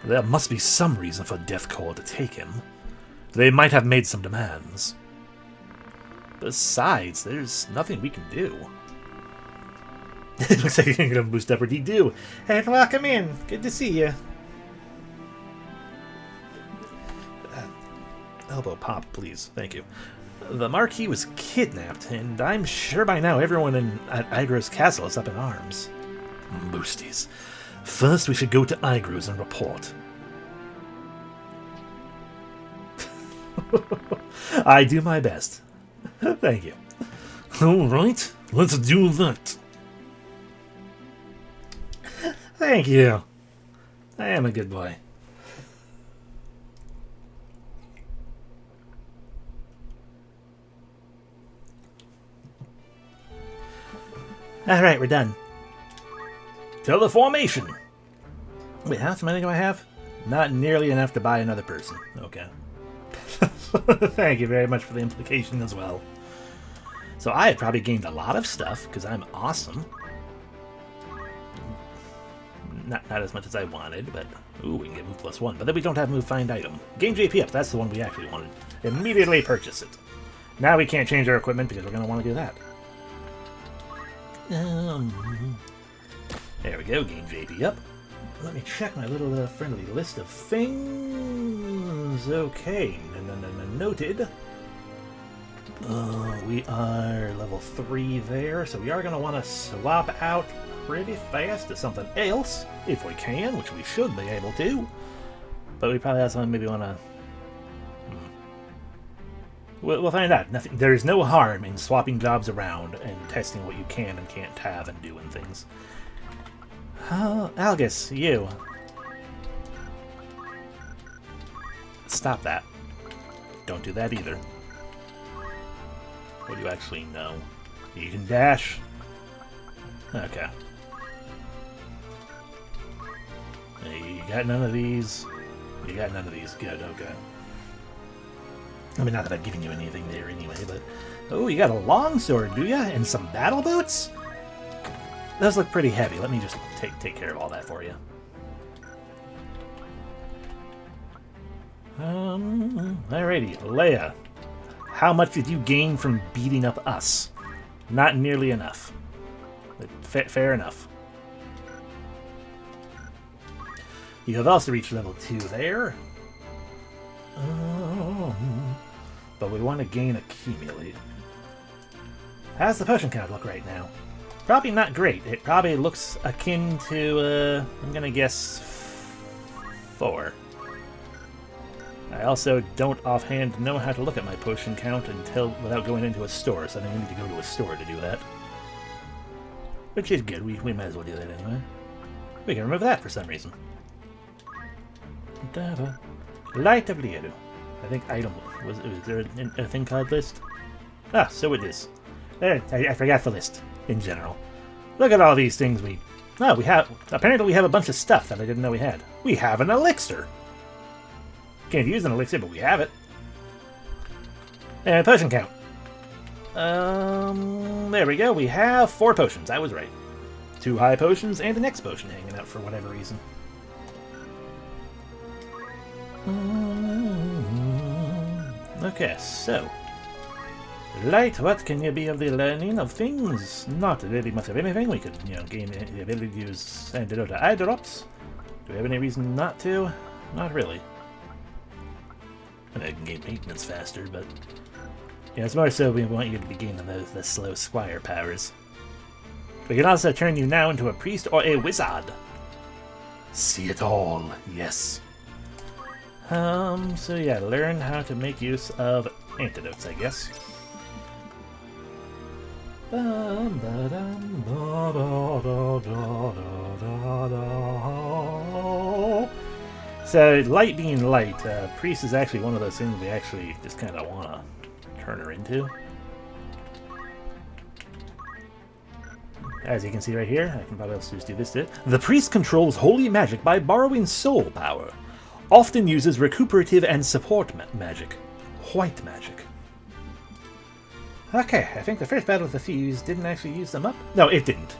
There must be some reason for Deathcore to take him. They might have made some demands. Besides, there's nothing we can do. It looks like you're going to boost up our D2. And welcome in. Good to see you. Elbow pop, please. Thank you. The Marquis was kidnapped, and I'm sure by now everyone at Igro's castle is up in arms. Boosties. First, we should go to Igro's and report. I do my best. Thank you. Alright, let's do that. Thank you. I am a good boy. Alright, we're done. Tell the formation. Wait, how much money do I have? Not nearly enough to buy another person. Okay. Thank you very much for the implication as well. So I have probably gained a lot of stuff because I'm awesome. Not as much as I wanted, but ooh, we can get move +1. But then we don't have move find item. Gain JP up. That's the one we actually wanted. Immediately purchase it. Now we can't change our equipment because we're going to want to do that. There we go. Gain JP up. Let me check my little friendly list of things. Okay, noted. We are level 3 there, so we are going to want to swap out pretty fast to something else, if we can, which we should be able to. But we probably have something maybe want to... We'll find out. There is no harm in swapping jobs around and testing what you can and can't have and doing things. Algus, you. Stop that. Don't do that either. What do you actually know? You can dash? Okay. You got none of these. You got none of these. Good, okay. I mean, not that I'm giving you anything there anyway, but... Oh, you got a longsword, do ya? And some battle boots? Those look pretty heavy. Let me just take care of all that for you. Alrighty, Leia. How much did you gain from beating up us? Not nearly enough. But fair enough. You have also reached level 2 there. But we want to gain accumulate. How's the potion count look right now? Probably not great. It probably looks akin to, I'm gonna guess 4. I also don't offhand know how to look at my potion count without going into a store, so I think we need to go to a store to do that. Which is good. We might as well do that anyway. We can remove that for some reason. Light of Leo. I think item was there a thing called list? Ah, so it is. I forgot the list in general. Look at all these things we have. Apparently we have a bunch of stuff that I didn't know we had. We have an elixir. Can't use an elixir, but we have it. And potion count. There we go. We have 4 potions. I was right. 2 high potions and an X potion hanging out for whatever reason. Okay, so. Light, what can you be of the learning of things? Not really much of anything. We could, gain the ability to use antidote to eye drops. Do we have any reason not to? Not really. I mean, I can gain maintenance faster, but it's more so we want you to be gaining the slow squire powers. We can also turn you now into a priest or a wizard. See it all, yes. So yeah, learn how to make use of antidotes, I guess. So, light being light, priest is actually one of those things we actually just kind of want to turn her into. As you can see right here, I can probably also just do this bit. The priest controls holy magic by borrowing soul power. Often uses recuperative and support magic. White magic. Okay, I think the first battle with the thieves didn't actually use them up. No, it didn't.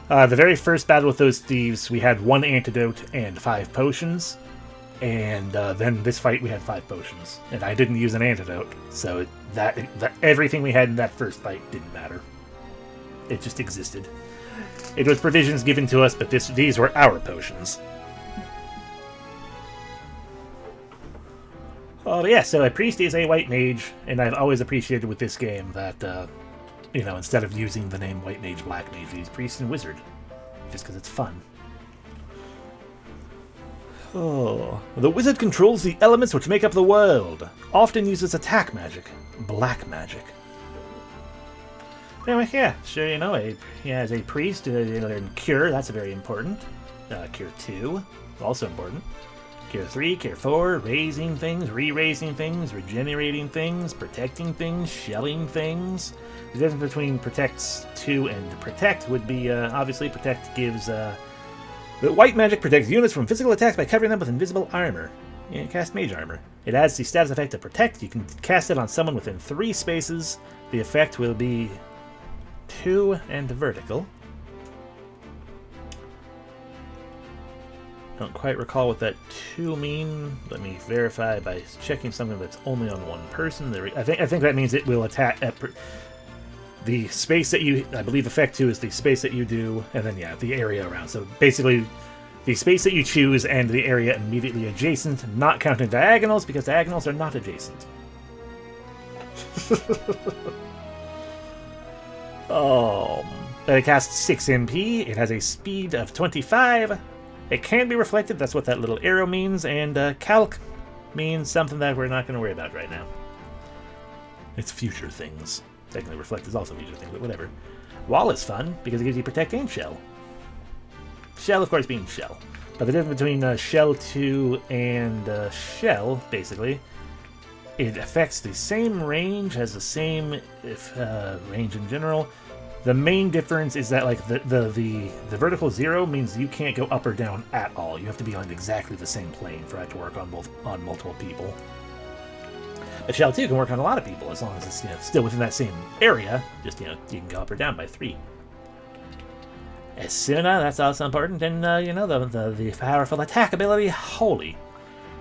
The very first battle with those thieves, we had 1 antidote and 5 potions. And then this fight, we had 5 potions. And I didn't use an antidote, so everything we had in that first fight didn't matter. It just existed. It was provisions given to us, but these were our potions. But yeah, so a priest is a white mage, and I've always appreciated with this game that, instead of using the name white mage, black mage, we use priest and wizard. Just because it's fun. Oh. The wizard controls the elements which make up the world. Often uses attack magic. Black magic. Anyway, yeah, sure, as a priest, learn Cure, that's very important. Cure 2, also important. Cure 3, Cure 4, raising things, re-raising things, regenerating things, protecting things, shelling things. The difference between Protects 2 and Protect would be, obviously, Protect gives, the white magic protects units from physical attacks by covering them with invisible armor. You cast Mage Armor. It adds the status effect of Protect. You can cast it on someone within 3 spaces. The effect will be 2 and vertical. Don't quite recall what that 2 mean. Let me verify by checking something that's only on 1 person. I think that means it will attack at the space that you... I believe effect 2 is the space that you do, and then, yeah, the area around. So basically, the space that you choose and the area immediately adjacent, not counting diagonals, because diagonals are not adjacent. It casts 6 MP. It has a speed of 25. It can be reflected. That's what that little arrow means. And calc means something that we're not going to worry about right now. It's future things. Technically, reflect is also a future thing, but whatever. Wall is fun because it gives you protect and shell. Shell, of course, being shell. But the difference between shell 2 and shell, basically, it affects the same range, has the same range in general. The main difference is that, like, the vertical 0 means you can't go up or down at all. You have to be on exactly the same plane for it to work on multiple people. But Shell 2 can work on a lot of people as long as it's still within that same area. Just you can go up or down by 3. Asuna, that's also important, and the powerful attack ability, Holy.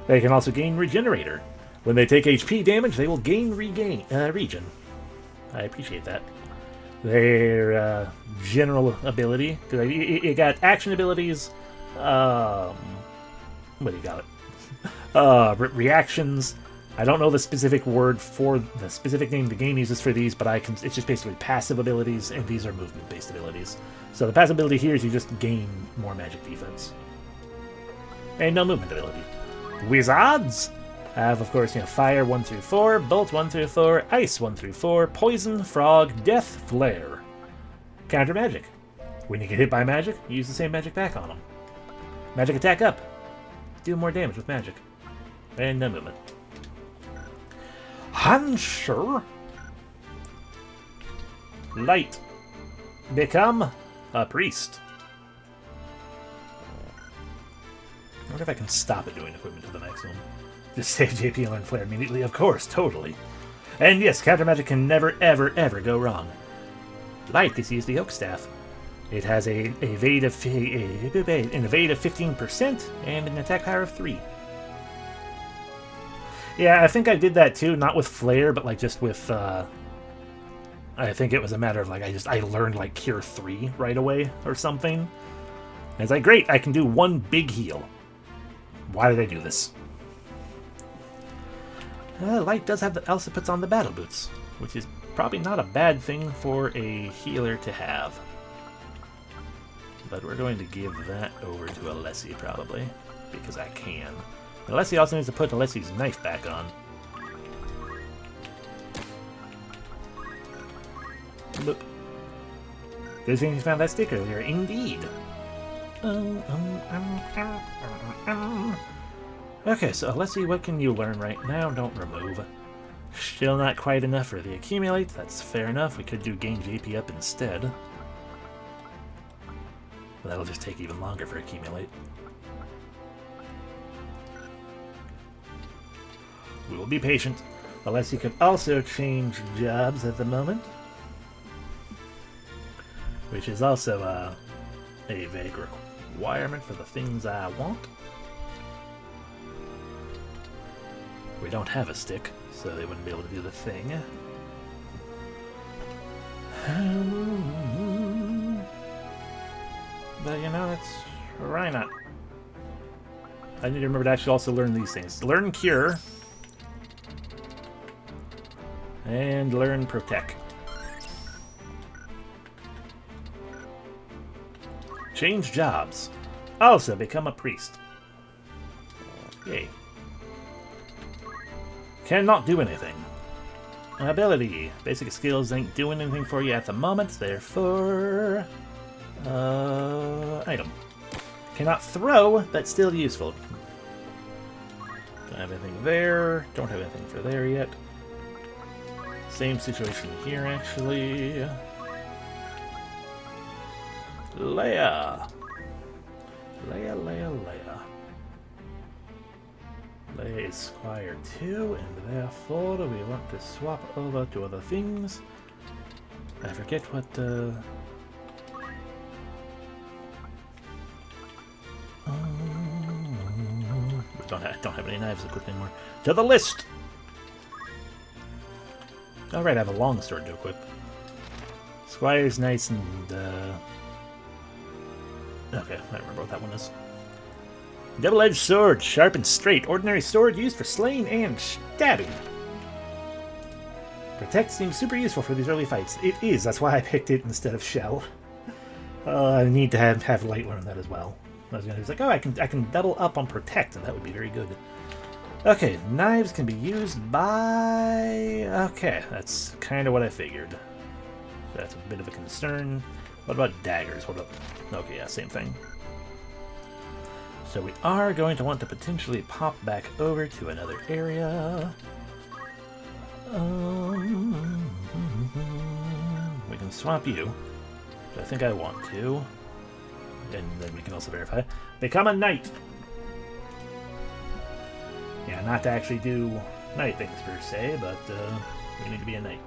They can also gain Regenerator. When they take HP damage, they will gain regen. I appreciate that. Their general ability, because it got action abilities. What do you got it? Reactions. I don't know the specific word for the specific name the game uses for these, but it's just basically passive abilities, and these are movement-based abilities. So the passive ability here is you just gain more magic defense. And no movement ability. Wizards have, of course, fire 1 through 4, bolt 1 through 4, ice 1 through 4, poison, frog, death, flare. Counter magic. When you get hit by magic, you use the same magic back on them. Magic attack up. Do more damage with magic. And no movement. Hansher. Light. Become a priest. I wonder if I can stop it doing equipment to the maximum. Just save JP and learn Flare immediately. Of course, totally. And yes, counter magic can never, ever, ever go wrong. Light is used the Oak Staff. It has an evade of 15% and an attack power of 3. Yeah, I think I did that too, not with Flare, but like just with I think it was a matter of like I learned like Cure 3 right away or something. And it's like, great, I can do one big heal. Why did I do this? Light does have also puts on the battle boots, which is probably not a bad thing for a healer to have. But we're going to give that over to Alessi probably, because I can. Alessi also needs to put Alessi's knife back on. Look. Good thing you found that stick earlier, indeed. Okay, so Alessi, what can you learn right now? Don't remove. Still not quite enough for the accumulate. That's fair enough. We could do gain JP up instead. But that'll just take even longer for accumulate. We will be patient. Alessi could also change jobs at the moment, which is also a vague requirement for the things I want. We don't have a stick, so they wouldn't be able to do the thing. But that's why not. I need to remember to actually also learn these things. Learn Cure. And learn Protect. Change jobs. Also become a priest. Yay. Cannot do anything. Ability. Basic skills ain't doing anything for you at the moment, therefore... item. Cannot throw, but still useful. Don't have anything there. Don't have anything for there yet. Same situation here, actually. Leia. Leia. Leia is Squire 2, and therefore we want to swap over to other things. I forget what don't have any knives equipped anymore. To the list! Alright, I have a long sword to equip. Squire's nice and, okay, I remember what that one is. Double-edged sword, sharp and straight. Ordinary sword used for slaying and stabbing. Protect seems super useful for these early fights. It is, that's why I picked it instead of Shell. I need to have Light learn that as well. I was like, oh, I can double up on Protect, and that would be very good. Okay, knives can be used by... Okay, that's kind of what I figured. That's a bit of a concern. What about daggers? What about... Okay, yeah, same thing. So we are going to want to potentially pop back over to another area. We can swap you, which I think I want to. And then we can also verify. Become a knight! Yeah, not to actually do knight things per se, but we need to be a knight.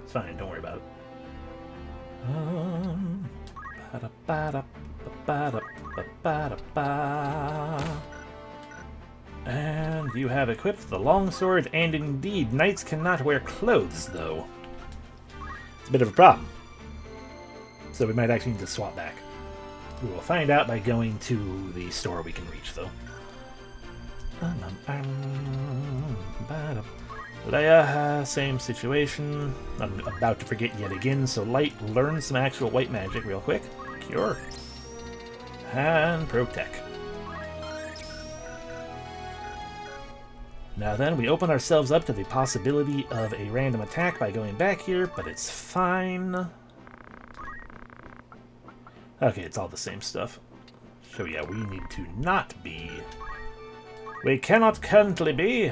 It's fine, don't worry about it. And you have equipped the longsword, and indeed, knights cannot wear clothes, though. It's a bit of a problem. So we might actually need to swap back. We will find out by going to the store we can reach, though. Leia, same situation. I'm about to forget yet again, so Light, learn some actual white magic real quick. Cure. And Protect. Now then, we open ourselves up to the possibility of a random attack by going back here, but it's fine. Okay, it's all the same stuff. So yeah, we need to not be... We cannot currently be...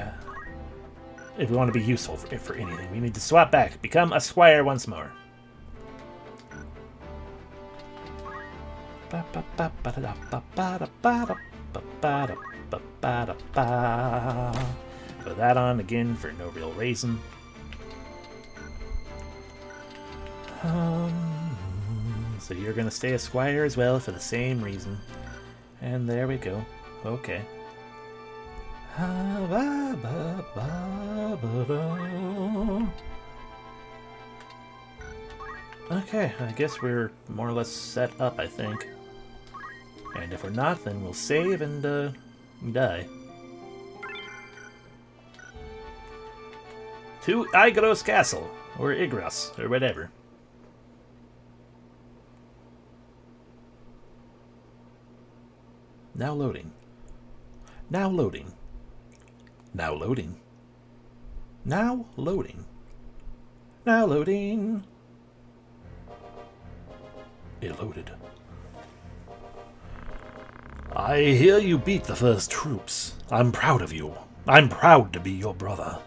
If we want to be useful for anything, we need to swap back. Become a squire once more. Put that on again for no real reason. So you're going to stay a squire as well for the same reason. And there we go. Okay. Okay, I guess we're more or less set up, I think. And if we're not, then we'll save and die. To Igros Castle, or Igros, or whatever. Now loading. Now loading. Now loading. Now loading. Now loading. It loaded. I hear you beat the first troops. I'm proud of you. I'm proud to be your brother.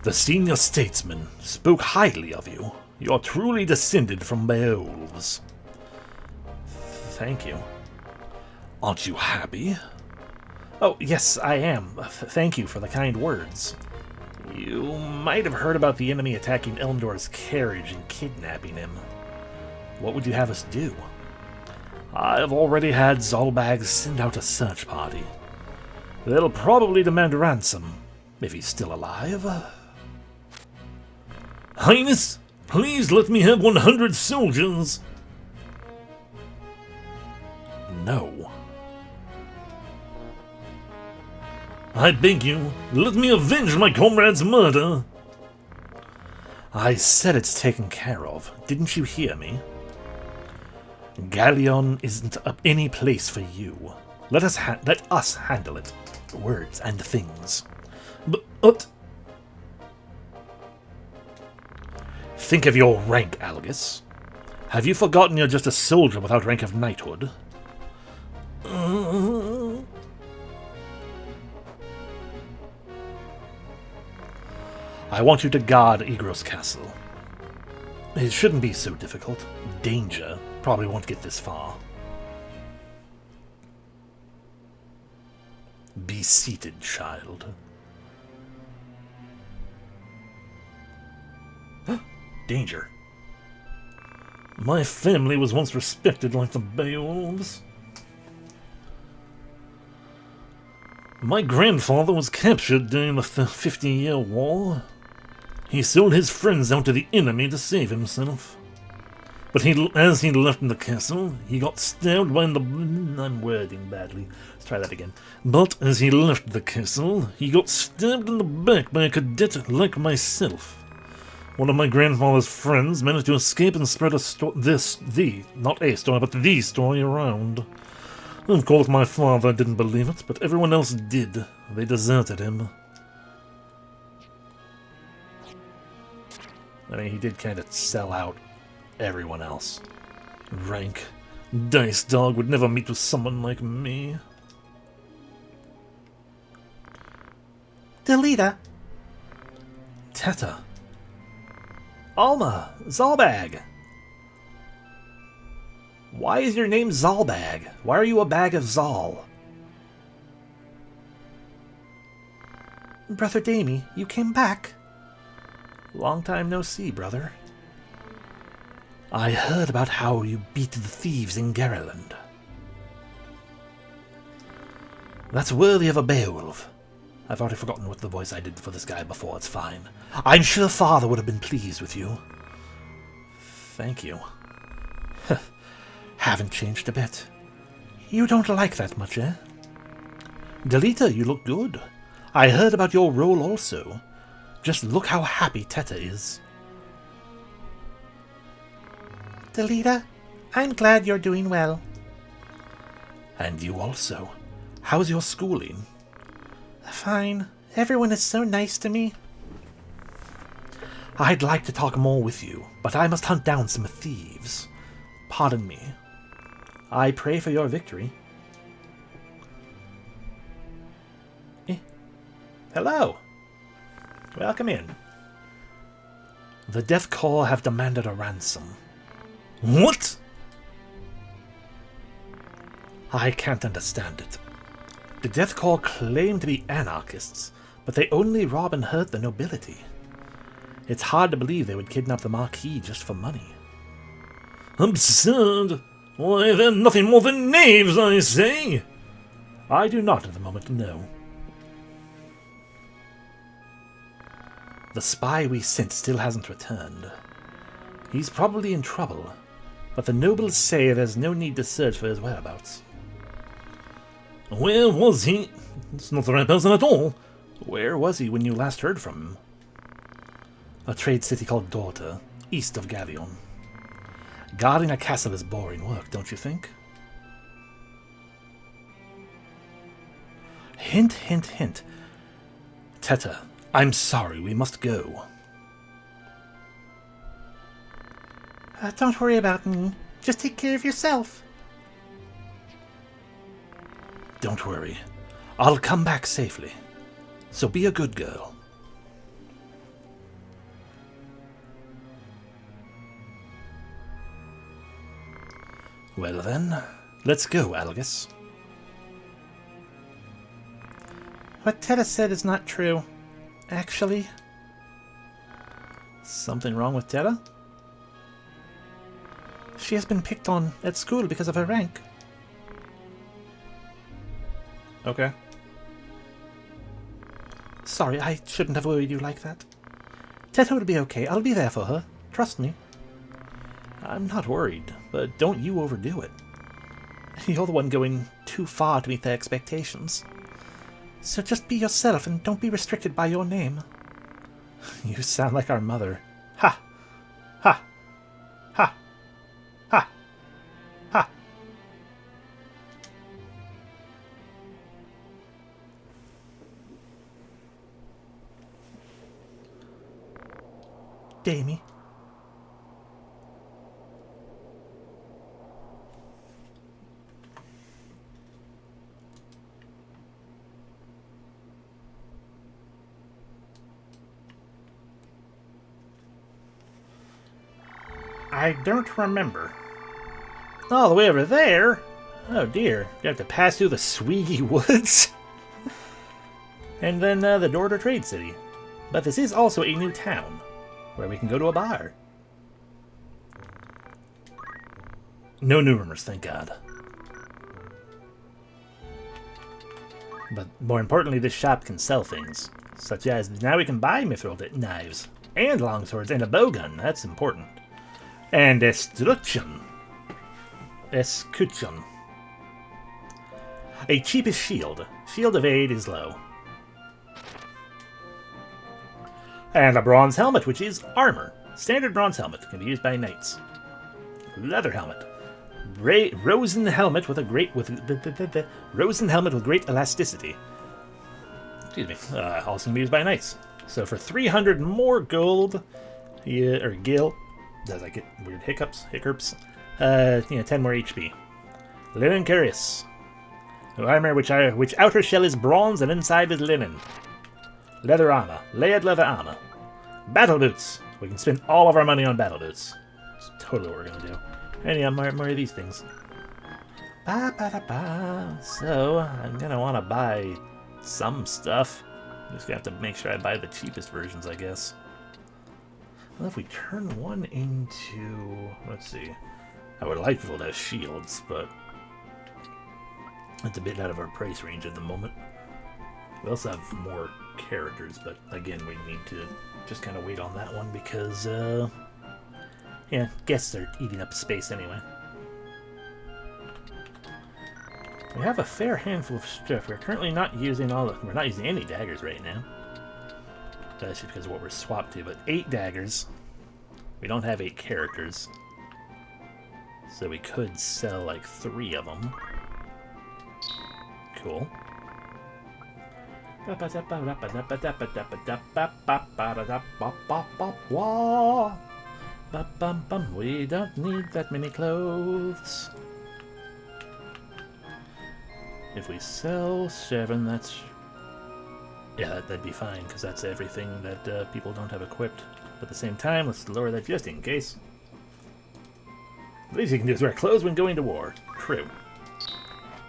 The senior statesman spoke highly of you. You're truly descended from Beowulfs. Thank you. Aren't you happy? Oh, yes, I am. Thank you for the kind words. You might have heard about the enemy attacking Elmdor's carriage and kidnapping him. What would you have us do? I've already had Zolbag send out a search party. They'll probably demand ransom, if he's still alive. Highness, please let me have 100 soldiers. No. I beg you, let me avenge my comrade's murder. I said it's taken care of. Didn't you hear me? Gamien isn't any place for you. Let us handle it. Words and things. But... Think of your rank, Algus. Have you forgotten you're just a soldier without rank of knighthood? I want you to guard Igros Castle. It shouldn't be so difficult. Danger probably won't get this far. Be seated, child. Danger. My family was once respected like the Beowulfs. My grandfather was captured during the 50-Year War. He sold his friends out to the enemy to save himself. But as he left the castle, he got stabbed by the... I'm wording badly. Let's try that again. But as he left the castle, he got stabbed in the back by a cadet like myself. One of my grandfather's friends managed to escape and spread not a story, but the story around. Of course, my father didn't believe it, but everyone else did. They deserted him. I mean, he did kind of sell out everyone else. Rank. Dice Dog would never meet with someone like me. Delita. Teta. Alma. Zolbag. Why is your name Zolbag? Why are you a bag of Zol? Brother Damien, you came back. Long time no see, brother. I heard about how you beat the thieves in Garland. That's worthy of a Beowulf. I've already forgotten what the voice I did for this guy before. It's fine. I'm sure Father would have been pleased with you. Thank you. Haven't changed a bit. You don't like that much, eh? Delita, you look good. I heard about your role also. Just look how happy Teta is. Delita, I'm glad you're doing well. And you also. How's your schooling? Fine. Everyone is so nice to me. I'd like to talk more with you, but I must hunt down some thieves. Pardon me. I pray for your victory. Hello. Welcome in. The Death Corps have demanded a ransom. What? I can't understand it. The Death Corps claim to be anarchists, but they only rob and hurt the nobility. It's hard to believe they would kidnap the Marquis just for money. Absurd! Why, they're nothing more than knaves, I say! I do not at the moment, no. The spy we sent still hasn't returned. He's probably in trouble, but the nobles say there's no need to search for his whereabouts. Where was he? It's not the right person at all. Where was he when you last heard from him? A trade city called Dorta, east of Gamien. Guarding a castle is boring work, don't you think? Hint, hint, hint. Teta, I'm sorry, we must go. Don't worry about me. Just take care of yourself. Don't worry. I'll come back safely. So be a good girl. Well then, let's go, Algus. What Teta said is not true. Actually. Something wrong with Teta? She has been picked on at school because of her rank. Okay. Sorry, I shouldn't have worried you like that. Teta will be okay. I'll be there for her. Trust me. I'm not worried, but don't you overdo it. You're the one going too far to meet their expectations. So just be yourself and don't be restricted by your name. You sound like our mother. Ha! Ha! Ha! Ha! Ha! Damien. I don't remember. All the way over there? Oh dear, you have to pass through the Sweegie Woods. And then the door to Trade City. But this is also a new town, where we can go to a bar. No new rumors, thank God. But more importantly, this shop can sell things, such as now we can buy mithril knives, and longswords, and a bowgun. That's important. And escutcheon. Escutcheon. A cheapest shield. Shield of aid is low. And a bronze helmet, which is armor. Standard bronze helmet can be used by knights. Leather helmet. Rosen helmet with a great Rosen helmet with great elasticity. Excuse me. Also can be used by knights. So for 300 more gold, or gil. Does I get weird hiccups? 10 more HP. Linen cuirass. Armor which outer shell is bronze and inside is linen. Leather armor. Layered leather armor. Battle boots. We can spend all of our money on battle boots. That's totally what we're gonna do. And yeah, more of these things. So, I'm gonna want to buy some stuff. Just gonna have to make sure I buy the cheapest versions, I guess. Well, if we turn one into... Let's see. I would like to have shields, but... it's a bit out of our price range at the moment. We also have more characters, but again, we need to just kind of wait on that one because, yeah, guests are eating up space anyway. We have a fair handful of stuff. We're currently not using we're not using any daggers right now. That's just because of what we're swapped to, but 8 daggers. We don't have 8 characters. So we could sell like 3 of them. Cool. We don't need that many clothes. If we sell 7, that's... yeah, that'd be fine, because that's everything that people don't have equipped. But at the same time, let's lower that just in case. The least you can do is wear clothes when going to war. True.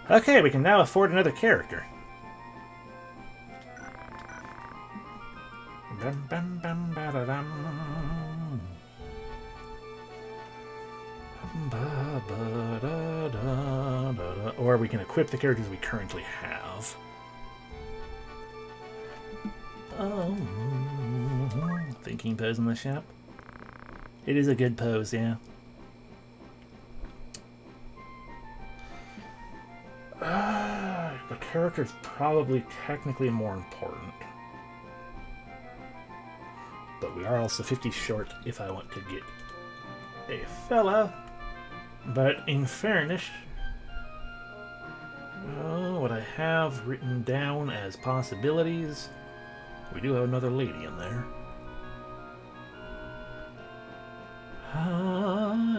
Okay, we can now afford another character. Or we can equip the characters we currently have. Thinking pose in the shop. It is a good pose, yeah. The character's probably technically more important. But we are also 50 short if I want to get a fella. But in fairness, what I have written down as possibilities, we do have another lady in there.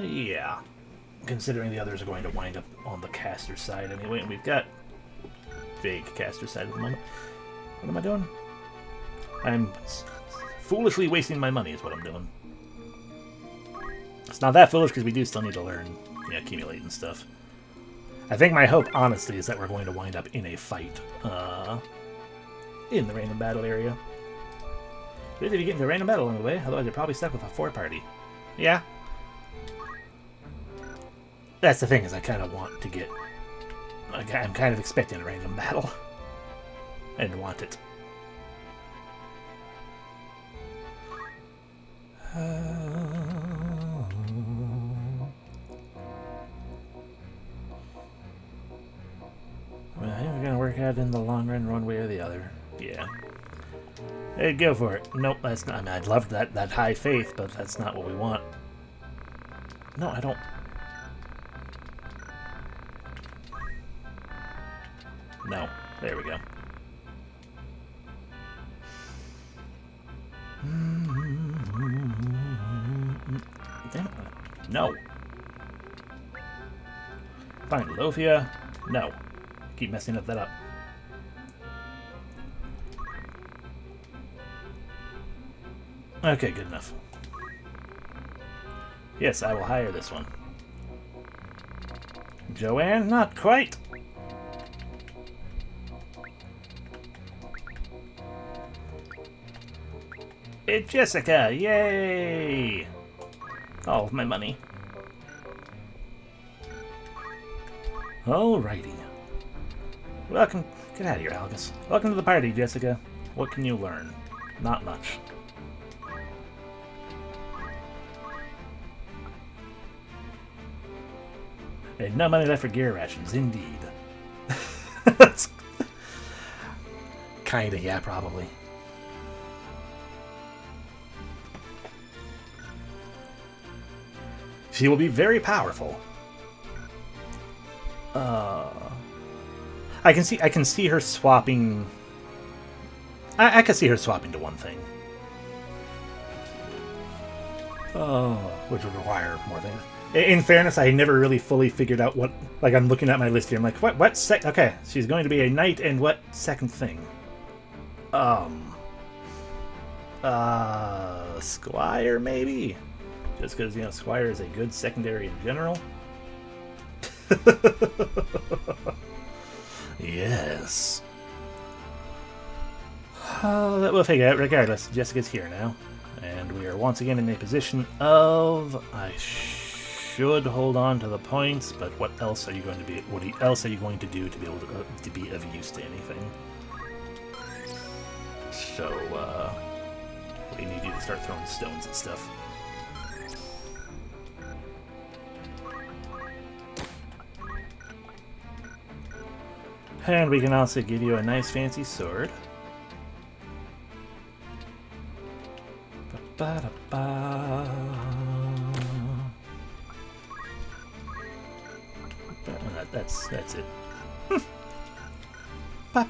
Yeah. Considering the others are going to wind up on the caster side anyway, and we've got vague caster side at the moment. What am I doing? I'm foolishly wasting my money is what I'm doing. It's not that foolish because we do still need to learn, yeah, accumulate and stuff. I think my hope, honestly, is that we're going to wind up in a fight in the random battle area. Good if you get into a random battle along the way, otherwise you're probably stuck with a 4-party. Yeah. That's the thing, is I kind of want to get... I'm kind of expecting a random battle. And want it. Well, I think we're gonna work out in the long run one way or the other. Yeah. Hey, go for it. Nope, that's not... I mean, I'd love that high faith, but that's not what we want. No, I don't... No. There we go. Damn it. No. Fine, Lofia. No. Keep messing that up. Okay, good enough. Yes, I will hire this one. Joanne, not quite. It's Jessica, yay! All of my money. Alrighty. Welcome. Get out of here, Algus. Welcome to the party, Jessica. What can you learn? Not much. And no money left for gear rations, indeed. Kinda, yeah, probably. She will be very powerful. I can see her swapping. I can see her swapping to one thing. Which would require more things. In fairness, I never really fully figured out what. Like, I'm looking at my list here. I'm like, what okay, she's going to be a knight, and what second thing? Squire maybe. Just because, you know, Squire is a good secondary in general. Yes. That we'll figure out regardless. Jessica's here now. And we are once again in a position of... I should hold on to the points, but what else are you going to be... What else are you going to do to be able to be of use to anything? So, we need you to start throwing stones and stuff. And we can also give you a nice fancy sword. Ba-ba-da-ba. That's it. And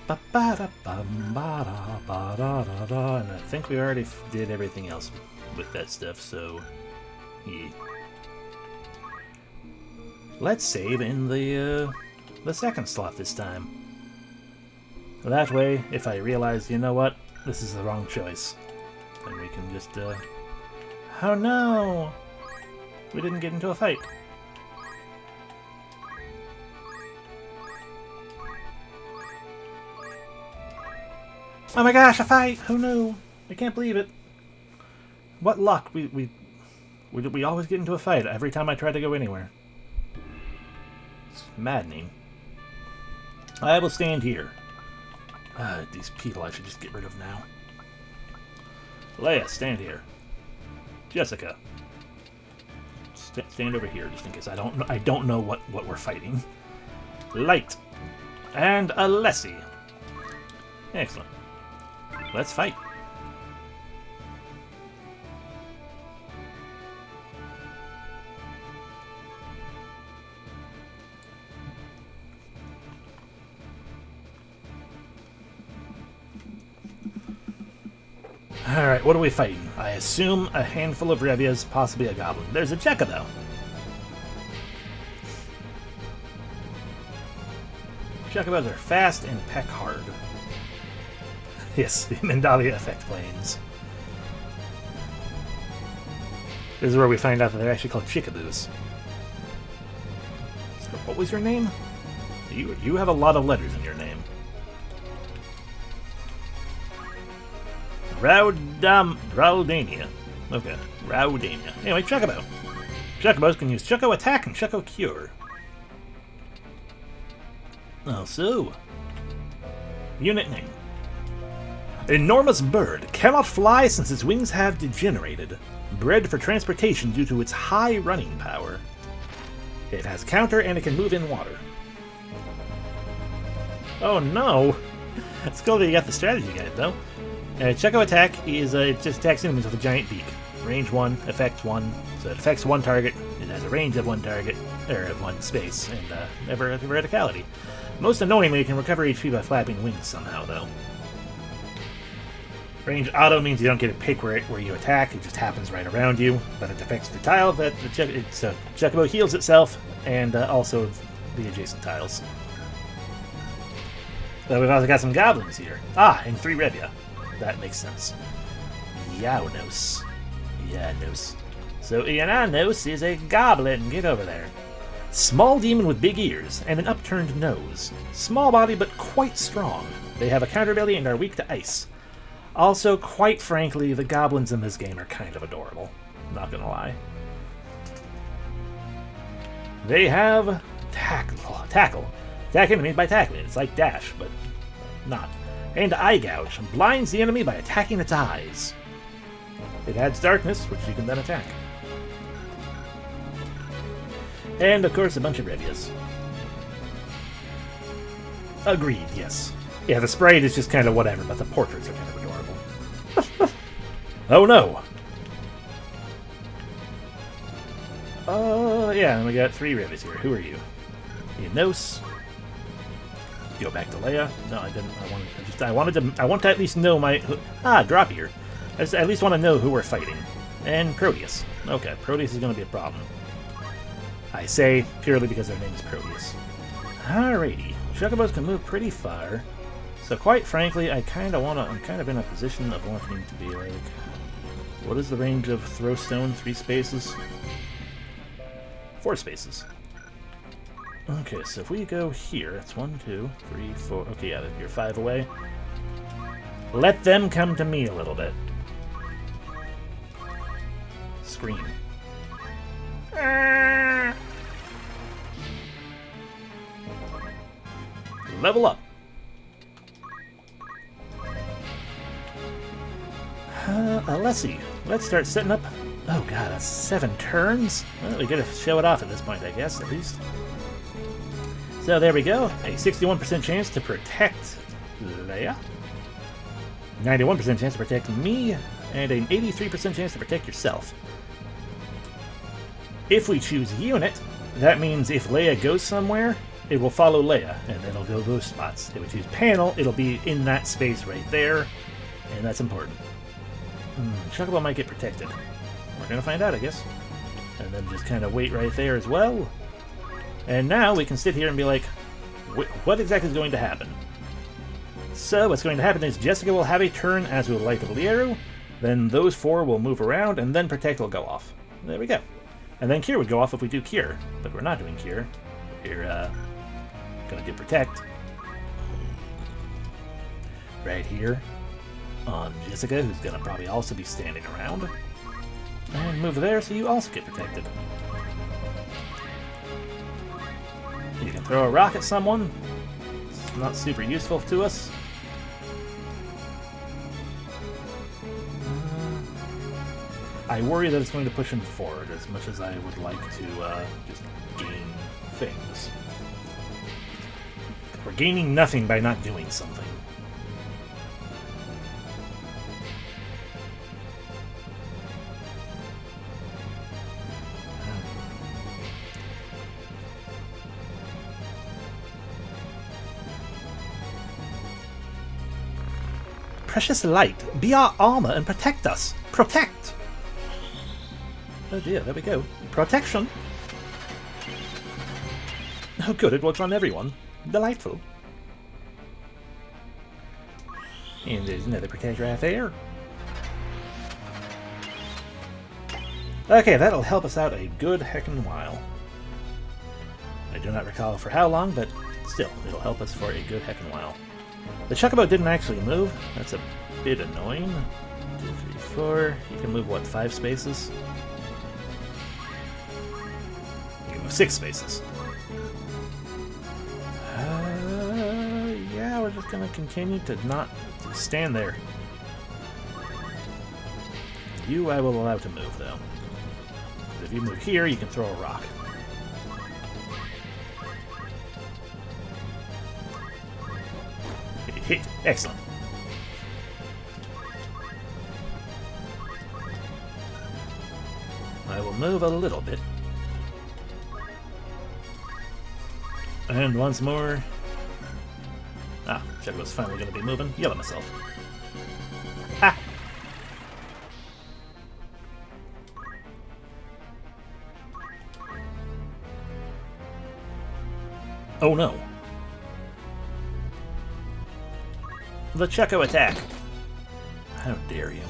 I think we already did everything else with that stuff, so yeah. Let's save in the second slot this time. That way, if I realize, you know what, this is the wrong choice, then we can just, oh no! We didn't get into a fight. Oh my gosh, a fight! Oh no! I can't believe it. What luck! We always get into a fight every time I try to go anywhere. It's maddening. I will stand here. These people I should just get rid of now. Leia, stand here. Jessica, stand over here just in case. I don't know what we're fighting. Light and Alessi. Excellent. Let's fight. Alright, what are we fighting? I assume a handful of Revias, possibly a goblin. There's a Jekka, though. Jekabos are fast and peck hard. Yes, the Mandalia effect planes. This is where we find out that they're actually called Chickaboos. So what was your name? You have a lot of letters in your name. Raudania. Okay, Raudania. Anyway, Chocobo. Chocobos can use Choco Attack and Choco Cure. Also, unit name. Enormous bird. Cannot fly since its wings have degenerated. Bred for transportation due to its high running power. It has counter and it can move in water. Oh no! It's cool that you got the strategy guide though. Choco Attack is it just attacks enemies with a giant beak. Range 1, effect 1. So it affects one target. It has a range of one target, or of one space, and never verticality. Most annoyingly, it can recover HP by flapping wings somehow, though. Range auto means you don't get a pick where you attack, it just happens right around you, but it affects the tile that Chocobo heals itself, and also the adjacent tiles. So we've also got some goblins here. And 3 Revia. That makes sense. Yanos. So Ianos is a goblin. Get over there. Small demon with big ears and an upturned nose. Small body but quite strong. They have a counterbelly and are weak to ice. Also, quite frankly, the goblins in this game are kind of adorable. Not gonna lie. They have tackle. Attack enemies by tackling. It's like dash, but not. And Eye Gouge blinds the enemy by attacking its eyes. It adds darkness, which you can then attack. And, of course, a bunch of Revias. Agreed, yes. Yeah, the sprite is just kind of whatever, but the portraits are kind of adorable. Oh no! Yeah, and we got 3 Revias here. Who are you? Ianos. Go back to Leia. No, I didn't. I want to at least know my... drop here. I at least want to know who we're fighting. And Proteus. Okay, Proteus is going to be a problem. I say purely because their name is Proteus. Alrighty. Chocobos can move pretty far. So quite frankly, I'm kind of in a position of wanting to be like... What is the range of throw stone? 3 spaces? 4 spaces. Okay, so if we go here, it's 1, 2, 3, 4... Okay, yeah, you're 5 away. Let them come to me a little bit. Scream. Level up. Let's see. Let's start setting up... Oh god, that's 7 turns? Well, we gotta show it off at this point, I guess, at least. So there we go. A 61% chance to protect Leia. 91% chance to protect me. And an 83% chance to protect yourself. If we choose unit, that means if Leia goes somewhere, it will follow Leia, and it'll go those spots. If we choose panel, it'll be in that space right there, and that's important. Chocobo might get protected. We're gonna find out, I guess. And then just kind of wait right there as well. And now we can sit here and be like, what exactly is going to happen? So what's going to happen is Jessica will have a turn, as will Light of Lieru. Then those 4 will move around, and then Protect will go off. There we go. And then Cure would go off if we do Cure. But we're not doing Cure. We're going to do Protect. Right here on Jessica, who's going to probably also be standing around. And move there so you also get protected. You can throw a rock at someone. It's not super useful to us. I worry that it's going to push him forward as much as I would like to just gain things. We're gaining nothing by not doing something. Precious light, be our armor and protect us. Protect! Oh dear, there we go. Protection! Oh good, it works on everyone. Delightful. And there's another protector right there. Okay, that'll help us out a good heckin' while. I do not recall for how long, but still, it'll help us for a good heckin' while. The Chocobo didn't actually move. That's a bit annoying. 2, 3, 4. You can move, what, 5 spaces? You can move 6 spaces. Yeah, we're just gonna continue to not stand there. You I will allow to move, though. If you move here, you can throw a rock. Hit. Excellent. I will move a little bit. And once more. Ah, Chocobo's finally going to be moving. Yell at myself. Ha! Oh no. The Choco attack! How dare you.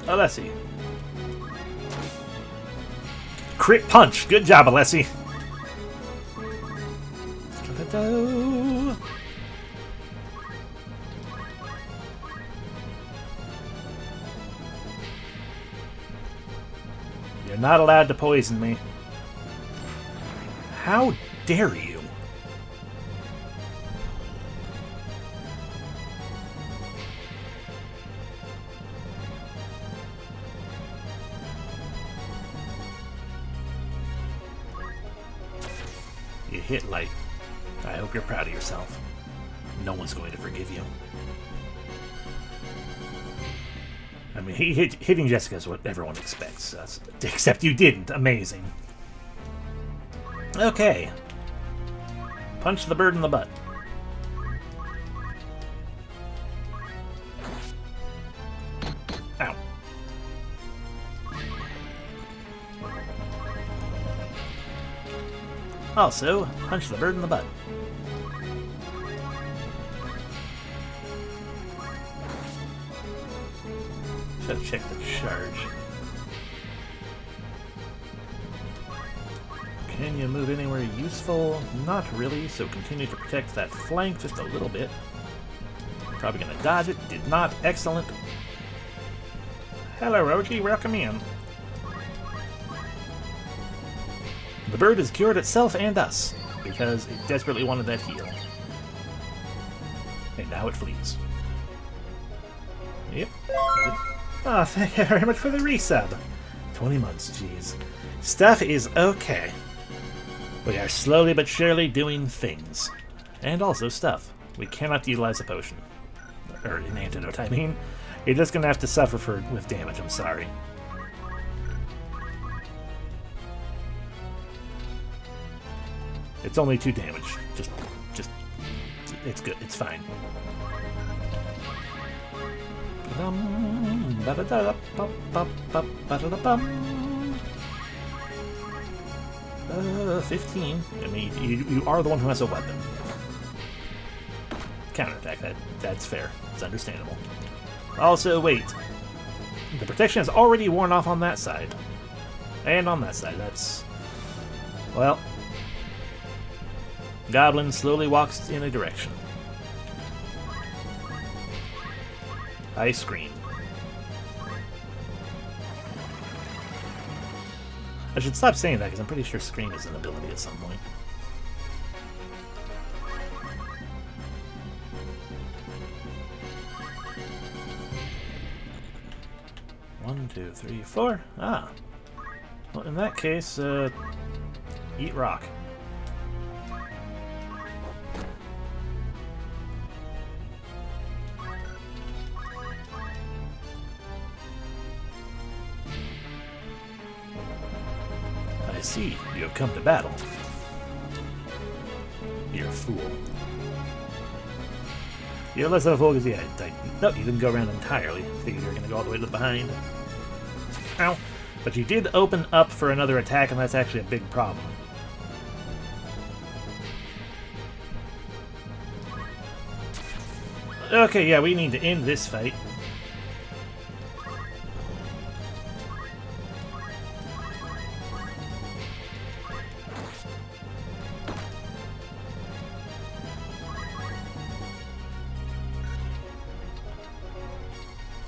Alessi. Crit punch! Good job, Alessi! You're not allowed to poison me. How dare you? You hit light. I hope you're proud of yourself. No one's going to forgive you. I mean, hitting Jessica is what everyone expects. Except you didn't. Amazing. Okay. Punch the bird in the butt. Ow. Also, punch the bird in the butt. Should check the charge. Can you move anywhere useful? Not really, so continue to protect that flank just a little bit. Probably gonna dodge it. Did not. Excellent. Hello, Roji. Welcome in. The bird has cured itself and us. because it desperately wanted that heal. And now it flees. Yep. Oh, thank you very much for the resub. 20 months, jeez. Stuff is okay. We are slowly but surely doing things. And also stuff. We cannot utilize a potion. Or an antidote, I mean. You're just gonna have to suffer with damage, I'm sorry. It's only 2 damage. Just, it's good. It's fine. 15. I mean, you are the one who has a weapon. Counterattack. That's fair. It's understandable. Also, wait. The protection is already worn off on that side. And on that side. That's... Well... Goblin slowly walks in a direction. I scream. I should stop saying that because I'm pretty sure scream is an ability at some point. One, two, three, four. Ah. Well, in that case, eat rock. I see. You have come to battle. You're a fool. You're less of a fool because, yeah, no, you didn't go around entirely. Figured you were going to go all the way to the behind. Ow. But you did open up for another attack, and that's actually a big problem. Okay, yeah, we need to end this fight.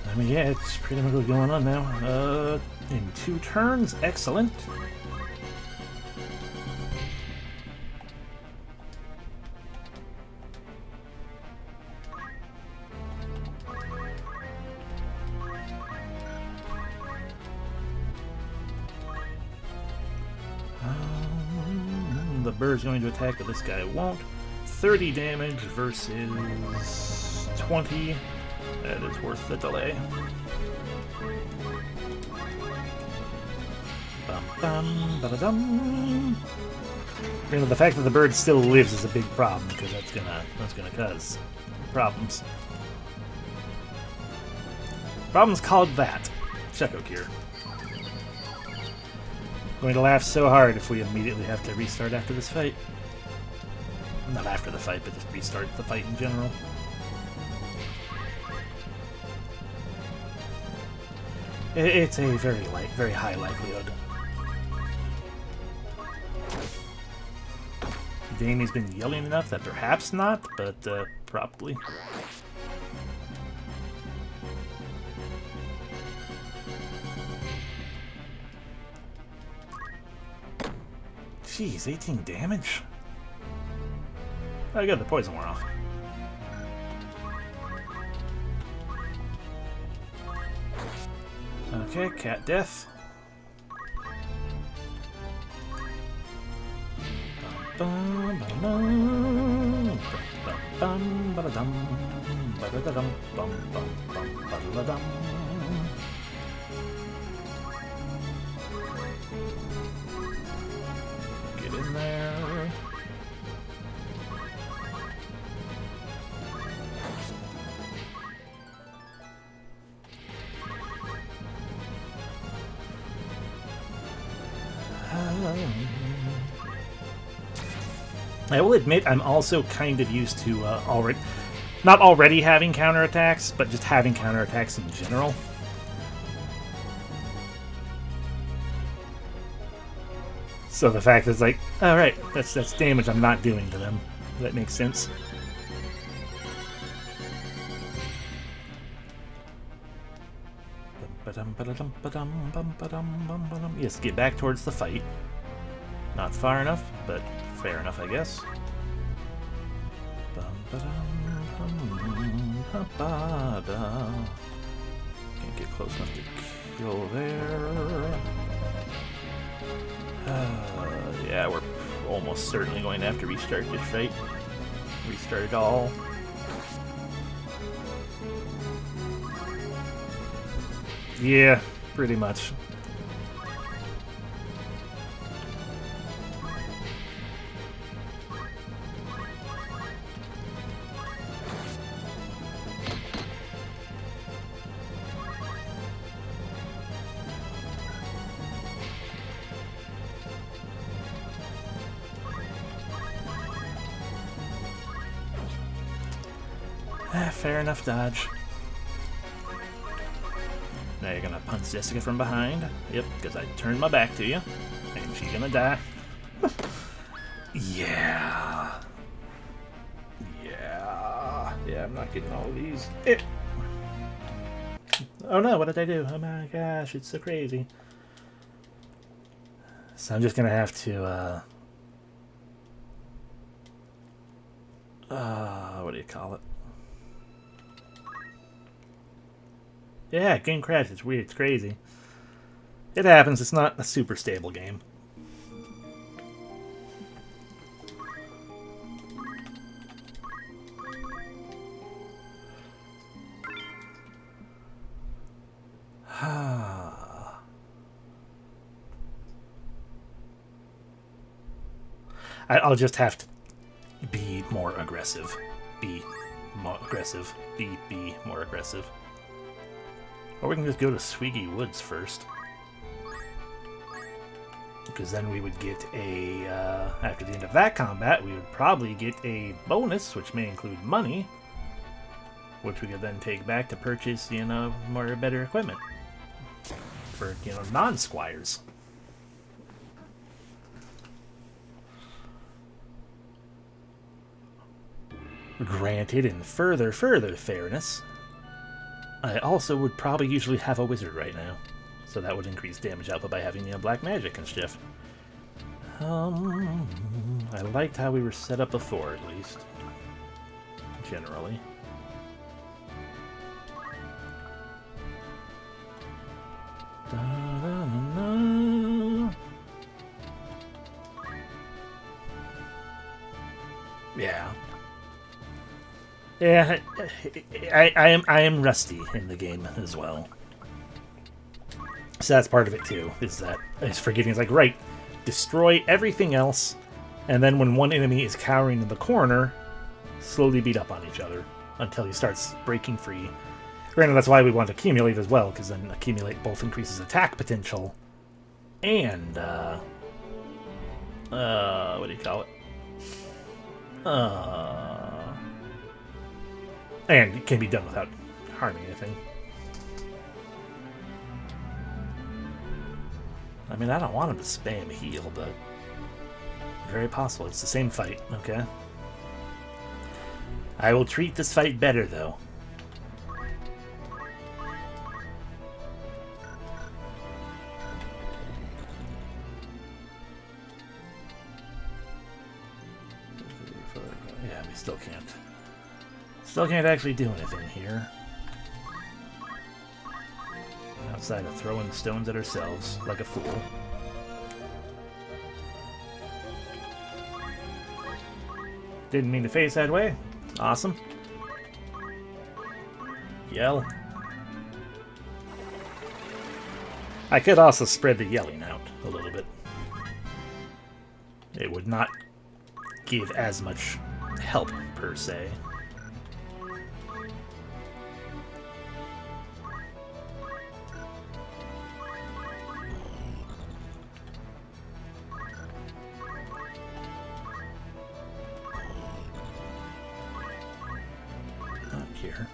I mean, yeah, it's pretty much what's going on now. In 2 turns, excellent. The bird's going to attack, but this guy won't. 30 damage versus 20. That is worth the delay. Bum, ba-da-dum. You know, the fact that the bird still lives is a big problem because that's gonna cause problems. Problems called that. Checo cure. Going to laugh so hard if we immediately have to restart after this fight. Not after the fight, but just restart the fight in general. It's a very high likelihood. Damien's been yelling enough that perhaps not, but probably. Jeez, 18 damage? Oh, good, the poison wore off. Okay, cat death. Get in there. I will admit I'm also kind of used to not already having counterattacks, but just having counterattacks in general. So the fact is like, alright, that's damage I'm not doing to them. That makes sense. Yes, get back towards the fight. Not far enough, but Fair enough, I guess. Can't get close enough to kill there. Yeah, we're almost certainly going to have to restart this fight. Restart it all. Yeah, pretty much. Fair enough dodge. Now you're gonna punch Jessica from behind. Yep, because I turned my back to you. And she's gonna die. Yeah. Yeah. Yeah, I'm not getting all of these. Oh no, what did I do? Oh my gosh, it's so crazy. So I'm just gonna have to, what do you call it? Yeah, game crashed. It's weird. It's crazy. It happens. It's not a super stable game. I'll just have to be more aggressive. Be more aggressive. Be more aggressive. Or we can just go to Swiggy Woods first. Because then we would get a, after the end of that combat, we would probably get a bonus, which may include money, which we could then take back to purchase, you know, more better equipment. For, you know, non-squires. Granted, in further fairness, I also would probably usually have a wizard right now. So that would increase damage output by having, you know, black magic and stuff. I liked how we were set up before, at least. Generally. Yeah. Yeah, I am rusty in the game as well. So that's part of it too, is that it's forgetting. It's like, right, destroy everything else, and then when one enemy is cowering in the corner, slowly beat up on each other until he starts breaking free. Granted, that's why we want to accumulate as well, because then accumulate both increases attack potential and what do you call it? And it can be done without harming anything. I mean, I don't want him to spam heal, but very possible. It's the same fight, okay? I will treat this fight better, though. Yeah, we still can't. Still can't actually do anything here. Outside of throwing stones at ourselves like a fool. Didn't mean to face that way. Awesome. Yell. I could also spread the yelling out a little bit. It would not give as much help, per se. Here.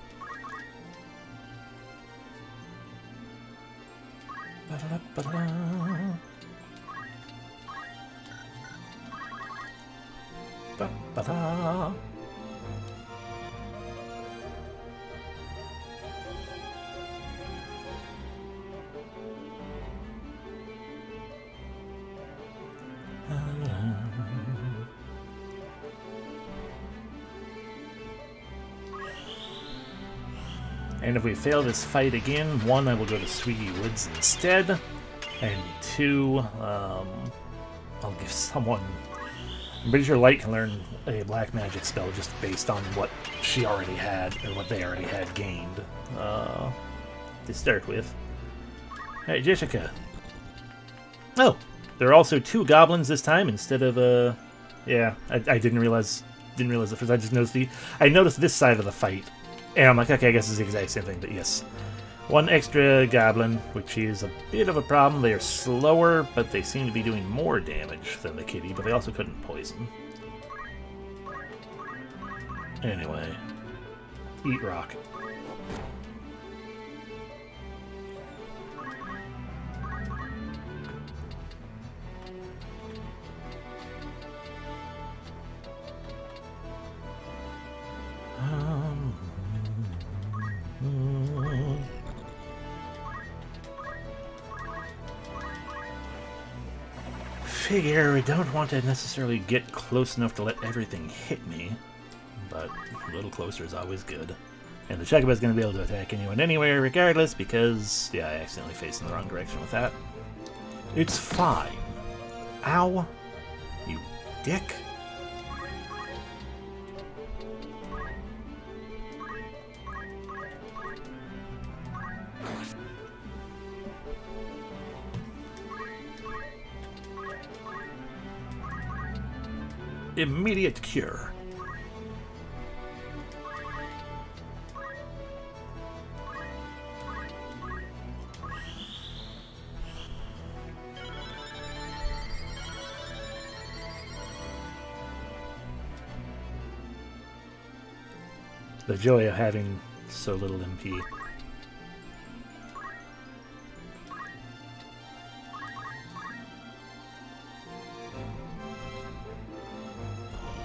Ba-da-da-ba-da. Ba-ba-da. And if we fail this fight again, 1, I will go to Sweetie Woods instead, and 2, I'll give someone... I'm pretty sure Light can learn a black magic spell just based on what she already had, or what they already had gained, to start with. Hey, Jessica. Oh, there are also 2 goblins this time instead of, yeah, I didn't realize at first. I just noticed I noticed this side of the fight, and I'm like, okay, I guess it's the exact same thing, but yes. 1 extra goblin, which is a bit of a problem. They are slower, but they seem to be doing more damage than the kitty, but they also couldn't poison. Anyway, eat rock. Figure we don't want to necessarily get close enough to let everything hit me, but a little closer is always good. And the Chocobo is going to be able to attack anyone anywhere regardless because, yeah, I accidentally faced in the wrong direction with that. It's fine. Ow. You dick. Immediate cure. The joy of having so little MP.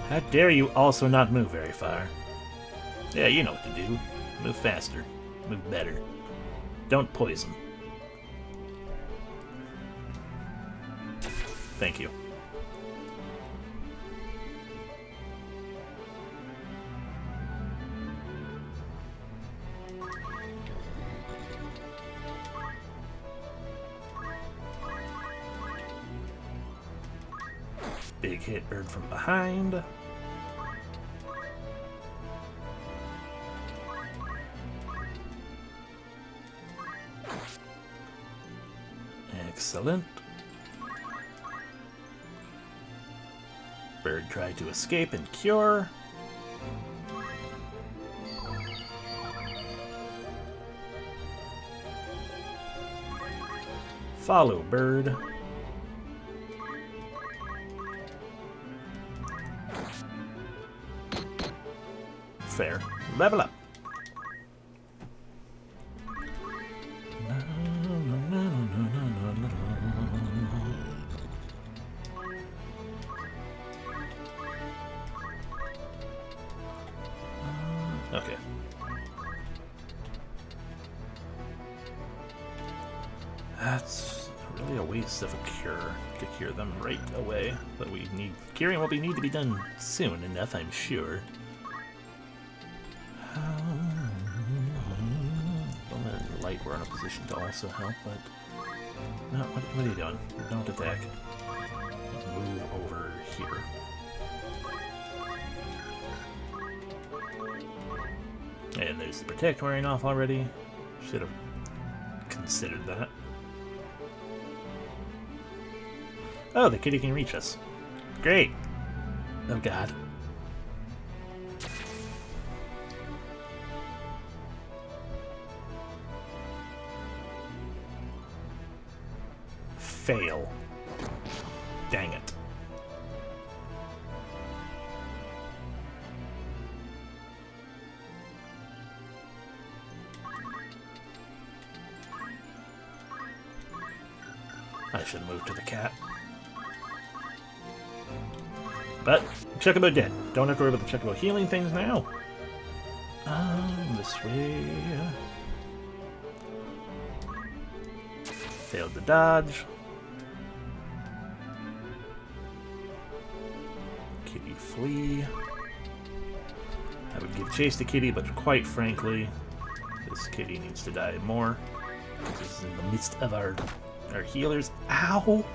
How dare you also not move very far? Yeah, you know what to do. Move faster. Move better. Don't poison. Thank you. Big hit bird from behind. Excellent. Bird tried to escape and cure. Follow bird. Fair. Level up. Okay. That's really a waste of a cure to cure them right away. But we need curing will need to be done soon enough, I'm sure. Light were in a position to also help, but no. What are you doing? Don't attack. Move over here. And there's the protect wearing off already. Should have considered that. Oh, the kitty can reach us. Great. Oh god. Fail. Dang it. I should move to the cat. But, Chocobo dead. Don't have to worry about the Chocobo healing things now. This way. Failed to dodge. Kitty flee. I would give chase to Kitty, but quite frankly, This kitty needs to die more. This is in the midst of our healers. Ow!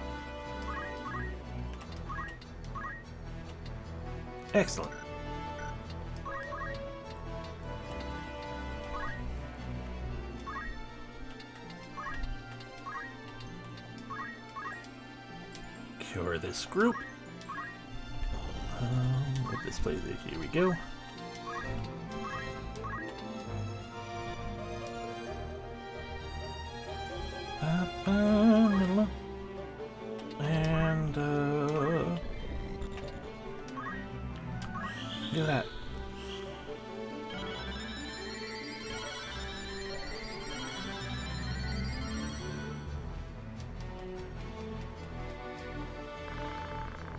Excellent. Cure this group. With this place, here we go. And do that.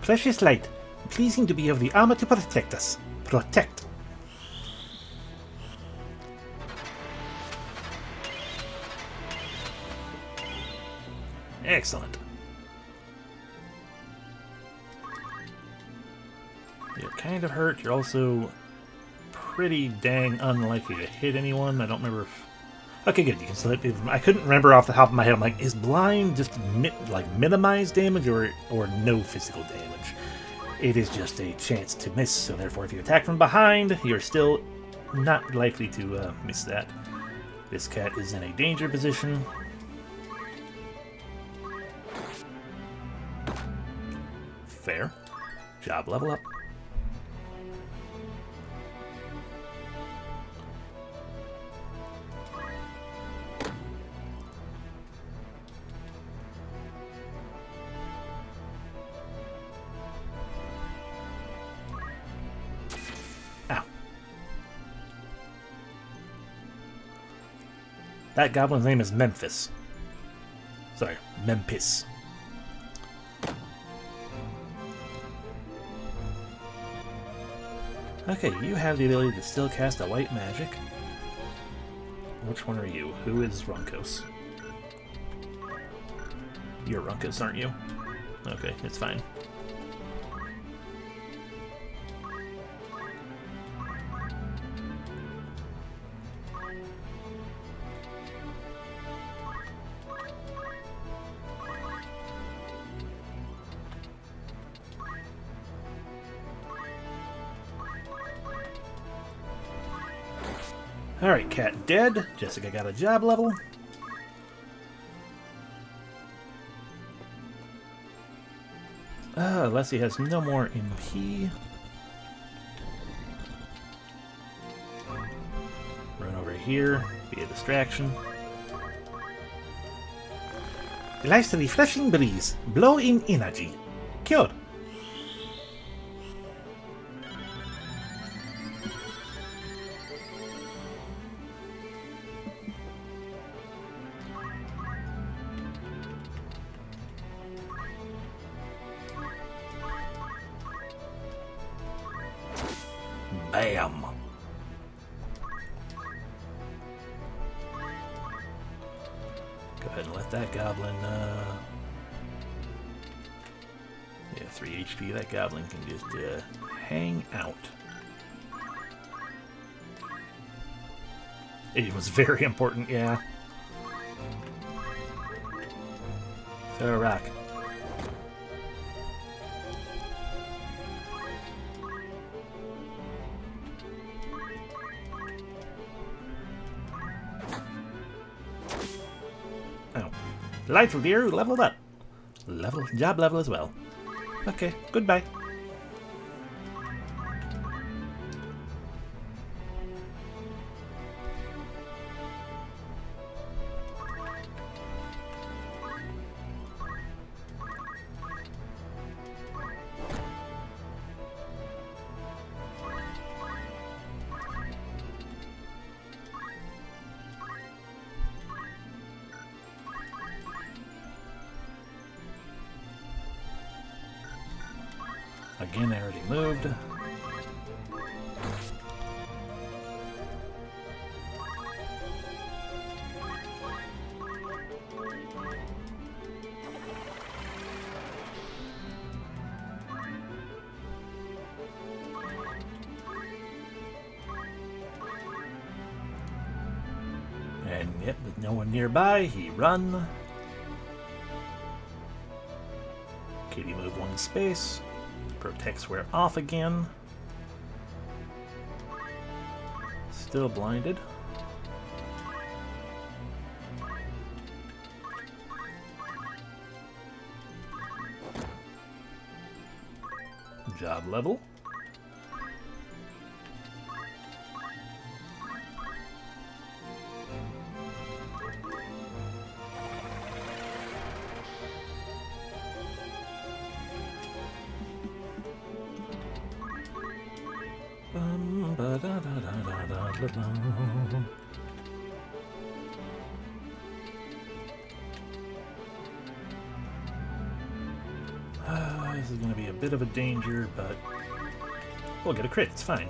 Precious light, pleasing to be of the armor to protect us. Protect. Excellent. You're kind of hurt. You're also pretty dang unlikely to hit anyone. I don't remember if... Okay, good. You can still hit. I couldn't remember off the top of my head. I'm like, is blind just minimize damage or no physical damage? It is just a chance to miss. So therefore, if you attack from behind, you're still not likely to miss that. This cat is in a danger position. Fair. Job level up. Ow. That goblin's name is Memphis. Sorry, Memphis. Okay, you have the ability to still cast a white magic. Which one are you? Who is Runkos? You're Runkos, aren't you? Okay, it's fine. Alright, cat dead. Jessica got a job level. Leslie has no more MP. Run over here. Be a distraction. Likes the refreshing breeze. Blow in energy. Cured. Bam! Go ahead and let that goblin, yeah, 3 HP. That goblin can just, hang out. It was very important, yeah. Throw a rock. Delightful dear, leveled up. Job level as well. Okay, goodbye. Again, I already moved. Yep, with no one nearby, he run. Kitty move one space. Protects we're off again. Still blinded. Job level. This is going to be a bit of a danger, but we'll get a crit. It's fine.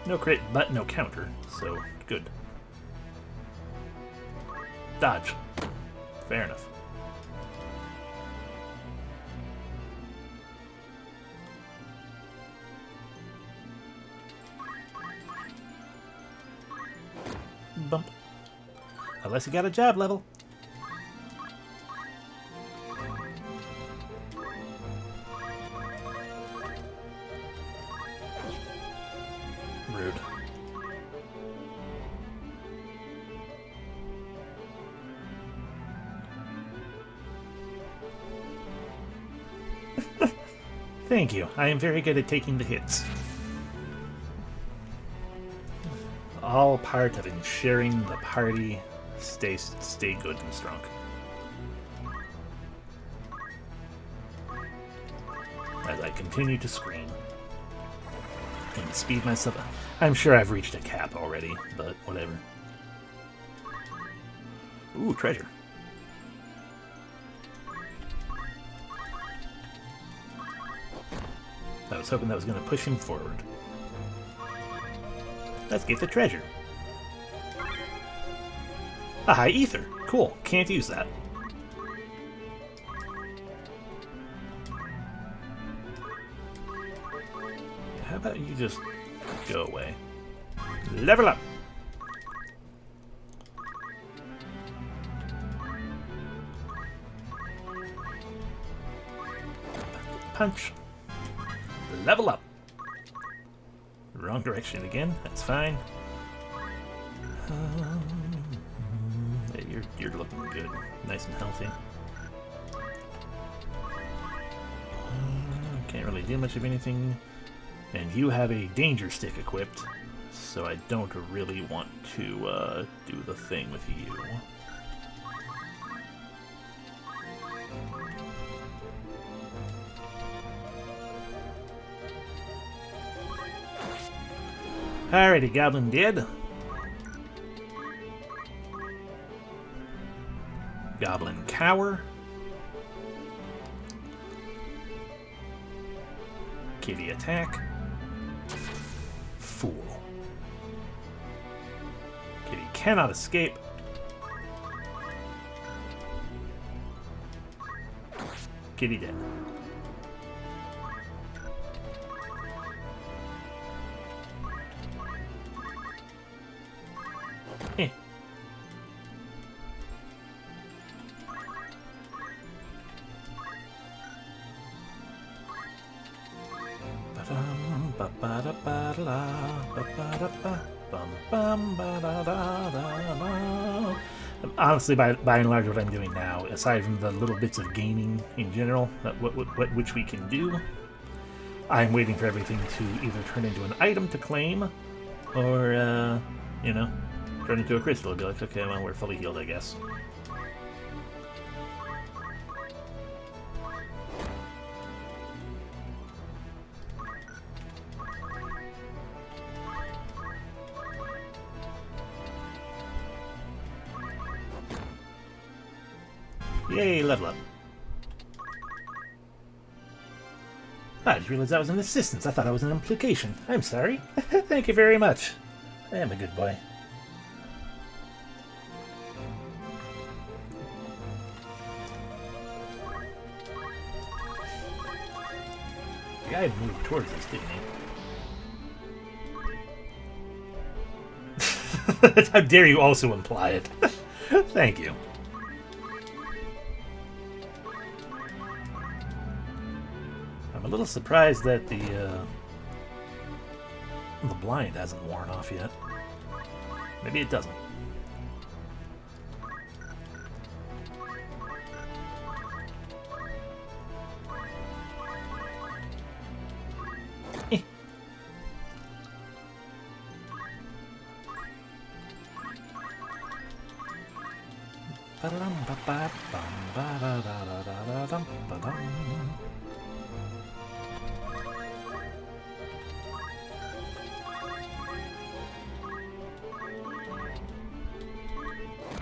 No crit, but no counter, so good. Dodge. Fair enough. Bump. Unless you got a job level. Rude. Thank you. I am very good at taking the hits. All part of ensuring the party stay good and strong. As I continue to scream and speed myself up. I'm sure I've reached a cap already, but whatever. Ooh, treasure. I was hoping that was going to push him forward. Let's get the treasure. A high ether. Cool. Can't use that. How about you just go away? Level up! Punch. Level up! Wrong direction again. That's fine. Yeah, you're looking good. Nice and healthy. Can't really do much of anything. And you have a danger stick equipped, so I don't really want to do the thing with you. Alrighty, Goblin dead. Goblin cower. Kitty attack. Fool. Kitty cannot escape. Kitty dead. Eh. Honestly, by and large, what I'm doing now, aside from the little bits of gaming in general, which we can do, I'm waiting for everything to either turn into an item to claim, or, you know, turn into a crystal and be like, okay, well, we're fully healed, I guess. Yay, level up. I just realized that was an assistance. I thought it was an implication. I'm sorry. Thank you very much. I am a good boy. The guy moved towards us, didn't How dare you also imply it? Thank you. I'm a little surprised that the blind hasn't worn off yet. Maybe it doesn't.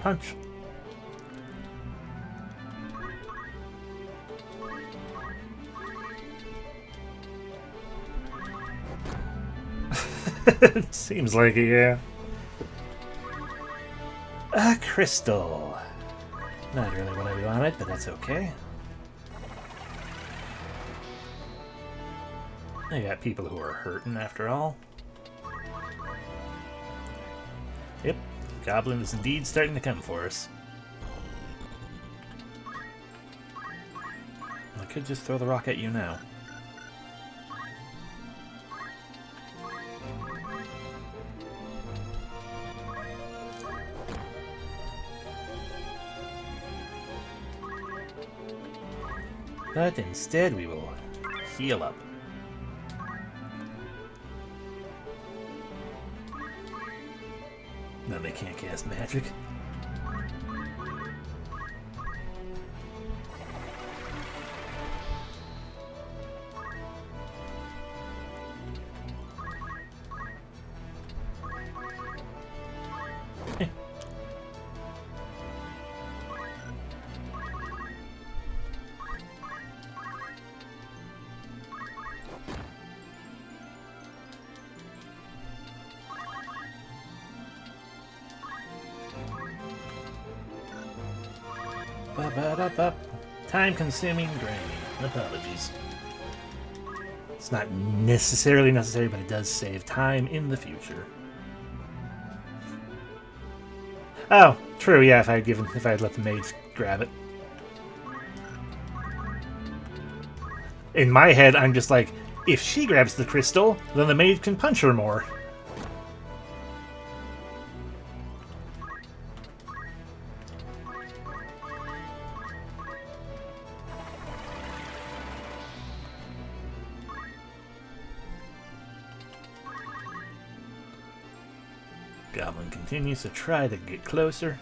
Punch. Seems like it, yeah. A crystal. Not really what I wanted, but that's okay. I got people who are hurting after all. Yep, Goblin is indeed starting to come for us. I could just throw the rock at you now. But instead we will heal up. Then they can't cast magic. Time-consuming, draining. Apologies. It's not necessarily necessary, but it does save time in the future. Oh, true. Yeah, if I had let the mage grab it. In my head, I'm just like, if she grabs the crystal, then the mage can punch her more. Goblin continues to try to get closer.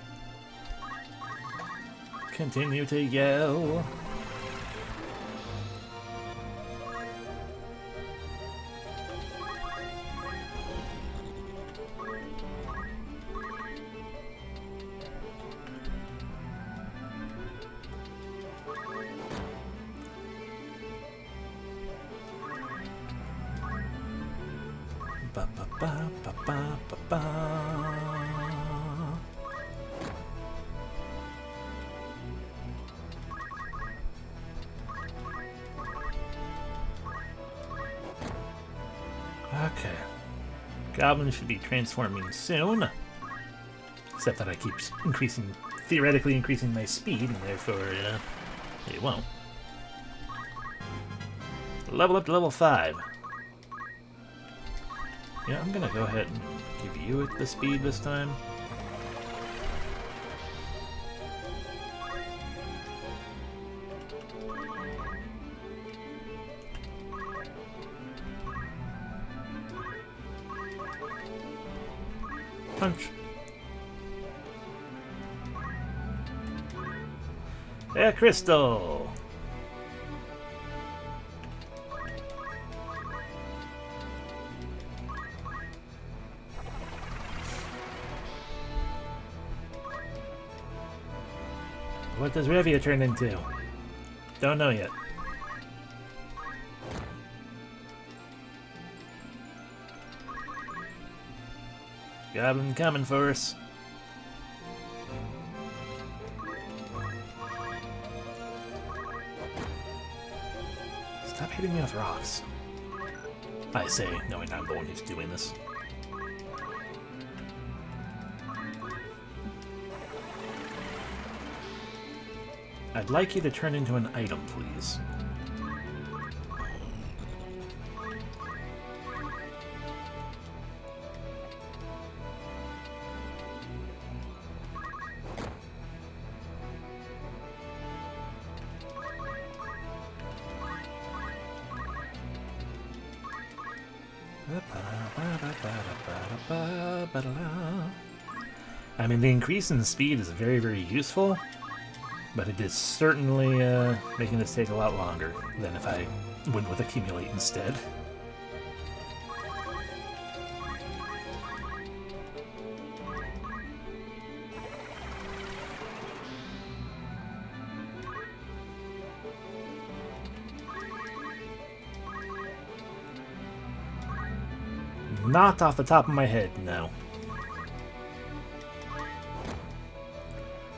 Continue to yell. Ba ba ba ba ba ba ba. Okay. Goblin should be transforming soon. Except that I keep theoretically increasing my speed, and therefore, it won't. Level up to level 5. Yeah, I'm gonna go ahead and give you the speed this time. Punch. A crystal. What does Revia turn into? Don't know yet. Goblin coming for us. Stop hitting me with rocks. I say, knowing I'm the one who's doing this. I'd like you to turn into an item, please. I mean, the increase in speed is very, very useful, but it is certainly making this take a lot longer than if I went with Accumulate instead. Not off the top of my head, no.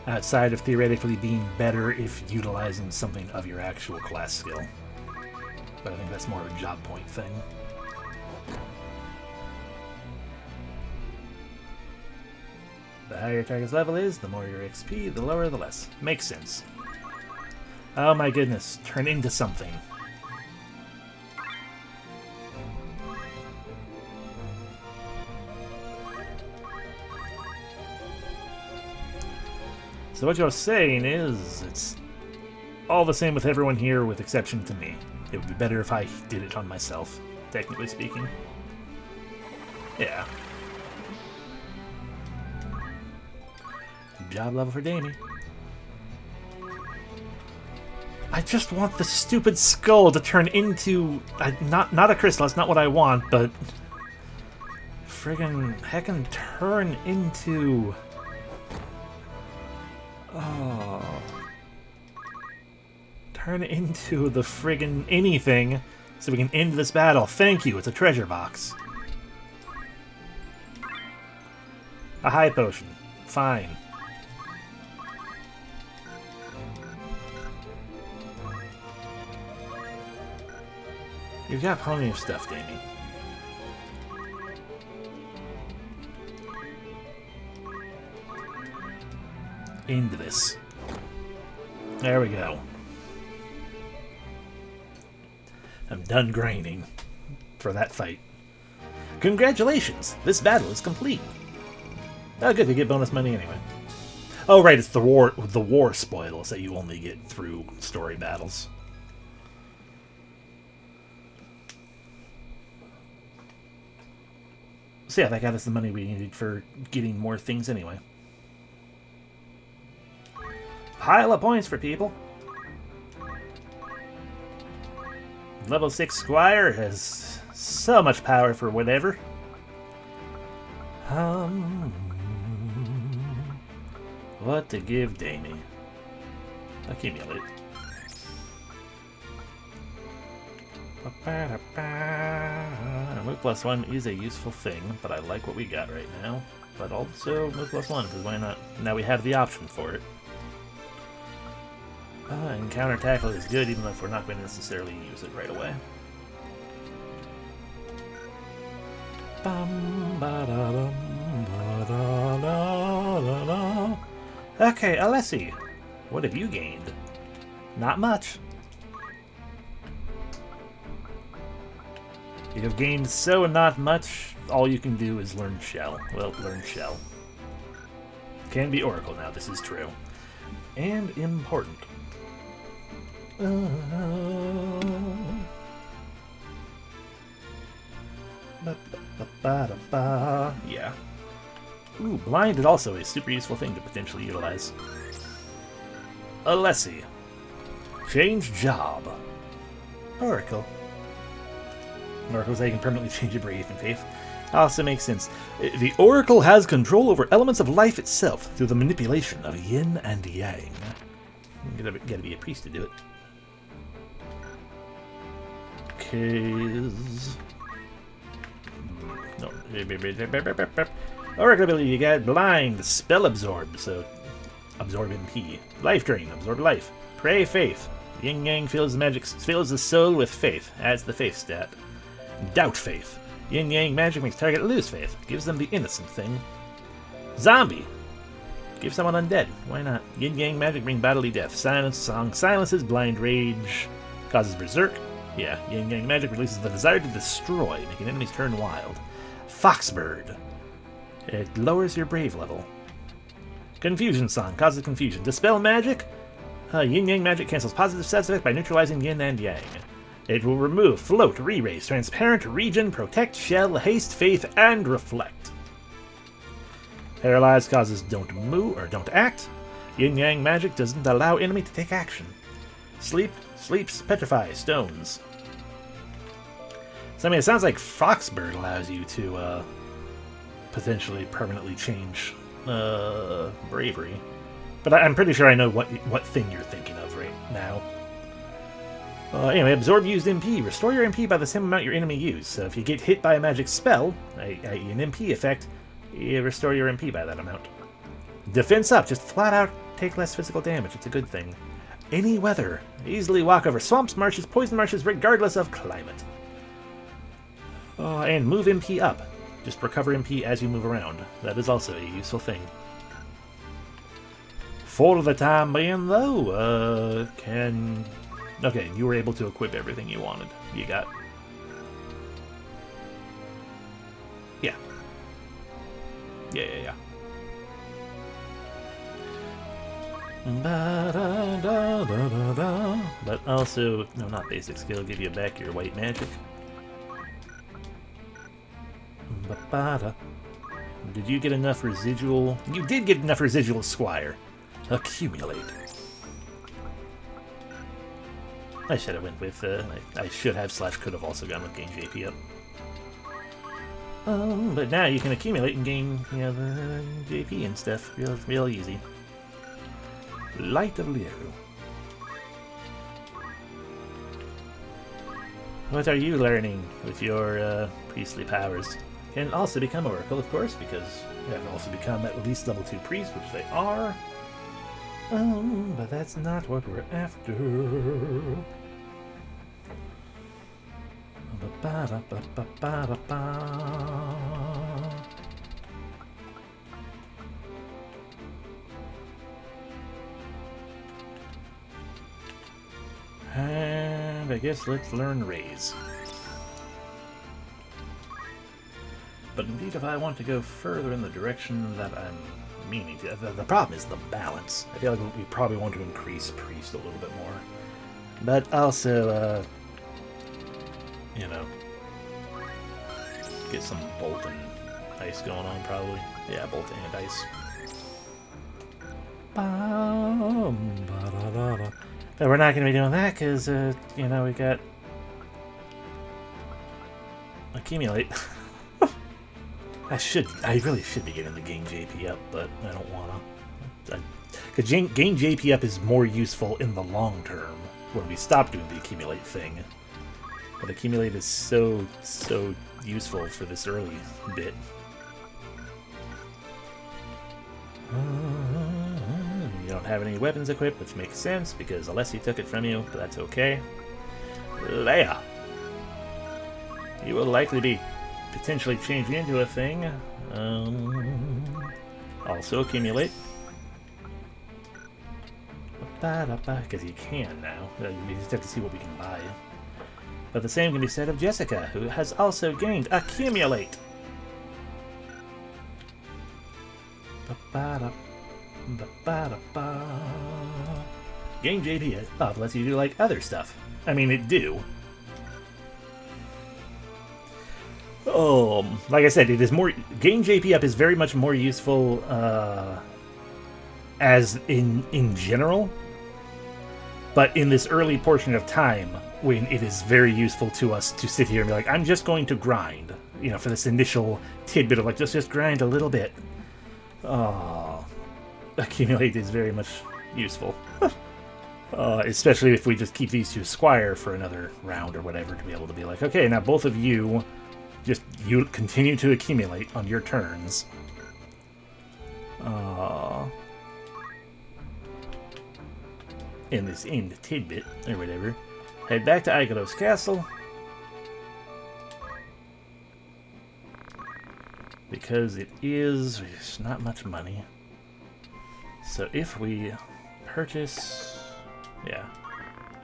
Outside of theoretically being better if utilizing something of your actual class skill. But I think that's more of a job point thing. The higher your target's level is, the more your XP, the lower the less. Makes sense. Oh my goodness, turn into something. So what you're saying is, it's all the same with everyone here with exception to me. It would be better if I did it on myself, technically speaking. Yeah. Job level for Damien. I just want the stupid skull to turn into... not a crystal, that's not what I want, but... friggin' heckin' turn into... Oh. Turn into the friggin' anything so we can end this battle. Thank you, it's a treasure box. A high potion. Fine. You've got plenty of stuff, Damien. Into this. There we go. I'm done grinding for that fight. Congratulations! This battle is complete. Oh, good, we get bonus money anyway. Oh, right, it's the war spoils that you only get through story battles. So yeah, that got us the money we needed for getting more things anyway. Pile of points for people. Level 6 Squire has so much power for whatever. What to give Damien? Accumulate. Move plus 1 is a useful thing, but I like what we got right now. But also move plus 1, because why not? Now we have the option for it. And counter tackle is good, even if we're not going to necessarily use it right away. Okay, Alessi, what have you gained? Not much. You have gained so not much, all you can do is learn Shell. Well, learn Shell. Can be Oracle now, this is true. And important. Yeah. Ooh, blind is also a super useful thing to potentially utilize. Alessi. Change job. Oracle. Oracle's how you can permanently change your Brave and Faith. Also makes sense. The Oracle has control over elements of life itself through the manipulation of yin and yang. Gotta be a priest to do it. Kiz. No. Oracle ability, you got blind, spell absorb, so absorb MP. Life drain, absorb life. Pray faith. Yin yang fills the magic, fills the soul with faith, adds the faith stat. Doubt faith. Yin yang magic makes target lose faith, gives them the innocent thing. Zombie. Give someone undead. Why not? Yin-yang magic bring bodily death. Silence song silences blind rage. Causes berserk. Yeah, yin-yang magic releases the desire to destroy, making enemies turn wild. Foxbird. It lowers your brave level. Confusion song causes confusion. Dispel magic. Yin-yang magic cancels positive stats effect by neutralizing yin and yang. It will remove, float, re-raise, transparent, regen, protect, shell, haste, faith, and reflect. Paralyzed causes don't move or don't act. Yin-yang magic doesn't allow enemy to take action. Sleep, sleeps, petrify, stones. So I mean, it sounds like Foxbird allows you to potentially permanently change bravery. But I'm pretty sure I know what thing you're thinking of right now. Anyway, absorb used MP. Restore your MP by the same amount your enemy used. So if you get hit by a magic spell, i.e. an MP effect, you restore your MP by that amount. Defense up. Just flat out take less physical damage. It's a good thing. Any weather. Easily walk over swamps, marshes, poison marshes, regardless of climate. And move MP up. Just recover MP as you move around. That is also a useful thing. For the time being, though, Okay, you were able to equip everything you wanted. You got... Yeah. Yeah. But also, no, not basic skill, give you back your white magic. Did you get enough residual? You did get enough residual, Squire. Accumulate. I should have went with, I should have / could have also gone with gain JP up. But now you can accumulate and gain, you know, the JP and stuff real easy. Light of Leo. What are you learning with your priestly powers? Can also become Oracle, of course, because you have also become at least level 2 priest, which they are. But that's not what we're after. And I guess let's learn Raise. But indeed, if I want to go further in the direction that I'm meaning to, the problem is the balance. I feel like we probably want to increase Priest a little bit more. But also, you know, get some Bolt and Ice going on, probably. Yeah, Bolt and Ice. But we're not going to be doing that because, you know, we got Accumulate. I really should be getting the Gain JP up, but I don't want to. Because Gain JP up is more useful in the long term, when we stop doing the Accumulate thing. But Accumulate is so useful for this early bit. You don't have any weapons equipped, which makes sense, because Alessi took it from you, but that's okay. Leia! You will likely be potentially changing into a thing. Also Accumulate. Because you can now. We just have to see what we can buy. But the same can be said of Jessica, who has also gained Accumulate. Gain JP up lets you do like other stuff. I mean, it do. Like I said, it is more. Gain JP up is very much more useful as in general. But in this early portion of time, when it is very useful to us to sit here and be like, I'm just going to grind, you know, for this initial tidbit of like, just grind a little bit. Accumulate is very much useful. Especially if we just keep these two Squire for another round or whatever, to be able to be like, okay, now both of you, you continue to accumulate on your turns. In this end tidbit, or whatever. Head back to Aigados Castle. Because it is not much money. So if we purchase... Yeah.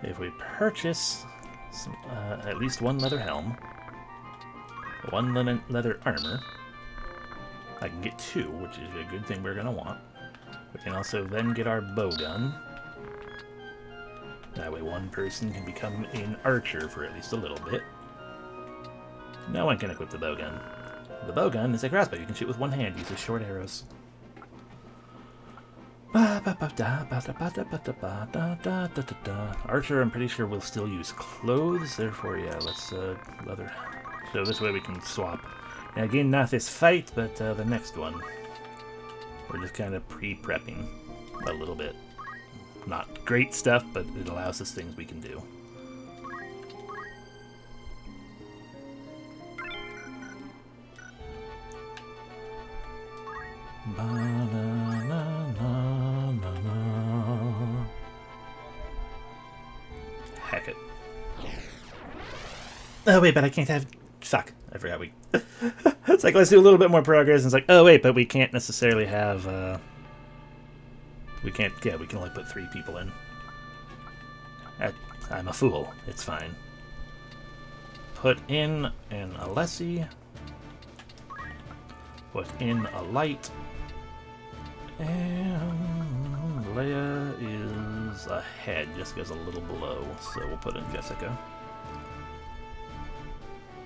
If we purchase some, at least one leather helm, one leather armor, I can get 2, which is a good thing we're going to want. We can also then get our bow gun. That way one person can become an archer for at least a little bit. No one can equip the bow gun. The bow gun is a crossbow. You can shoot with one hand. Uses short arrows. Archer, I'm pretty sure we'll still use clothes. Therefore, yeah, let's leather. So this way we can swap. Now again, not this fight, but the next one. We're just kind of pre-prepping a little bit. Not great stuff, but it allows us things we can do. Heck it. Oh wait, but I can't have... Fuck, I forgot we... It's like, let's do a little bit more progress, and it's like, oh wait, but we can't necessarily have... We can't... Yeah, we can only put 3 people in. I'm a fool. It's fine. Put in an Alessi. Put in a light. And Leia is ahead. Jessica's a little below, so we'll put in Jessica.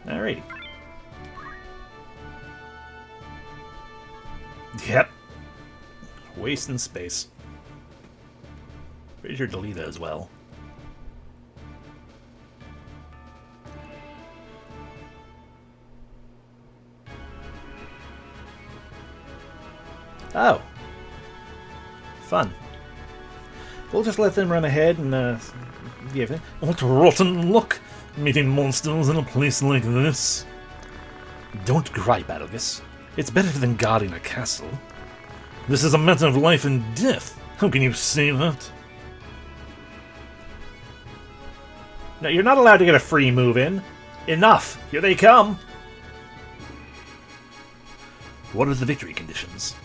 Alrighty. Yep. Wasting space. Pretty sure delete that as well. Oh. Fun. We'll just let them run ahead and give it. What rotten luck, meeting monsters in a place like this. Don't gripe, Algus. It's better than guarding a castle. This is a matter of life and death. How can you say that? No, you're not allowed to get a free move in. Enough! Here they come! What are the victory conditions?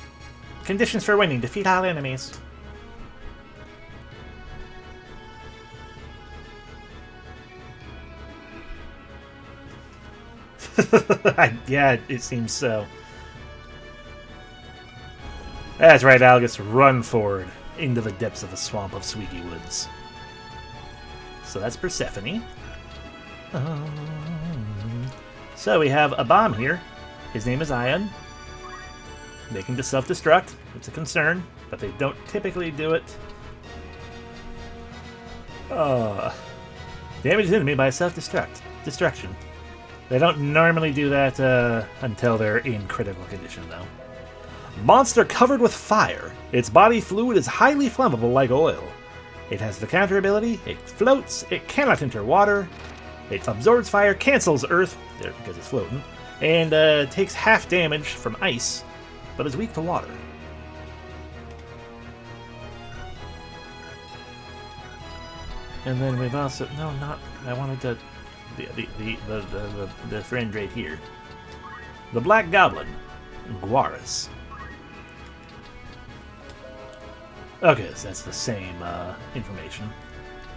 Conditions for winning. Defeat all enemies. Yeah, it seems so. That's right, Algus. Run forward into the depths of the swamp of Sweetie Woods. So that's Persephone. So we have a bomb here. His name is Ion. They can just self-destruct. It's a concern, but they don't typically do it. Damage an enemy by destruction. They don't normally do that until they're in critical condition, though. Monster covered with fire. Its body fluid is highly flammable like oil. It has the counter ability, it floats, it cannot enter water, it absorbs fire, cancels earth, because it's floating, and takes half damage from ice, but is weak to water. And then we've also... No, not... I wanted to... The friend right here. The Black Goblin. Guaris. Okay, so that's the same information.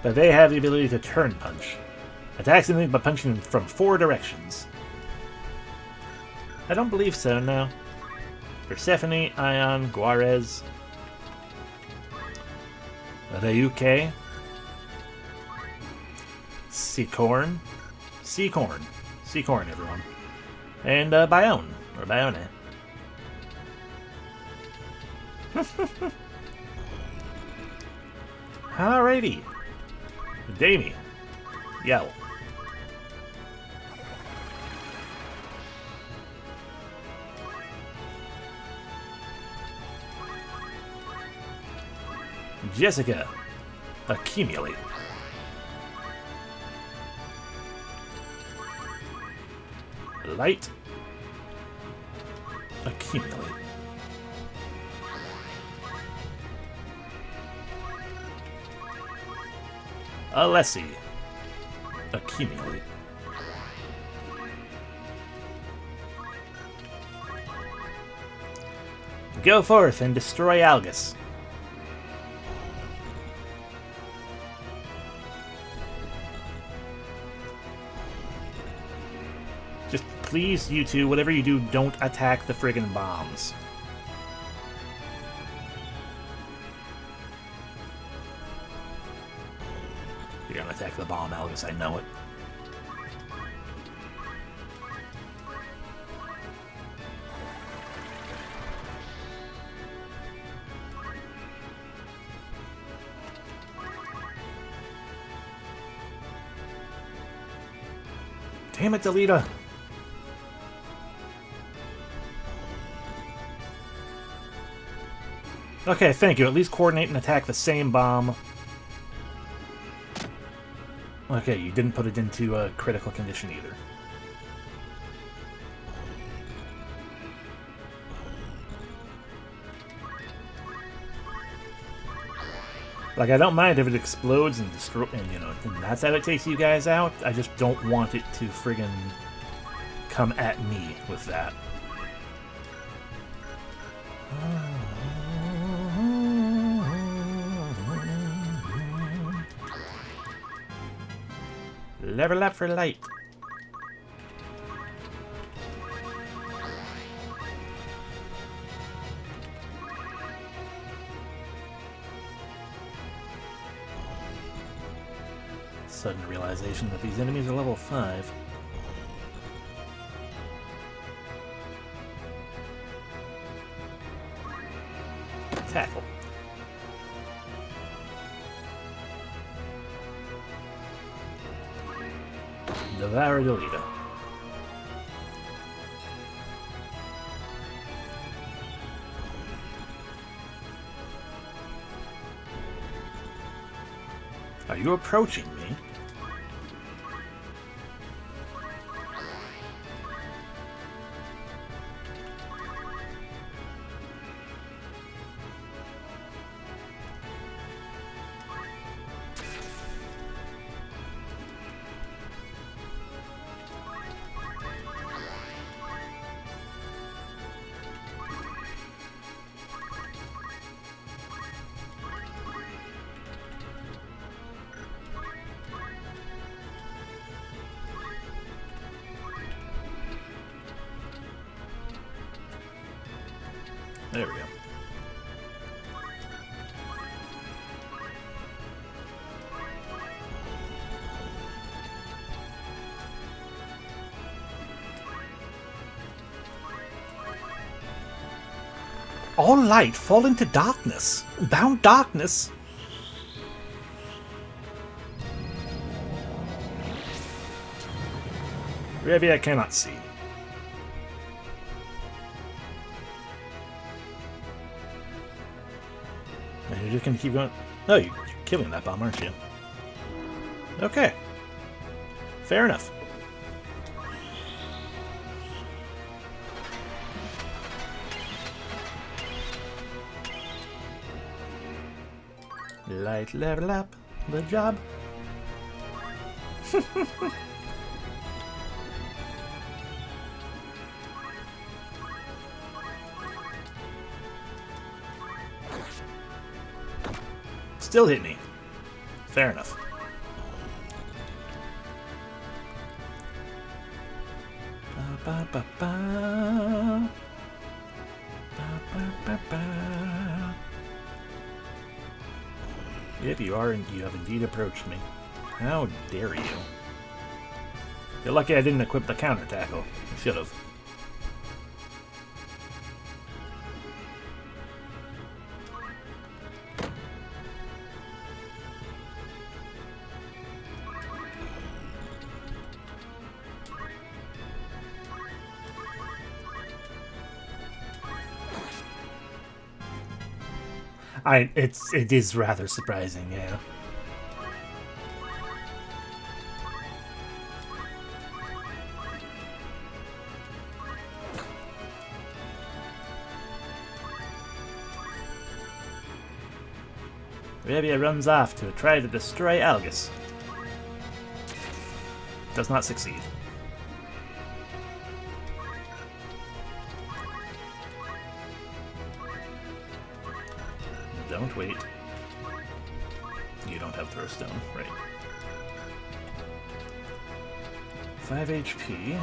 But they have the ability to turn punch. Attacks enemy by punching from 4 directions. I don't believe so, no. Persephone, Ion, Guarez, Ryuke, Seacorn, everyone, and Bione, or Bione. Alrighty. Damien. Yell. Jessica. Accumulate. Light. Accumulate. Alessi. Accumulate. Go forth and destroy Algus. Just please, you two, whatever you do, don't attack the friggin' bombs. You're gonna attack the bomb, Algus, I know it. Damn it, Delita! Okay, thank you. At least coordinate and attack the same bomb. Okay, you didn't put it into a critical condition either. Like, I don't mind if it explodes and destroy, and you know, and that's how it takes you guys out. I just don't want it to friggin' come at me with that. Level up for light. Sudden realization that these enemies are level 5. Tackle. Devour Delita. Are you approaching me? There we go. All light fall into darkness. Bound darkness. Maybe I cannot see. And you're just gonna keep going. No, you're killing that bomb, aren't you? Okay. Fair enough. Light level up the job. Still hit me. Fair enough. Ba, ba, ba, ba, ba, ba, ba. Yep, you have indeed approached me. How dare you? You're lucky I didn't equip the counter tackle. I should have. It is rather surprising, yeah. Rabia runs off to try to destroy Algus. Does not succeed. Don't wait. You don't have throw stone, right. 5 HP.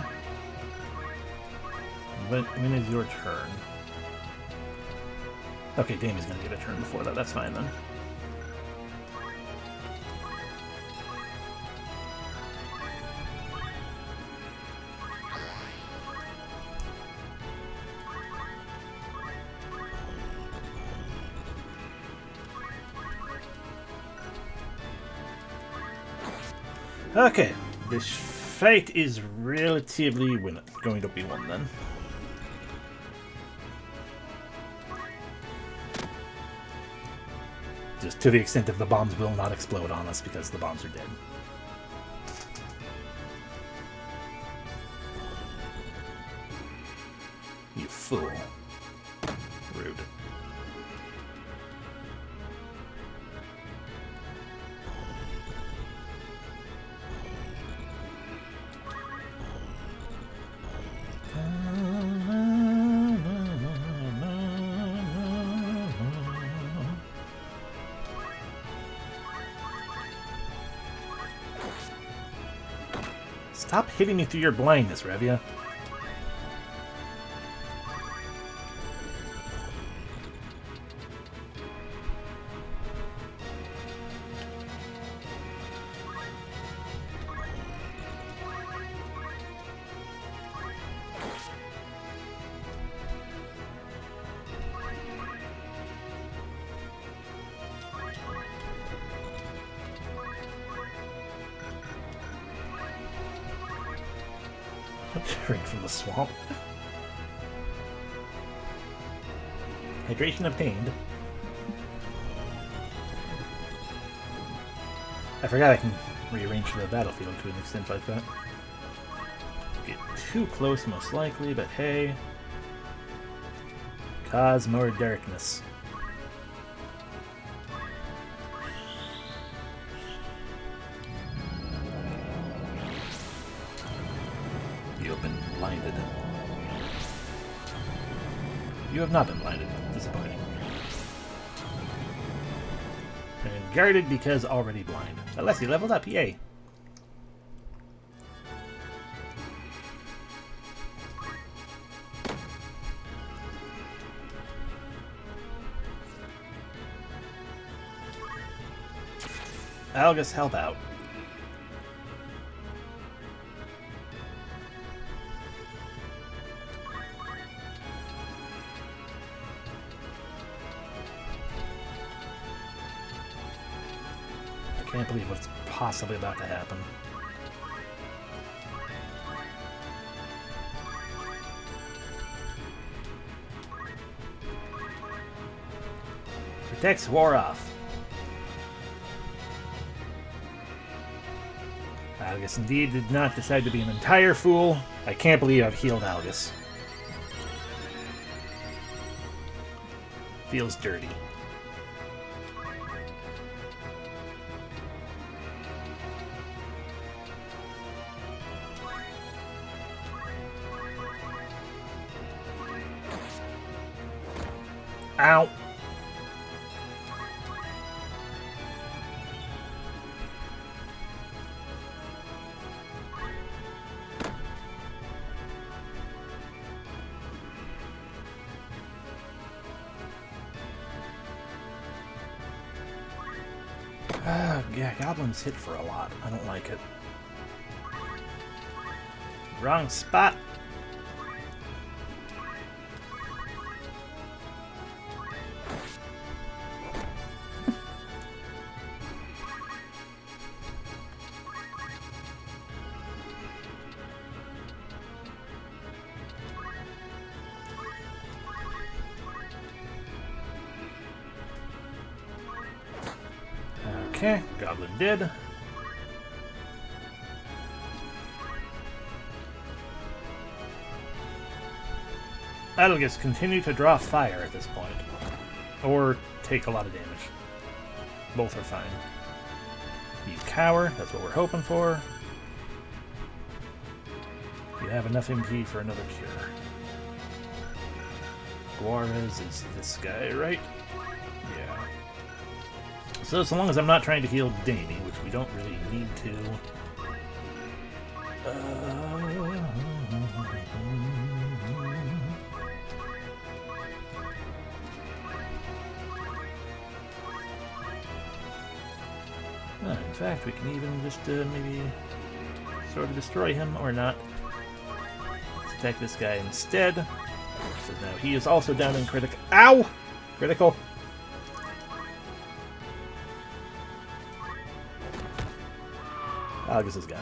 when is your turn? Okay, Damien's gonna get a turn before that. That's fine then. Okay, this fight is relatively going to be one then. Just to the extent that the bombs will not explode on us because the bombs are dead. You fool. Rude. Stop hitting me through your blindness, Revia. Drink from the swamp. Hydration obtained. I forgot I can rearrange the battlefield to an extent like that. Get too close most likely, but hey. Cause more darkness. Blinded. You have not been blinded. Disappointing. And guarded because already blind. Unless you leveled up, yay. Algus, help out. Can't believe what's possibly about to happen. Protects wore off. Algus indeed did not decide to be an entire fool. I can't believe I've healed Algus. Feels dirty. Ow. Yeah, goblins hit for a lot. I don't like it. Wrong spot. Okay, goblin dead. Algus continue to draw fire at this point. Or take a lot of damage. Both are fine. You cower, that's what we're hoping for. You have enough MP for another cure. Juarez is this guy, right? Yeah. So long as I'm not trying to heal Damien, which we don't really need to. fact, we can even just maybe sort of destroy him or not. Let's attack this guy instead. So now he is also down in critical. Ow! Critical. August is gone.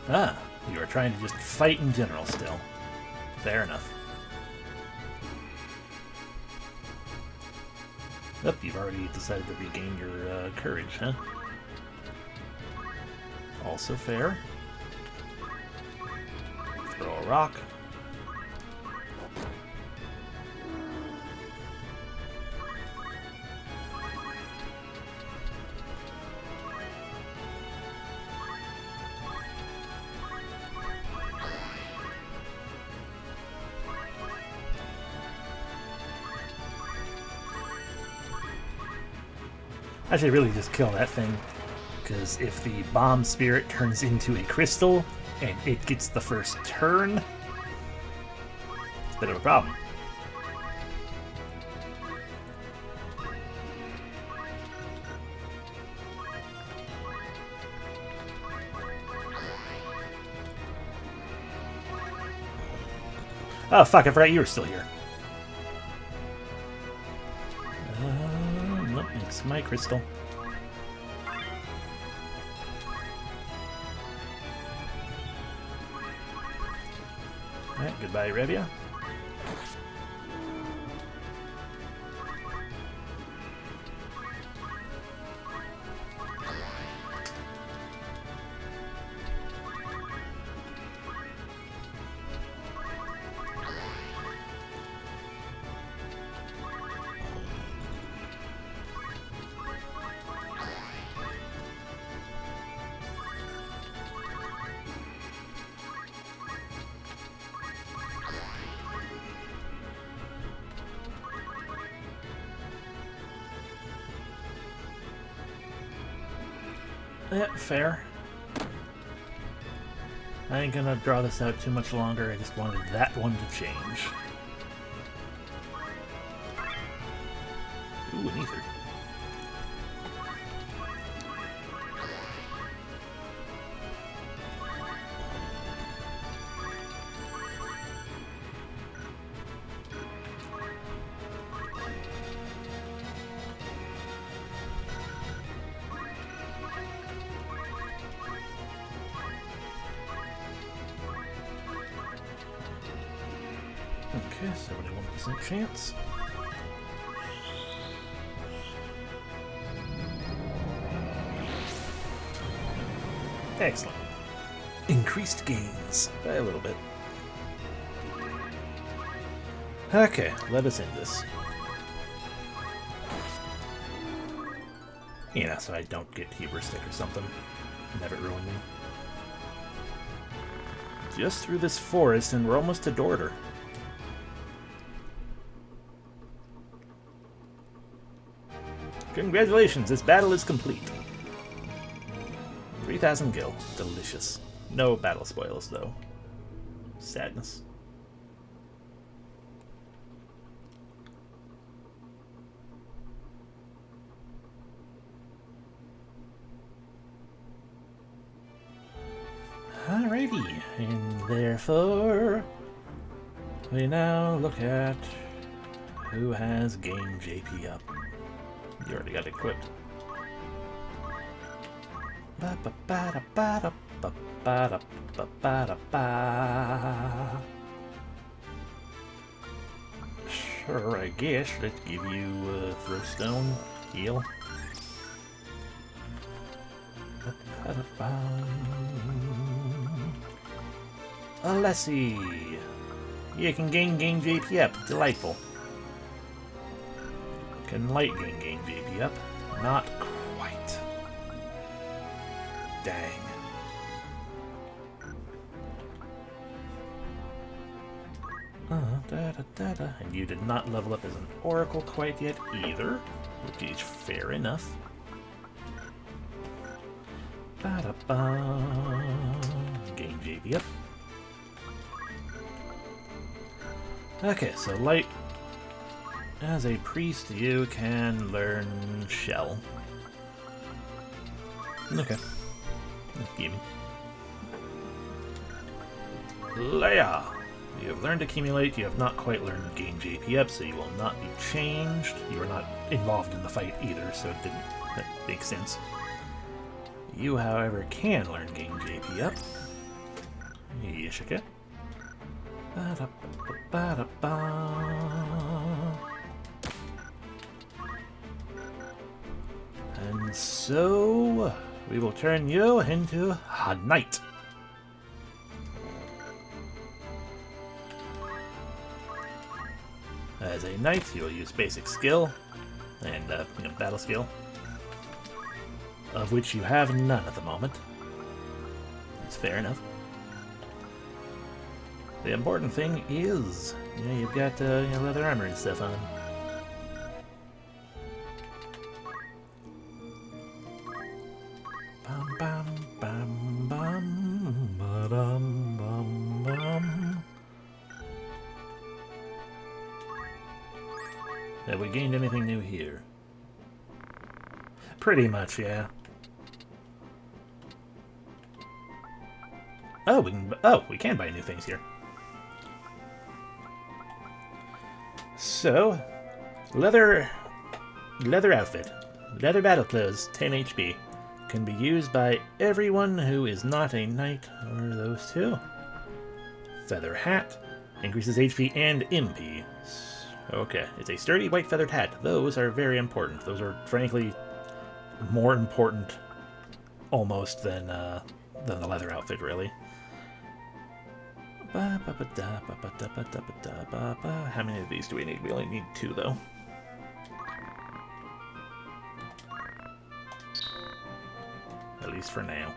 Ah, you are trying to just fight in general still. Fair enough. Oh, you've already decided to regain your courage, huh? Also fair. Throw a rock. I should really just kill that thing, because if the bomb spirit turns into a crystal and it gets the first turn, it's a bit of a problem. Oh fuck, I forgot you were still here. Nope, it's my crystal. Alright, goodbye, Revia. Yeah, fair. I ain't gonna draw this out too much longer, I just wanted that one to change. Ooh, an ether. Okay, 71% chance. Excellent. Increased gains by a little bit. Okay, let us end this. Yeah, so I don't get hubristic or something. Have it ruin me. Just through this forest and we're almost to Dorter. Congratulations, this battle is complete. 3,000 gil. Delicious. No battle spoils, though. Sadness. Alrighty, and therefore, we now look at who has gained JP up. You already got it equipped. Sure, I guess. Let's give you Throwstone, heal. Alessi! You can gain JP up. Delightful. Can light gain JP up. Not quite. Dang. And you did not level up as an oracle quite yet either, which is fair enough. Game JP up. Okay, so light. As a priest, you can learn shell. Okay. Gamien. Leia! You have learned accumulate, you have not quite learned gain JP up, so you will not be changed. You are not involved in the fight either, so that makes sense. You, however, can learn gain JP up. Yeshika. And so we will turn you into a knight. As a knight, you will use basic skill and battle skill, of which you have none at the moment. That's fair enough. The important thing is, you've got leather armor and stuff on. Bum bum bum bum ba-dum bum bum. Have we gained anything new here? Pretty much, yeah. Oh, we can buy new things here. So, leather outfit, leather battle clothes, 10 HP, can be used by everyone who is not a knight or those two. Feather hat, increases HP and MP. Okay, it's a sturdy white feathered hat. Those are very important. Those are, frankly, more important, almost, than the leather outfit, really. How many of these do we need? We only need 2, though. At least for now.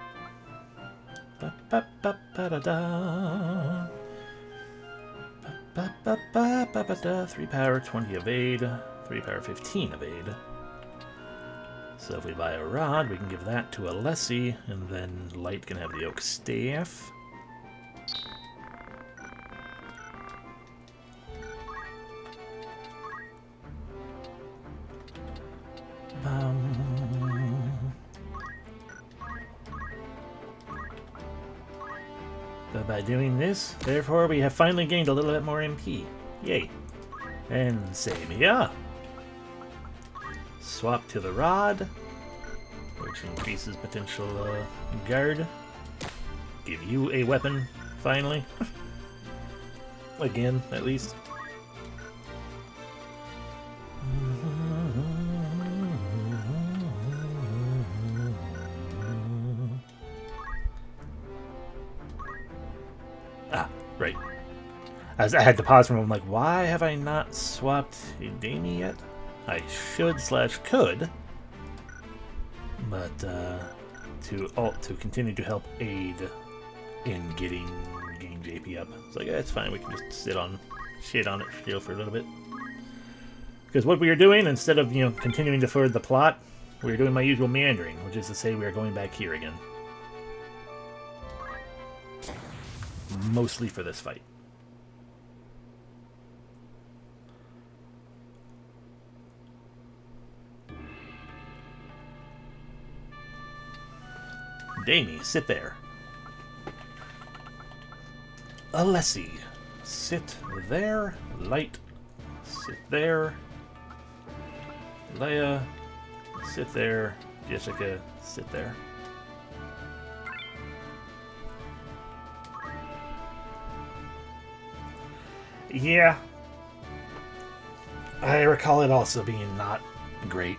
3 power, 20 evade, 3 power, 15 evade. So if we buy a rod, we can give that to Alessi, and then Light can have the oak staff. But by doing this, therefore, we have finally gained a little bit more MP. Yay. And same here. Swap to the rod, which increases potential guard. Give you a weapon, finally. Again, at least. Ah, right. As I had to pause for a moment, like, why have I not swapped a Damien yet? I should / could, but to continue to help aid in getting JP up. It's like, it's fine, we can just shit on it still for a little bit. Because what we are doing, instead of continuing to forward the plot, we are doing my usual meandering, which is to say we are going back here again. Mostly for this fight. Damien, sit there. Alessi, sit there. Light, sit there. Leia, sit there. Jessica, sit there. Yeah. I recall it also being not great.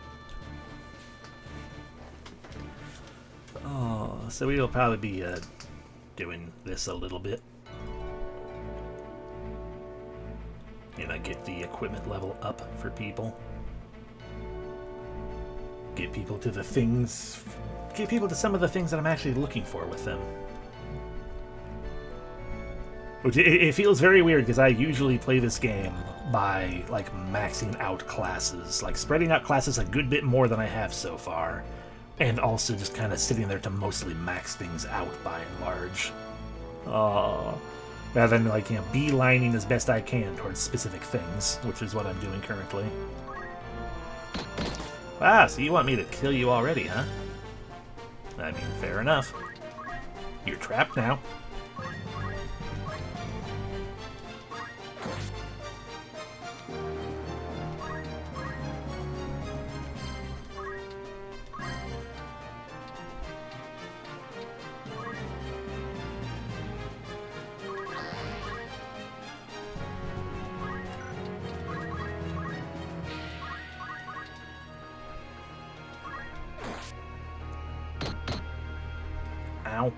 Oh, so we will probably be doing this a little bit. Get the equipment level up for people. Get people to the things. Get people to some of the things that I'm actually looking for with them. Which it feels very weird because I usually play this game by like maxing out classes, like spreading out classes a good bit more than I have so far, and also just kind of sitting there to mostly max things out by and large. Rather than like, you know, beelining as best I can towards specific things, which is what I'm doing currently. Ah, so you want me to kill you already, huh? I mean, fair enough. You're trapped now. Ow.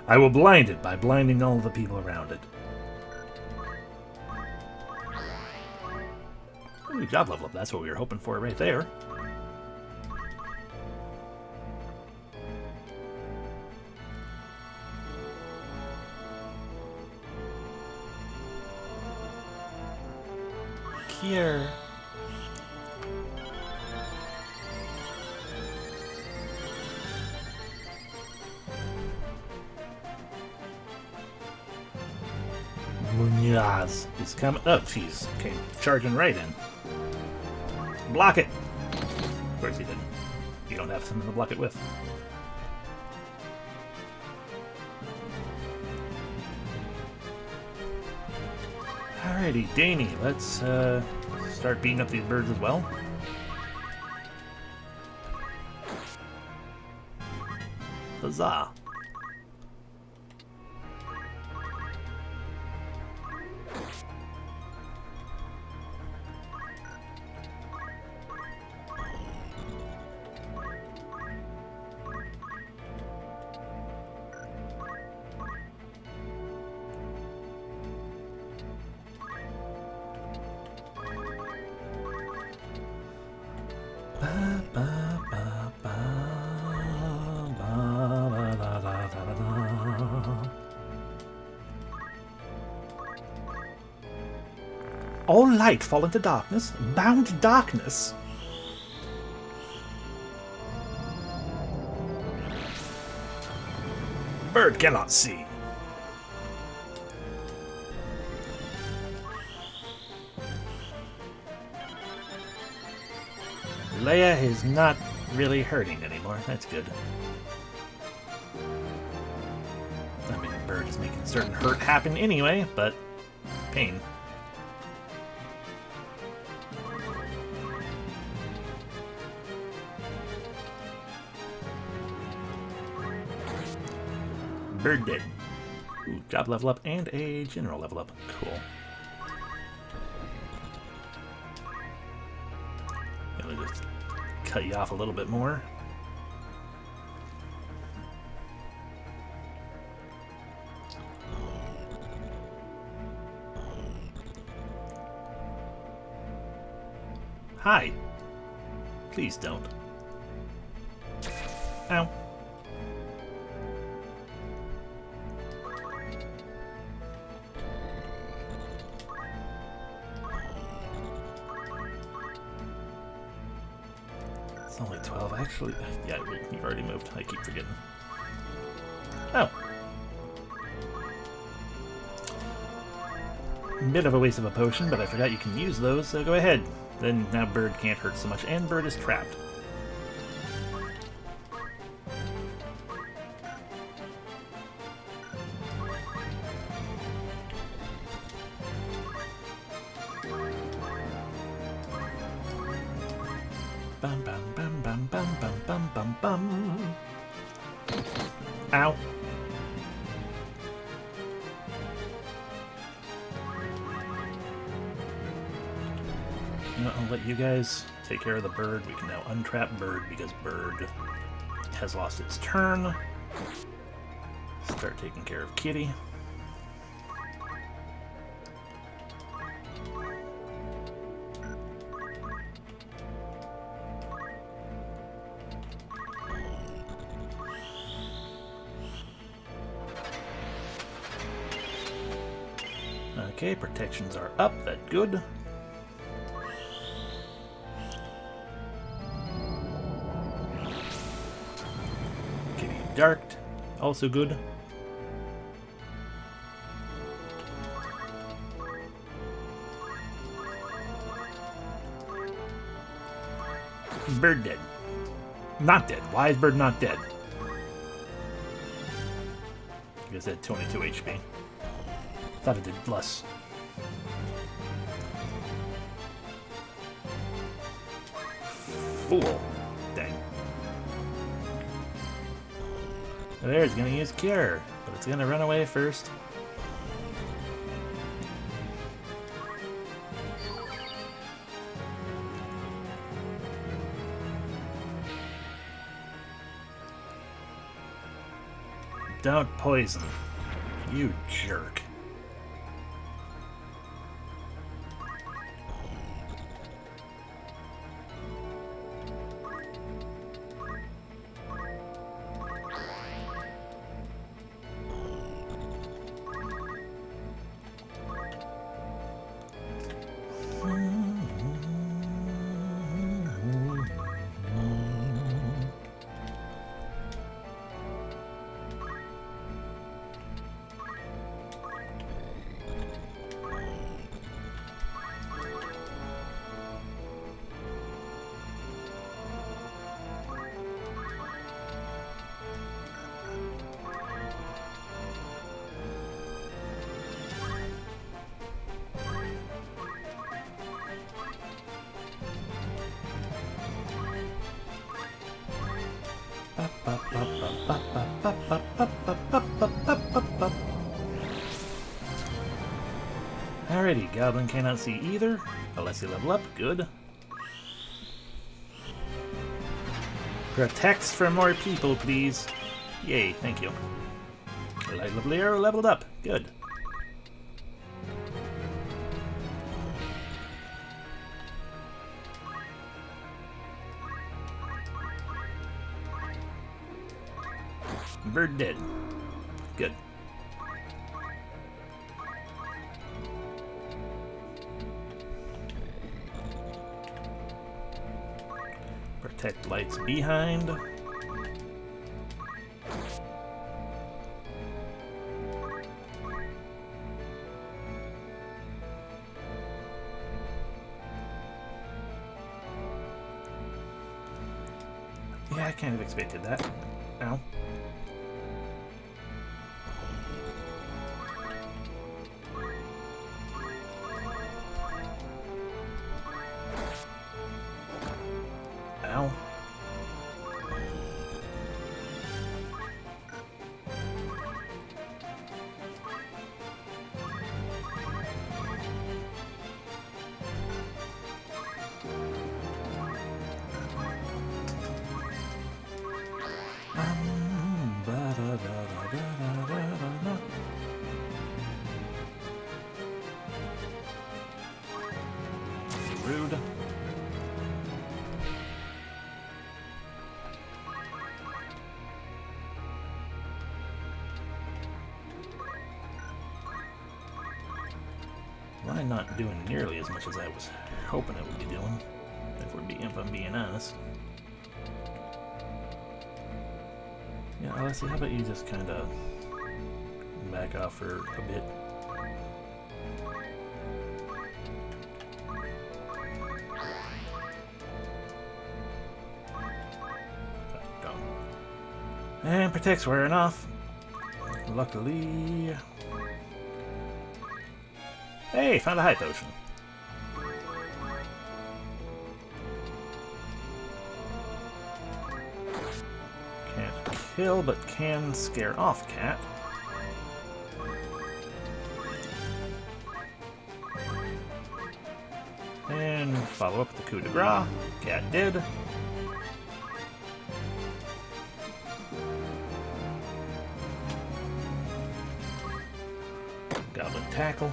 I will blind it by blinding all the people around it. Ooh, job level up. That's what we were hoping for right there. Here. Munoz is coming. Oh, jeez. Came charging right in. Block it! Of course he didn't. You don't have something to block it with. Alrighty, Danny, let's start beating up these birds as well. Huzzah! All light fall into darkness, bound darkness. Bird cannot see. Leia is not really hurting anymore. That's good. I mean, the bird is making certain hurt happen anyway, but pain. Bird dead. Ooh, job level up and a general level up. Cool. Gonna just cut you off a little bit more. Hi. Please don't. Ow. It's only 12, actually. Yeah, you've already moved. I keep forgetting. Oh. Bit of a waste of a potion, but I forgot you can use those, so go ahead. Then now Bird can't hurt so much, and Bird is trapped. Bum bum bum bum bum bum bum bum bum. Ow. You know, I'll let you guys take care of the bird. We can now untrap Bird because Bird has lost its turn. Start taking care of Kitty. Okay, protections are up. That's good. Kitty darked. Also good. Bird dead. Not dead. Why is Bird not dead? I guess it had 22 HP. Thought it did less. Fool. Dang. There, it's gonna use Cure, but it's gonna run away first. Don't poison. You jerk. Alrighty, Goblin cannot see either, unless you level up. Good. Protects for more people, please. Yay, thank you. Light level arrow leveled up. Good. Bird dead. Good. Protect lights behind. Yeah, I kind of expected that. Ow. Ow. Rude. Why not doing nearly as much as I was hoping it would be doing, if I'm being honest. Yeah, Alessia, how about you just kind of back off for a bit? And protect's wearing off. Luckily. Hey, found a high potion. Can't kill, but can scare off Cat. And follow up with the coup de grace. Cat did. tackle.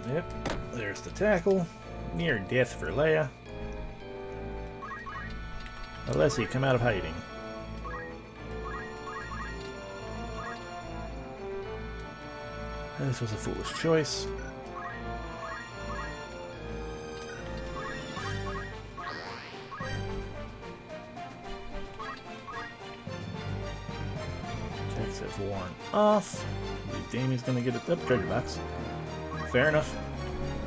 Yep, there's the tackle. Near death for Leia. Unless he come out of hiding. This was a foolish choice. Checks have worn off. Damien's gonna get a treasure box. Fair enough.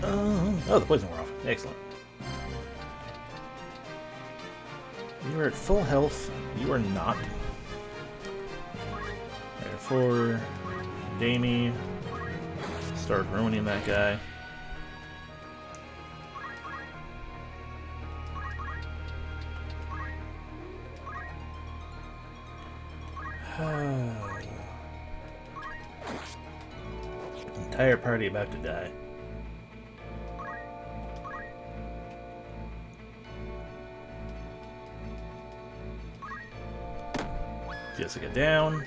Oh, the poison wore off. Excellent. You are at full health. You are not. Therefore, Damien, start ruining that guy. Entire party about to die. Jessica down.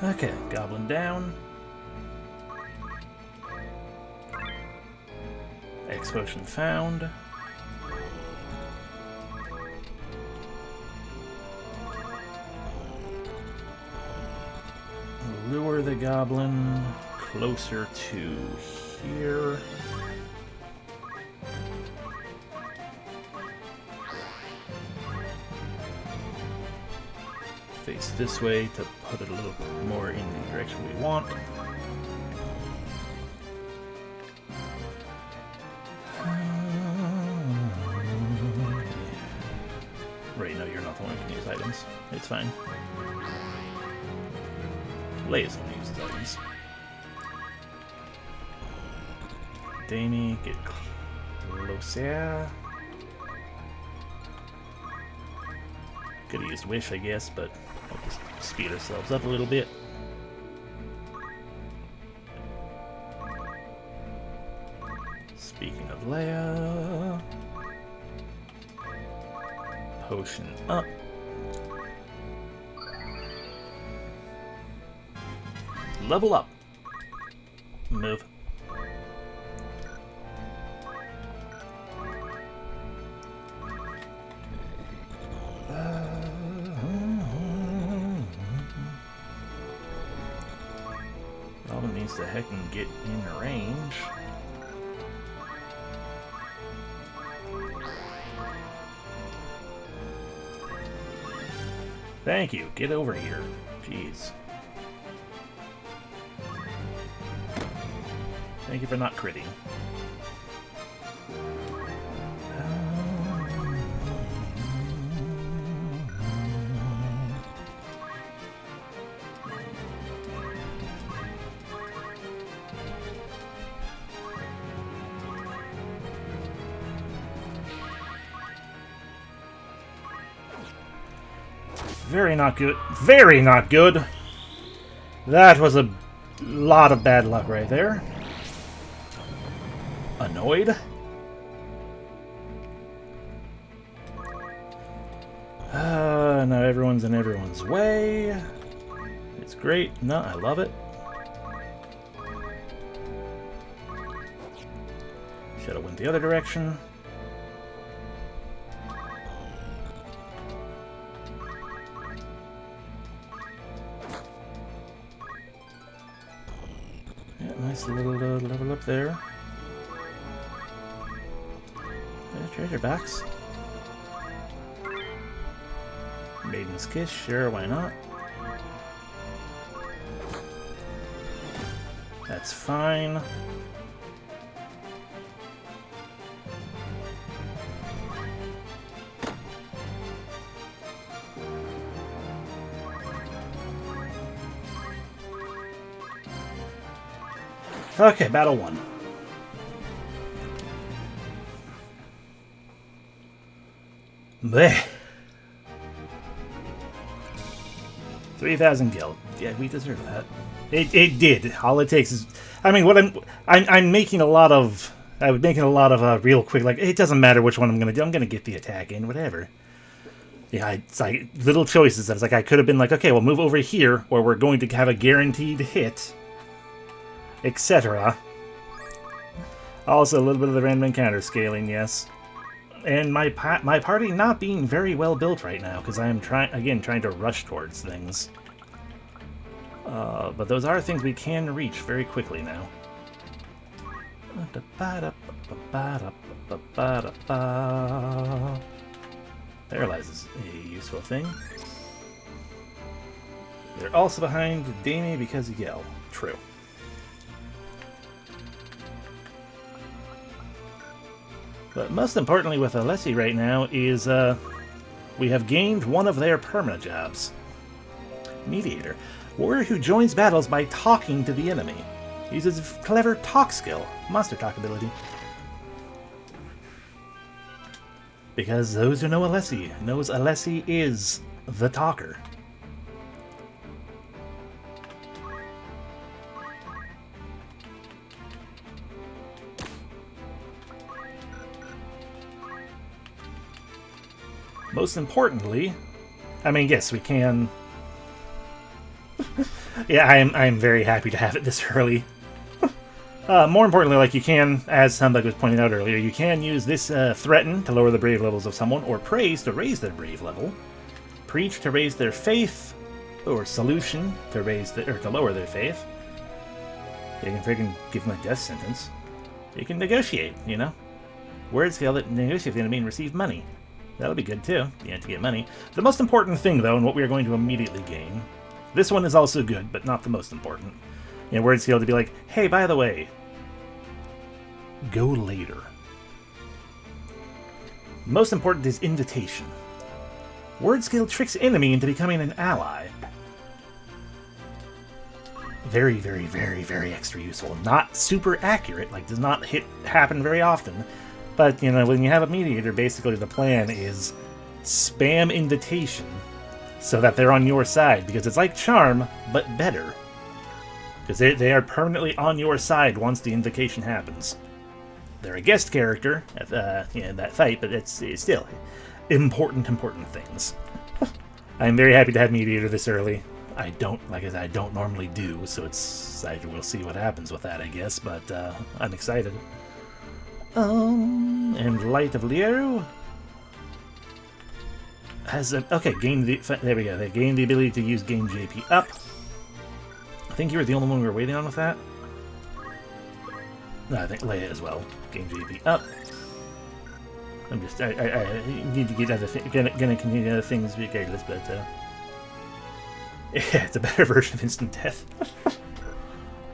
Okay, Goblin down. X potion found. Lure the goblin closer to here. Face this way to put it a little more in the direction we want. Right, no, you're not the one who can use items. It's fine. Leia's going to use his items. Damien, get closer. Could have used Wish, I guess, but we'll just speed ourselves up a little bit. Speaking of Leia, potion up. Level up. Move. Robin needs to heck and get in range. Thank you. Get over here. Jeez. Thank you for not critting. Very not good. Very not good. That was a lot of bad luck right there. Annoyed? Now everyone's in everyone's way. It's great. No, I love it. Should have went the other direction. Yeah, nice little level up there. Treasure box. Maiden's Kiss, sure, why not? That's fine. Okay, battle 1. Blech. 3,000 gil. Yeah, we deserve that. It did. All it takes is, I mean, what I'm making a lot of. I was making a lot of real quick. Like, it doesn't matter which one I'm gonna do. I'm gonna get the attack in, whatever. Yeah, it's like little choices. I was like, I could have been like, okay, we'll move over here, where we're going to have a guaranteed hit, etc. Also, a little bit of the random encounter scaling, yes. And my party not being very well built right now, because I am trying to rush towards things. But those are things we can reach very quickly now. Paralyze is a useful thing. They're also behind Damien because of Yell. True. But most importantly with Alessi right now is we have gained one of their permanent jobs. Mediator. Warrior who joins battles by talking to the enemy. Uses clever talk skill. Monster talk ability. Because those who know Alessi knows Alessi is the talker. Most importantly, I mean, yes, we can. Yeah, I'm very happy to have it this early. More importantly, like, you can, as Sunbug was pointing out earlier, you can use this Threaten to lower the brave levels of someone, or Praise to raise their brave level, Preach to raise their faith, or Solution to to lower their faith. You can freaking give them a death sentence. You can negotiate, you know, word scale that negotiate with the enemy and receive money. That'll be good too. You have to get money. The most important thing, though, and what we are going to immediately gain. This one is also good, but not the most important. You know, word skill to be like, hey, by the way, go later. Most important is invitation. Word skill tricks enemy into becoming an ally. Very, very, very, very extra useful. Not super accurate, like does not happen very often. But, you know, when you have a mediator, basically the plan is spam invitation so that they're on your side, because it's like Charm, but better. Because they are permanently on your side once the invocation happens. They're a guest character at that fight, but it's still important things. I'm very happy to have Mediator this early. I don't normally do, so we'll see what happens with that, I guess, but I'm excited. And Light of Liero has there we go. They gained the ability to use Gain JP up. I think you were the only one we were waiting on with that. No, I think Leia as well. Gain JP up. I need to get other gonna continue other things regardless, but yeah, it's a better version of instant death.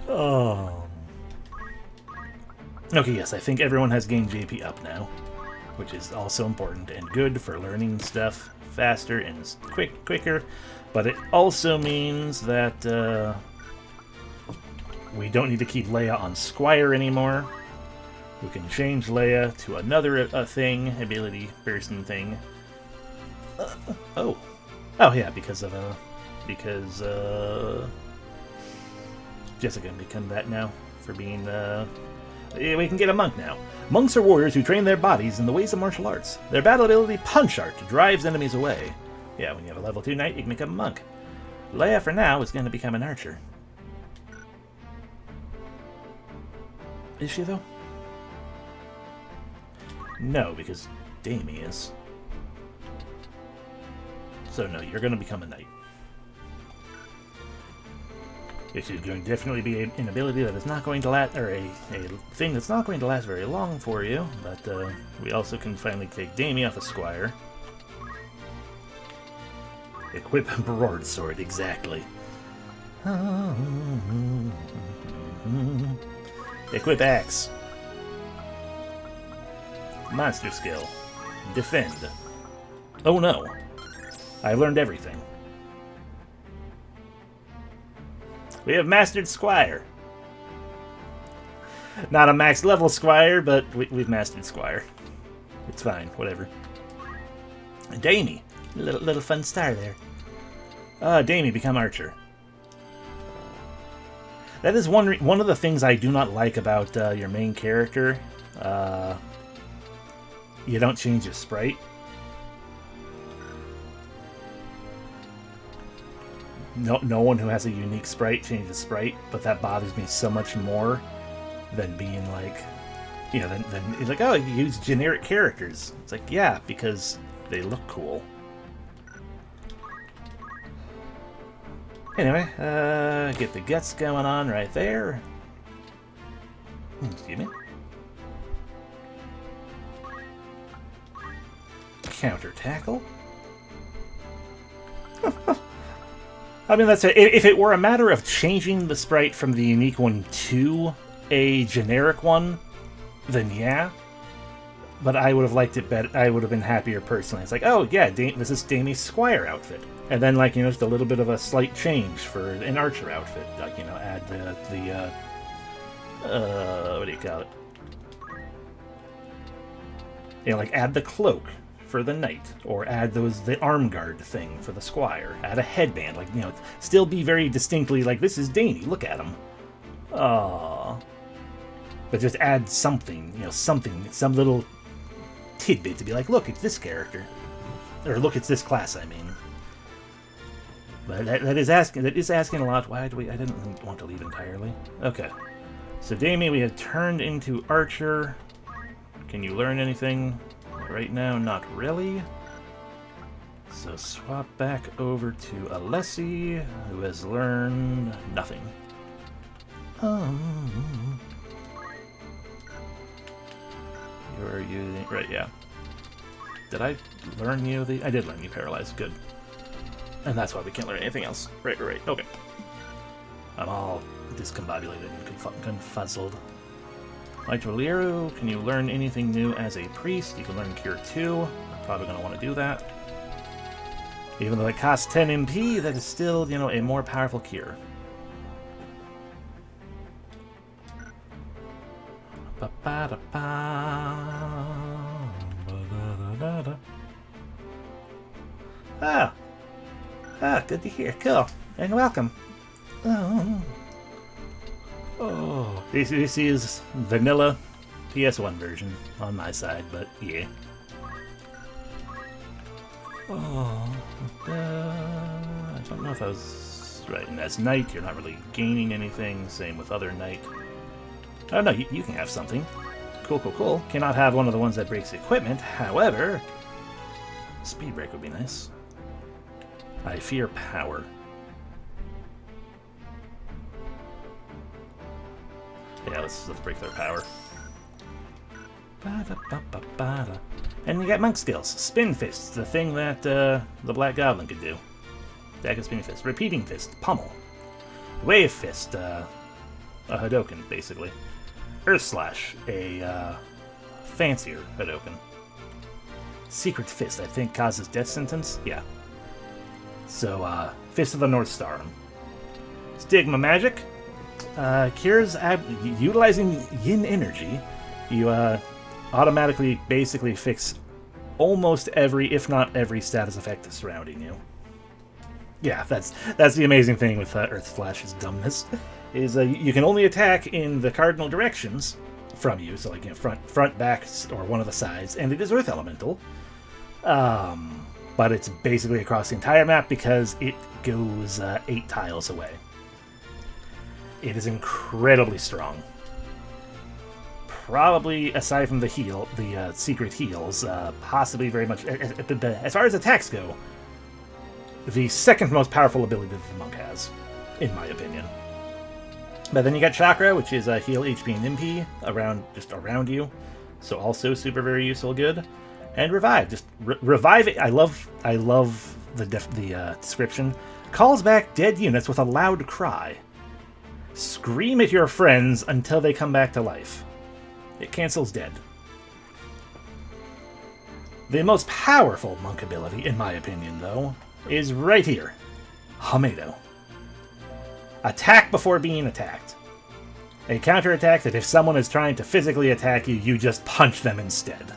Oh. Okay, yes, I think everyone has gained JP up now, which is also important and good for learning stuff faster and quicker, but it also means that we don't need to keep Leia on Squire anymore. We can change Leia to another ability person thing. Oh yeah, because Jessica can become that now for being we can get a monk now. Monks are warriors who train their bodies in the ways of martial arts. Their battle ability, Punch Art, drives enemies away. Yeah, when you have a level 2 knight, you can become a monk. Leia, for now, is going to become an archer. Is she, though? No, because Damien is. So no, you're going to become a knight. Which is going to definitely be an ability that is not going to last, or a thing that's not going to last very long for you, but we also can finally take Damien off of Squire. Equip broadsword, exactly. Equip axe. Monster skill. Defend. Oh no. I learned everything. We have mastered Squire. Not a max level Squire, but we've mastered Squire. It's fine, whatever. Damien. Little fun star there. Damien, become archer. That is one of the things I do not like about your main character. You don't change his sprite. No one who has a unique sprite changes sprite, but that bothers me so much more than being like, you know, then it's like, oh, you use generic characters. It's like, yeah, because they look cool. Anyway, get the guts going on right there. Excuse me. Counter tackle. I mean, that's if it were a matter of changing the sprite from the unique one to a generic one, then yeah. But I would have liked it better. I would have been happier personally. It's like, oh yeah, this is Damien's Squire outfit, and then like, you know, just a little bit of a slight change for an archer outfit. Like, you know, add the what do you call it? You know, like add the cloak for the knight, or add the arm guard thing for the squire. Add a headband, like, you know, still be very distinctly like, this is Damien. Look at him. Aww. But just add something, you know, some little tidbit to be like, look, it's this character, or look, it's this class. I mean, but that is asking a lot. Why do I didn't want to leave entirely. Okay, so Damien, we had turned into archer. Can you learn anything right now? Not really. So swap back over to Alessi, who has learned nothing. You're using... Right, yeah. Did I learn you the... I did learn you Paralyzed. Good. And that's why we can't learn anything else. Right. Okay. I'm all discombobulated and confuzzled. Like Valerio, can you learn anything new as a priest? You can learn Cure 2. I'm probably going to want to do that. Even though it costs 10 MP, that is still, you know, a more powerful cure. Good to hear. Cool. And welcome. Oh. This is vanilla PS1 version on my side, but yeah. I don't know if I was right. And as knight, you're not really gaining anything. Same with other knight. Oh no, you can have something. Cool. Cannot have one of the ones that breaks equipment. However, speed break would be nice. I fear power. Yeah, let's break their power. And you got monk skills. Spin Fist, the thing that the Black Goblin could do. Dagger, Spinning Fist. Repeating Fist, Pummel. Wave Fist, a Hadoken, basically. Earth Slash, a fancier Hadoken. Secret Fist, I think, causes death sentence. Yeah. So, Fist of the North Star. Stigma Magic. Cures, utilizing yin energy, you automatically basically fix almost every, if not every, status effect surrounding you. Yeah, that's the amazing thing with Earth Slash's dumbness, is you can only attack in the cardinal directions from you, so like, you know, front, back, or one of the sides, and it is Earth Elemental. But it's basically across the entire map because it goes 8 tiles away. It is incredibly strong. Probably, aside from the secret heals, possibly very much, as far as attacks go, the second most powerful ability that the monk has, in my opinion. But then you got Chakra, which is heal HP and MP around you, so also super very useful, good. And Revive, just revive it. I love the description, calls back dead units with a loud cry. Scream at your friends until they come back to life. It cancels dead. The most powerful monk ability, in my opinion, though, is right here. Hamedo. Attack before being attacked. A counterattack that if someone is trying to physically attack you, you just punch them instead.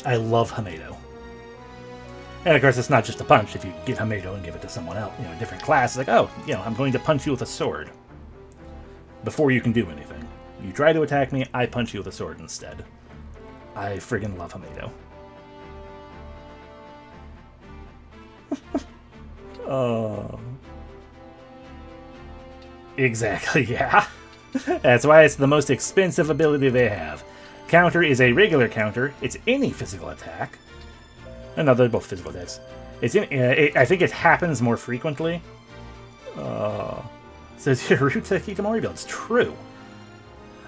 I love Hamedo. And of course, it's not just a punch. If you get Hamedo and give it to someone else, a different class, it's like, oh, I'm going to punch you with a sword. Before you can do anything. You try to attack me, I punch you with a sword instead. I friggin' love Hamedo. Oh. Exactly, yeah. That's why it's the most expensive ability they have. Counter is a regular counter. It's any physical attack. No, they're both physical attacks. I think it happens more frequently. Says your Ruta Hikikomori build. It's true.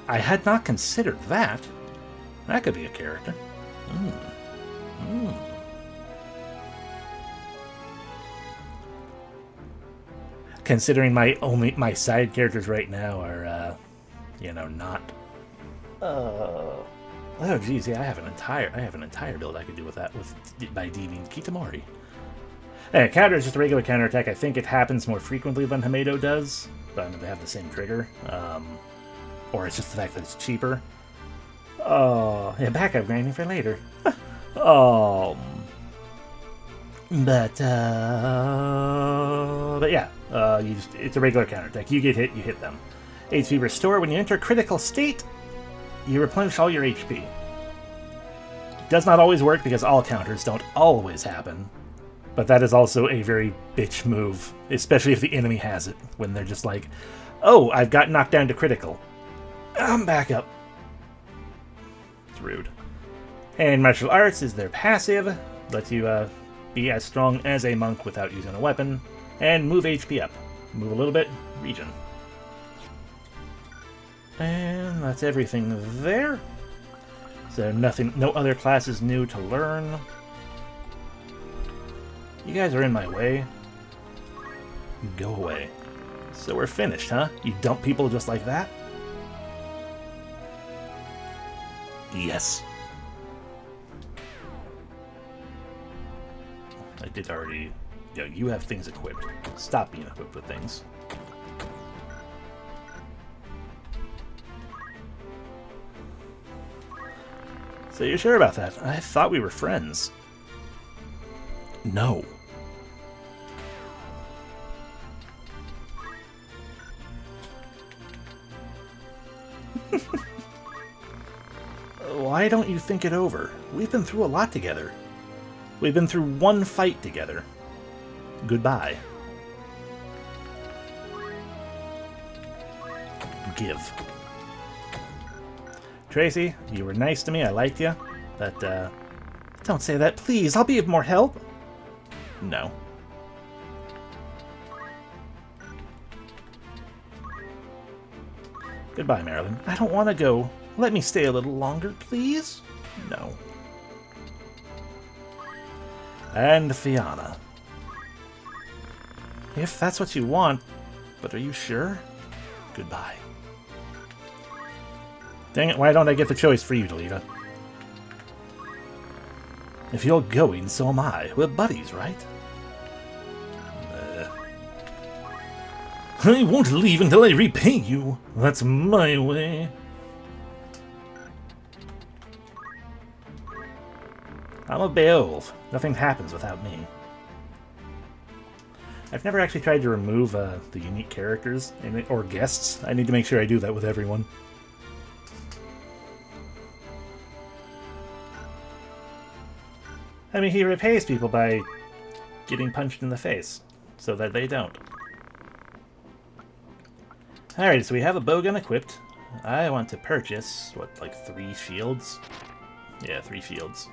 I had not considered that. That could be a character. Considering my side characters right now are, not. Oh geez, yeah, I have an entire build I could do with that by Damien Kitamori. Counter is just a regular counter attack. I think it happens more frequently than Hamedo does, but they have the same trigger. Or it's just the fact that it's cheaper. Oh, yeah, backup grinding for later. But yeah, it's a regular counterattack. You get hit, you hit them. HP restore. When you enter critical state, you replenish all your HP. Does not always work because all counters don't always happen. But that is also a very bitch move, especially if the enemy has it. When they're just like, oh, I've got knocked down to critical. I'm back up. It's rude. And martial arts is their passive. Lets you be as strong as a monk without using a weapon. And move HP up. Move a little bit, regen. And that's everything there. So no other classes new to learn. You guys are in my way. Go away. So we're finished, huh? You dump people just like that? Yes. I did already... you have things equipped. Stop being equipped with things. So you're sure about that? I thought we were friends. No. Why don't you think it over? We've been through a lot together. We've been through one fight together. Goodbye. Give. Tracy, you were nice to me, I liked you, but, don't say that, please, I'll be of more help. No. Goodbye, Marilyn. I don't want to go. Let me stay a little longer, please? No. And Fiona. If that's what you want, but are you sure? Goodbye. Dang it, why don't I get the choice for you, Delita? If you're going, so am I. We're buddies, right? I won't leave until I repay you. That's my way. I'm a Beowulf. Nothing happens without me. I've never actually tried to remove the unique characters or guests. I need to make sure I do that with everyone. I mean, he repays people by getting punched in the face, so that they don't. Alright, so we have a bowgun equipped. I want to purchase, what, like 3 shields? Yeah, 3 shields.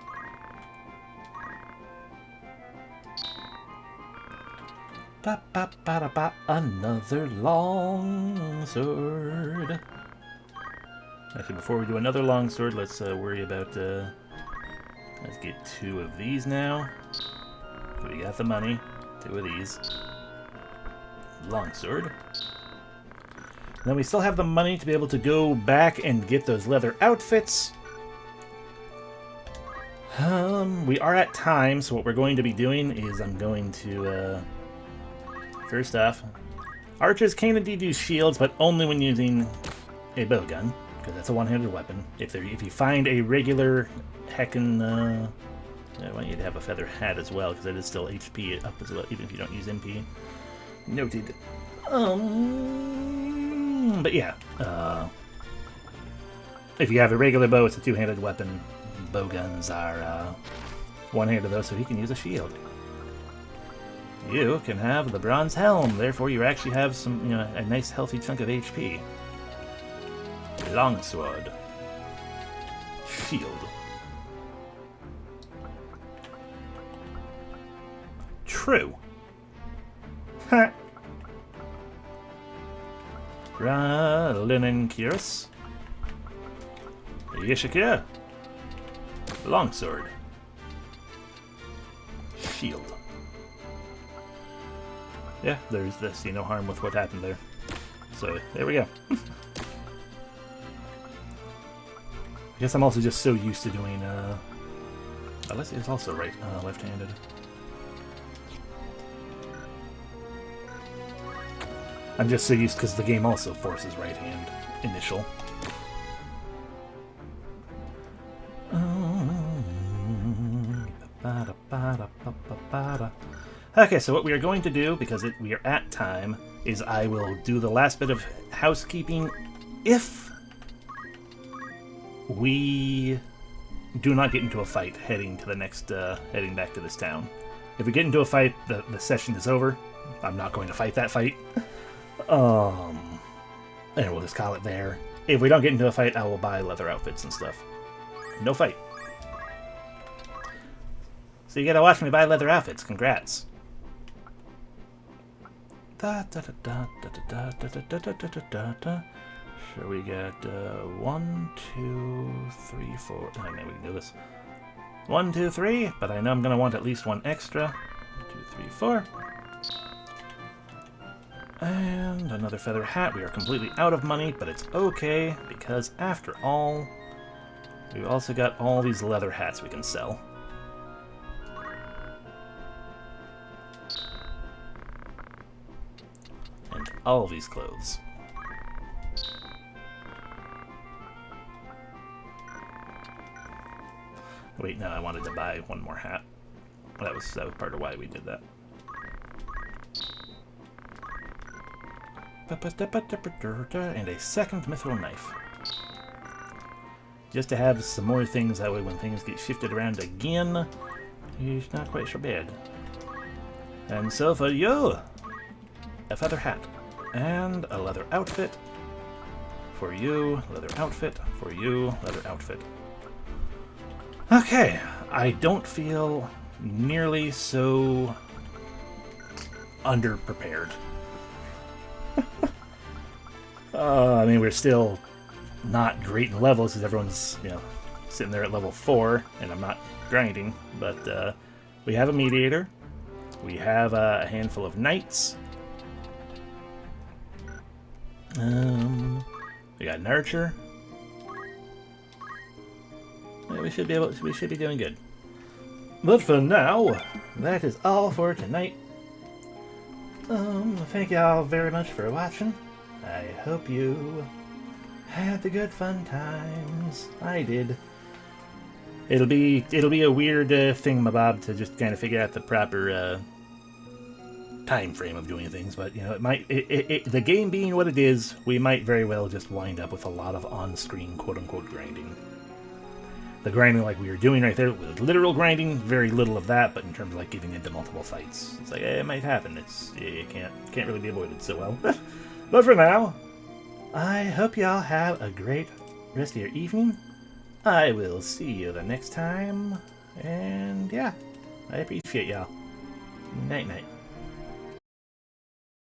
Ba ba ba da ba, another long sword. Actually, before we do another long sword, let's worry about, let's get 2 of these now. We got the money. 2 of these. Longsword. Then we still have the money to be able to go back and get those leather outfits. We are at time, so what we're going to be doing is I'm going to, first off, archers can indeed use shields, but only when using a bowgun, because that's a one-handed weapon. If you find a regular heckin', I want you to have a feather hat as well, because it is still HP up as well, even if you don't use MP. Noted. But yeah, if you have a regular bow, it's a two-handed weapon. Bowguns are one-handed though, so he can use a shield. You can have the bronze helm, therefore you actually have some, you know, a nice healthy chunk of HP. Longsword. Shield. True. Ha. Linen cuirass. Yeshikir. Longsword. Shield. Yeah, there's see no harm with what happened there. So, there we go. I guess I'm also just so used to doing, unless it's also right, left-handed. I'm just so used because the game also forces right-hand initial. Okay, so what we are going to do, because we are at time, is I will do the last bit of housekeeping if we do not get into a fight heading to the next, heading back to this town. If we get into a fight, the session is over. I'm not going to fight that fight. And we'll just call it there. If we don't get into a fight, I will buy leather outfits and stuff. No fight. So you gotta watch me buy leather outfits. Congrats. Sure, we got 1, 2, 3, 4. I know we can do this. 1, 2, 3, but I know I'm gonna want at least one extra. 1, 2, 3, 4. And another feather hat. We are completely out of money, but it's okay, because after all, we've also got all these leather hats we can sell. And all these clothes. Wait, no, I wanted to buy one more hat. That was part of why we did that. And a second mithril knife. Just to have some more things, that way when things get shifted around again, it's not quite so bad. And so for you, a feather hat. And a leather outfit. For you, leather outfit. For you, leather outfit. Okay, I don't feel nearly so underprepared. I mean, we're still not great in levels because everyone's, you know, sitting there at level 4, and I'm not grinding. But we have a mediator. We have a handful of knights. We got an archer. Yeah, we should be doing good. But for now, that is all for tonight. Thank y'all very much for watching. I hope you had the good fun times. I did. It'll be a weird thingamabob to just kind of figure out the proper time frame of doing things, but you know, the game being what it is, we might very well just wind up with a lot of on-screen quote-unquote grinding. The grinding like we were doing right there was literal grinding, very little of that, but in terms of like getting into multiple fights, it's like it might happen. It can't really be avoided so well. But for now, I hope y'all have a great rest of your evening. I will see you the next time, and yeah, I appreciate y'all. Night night.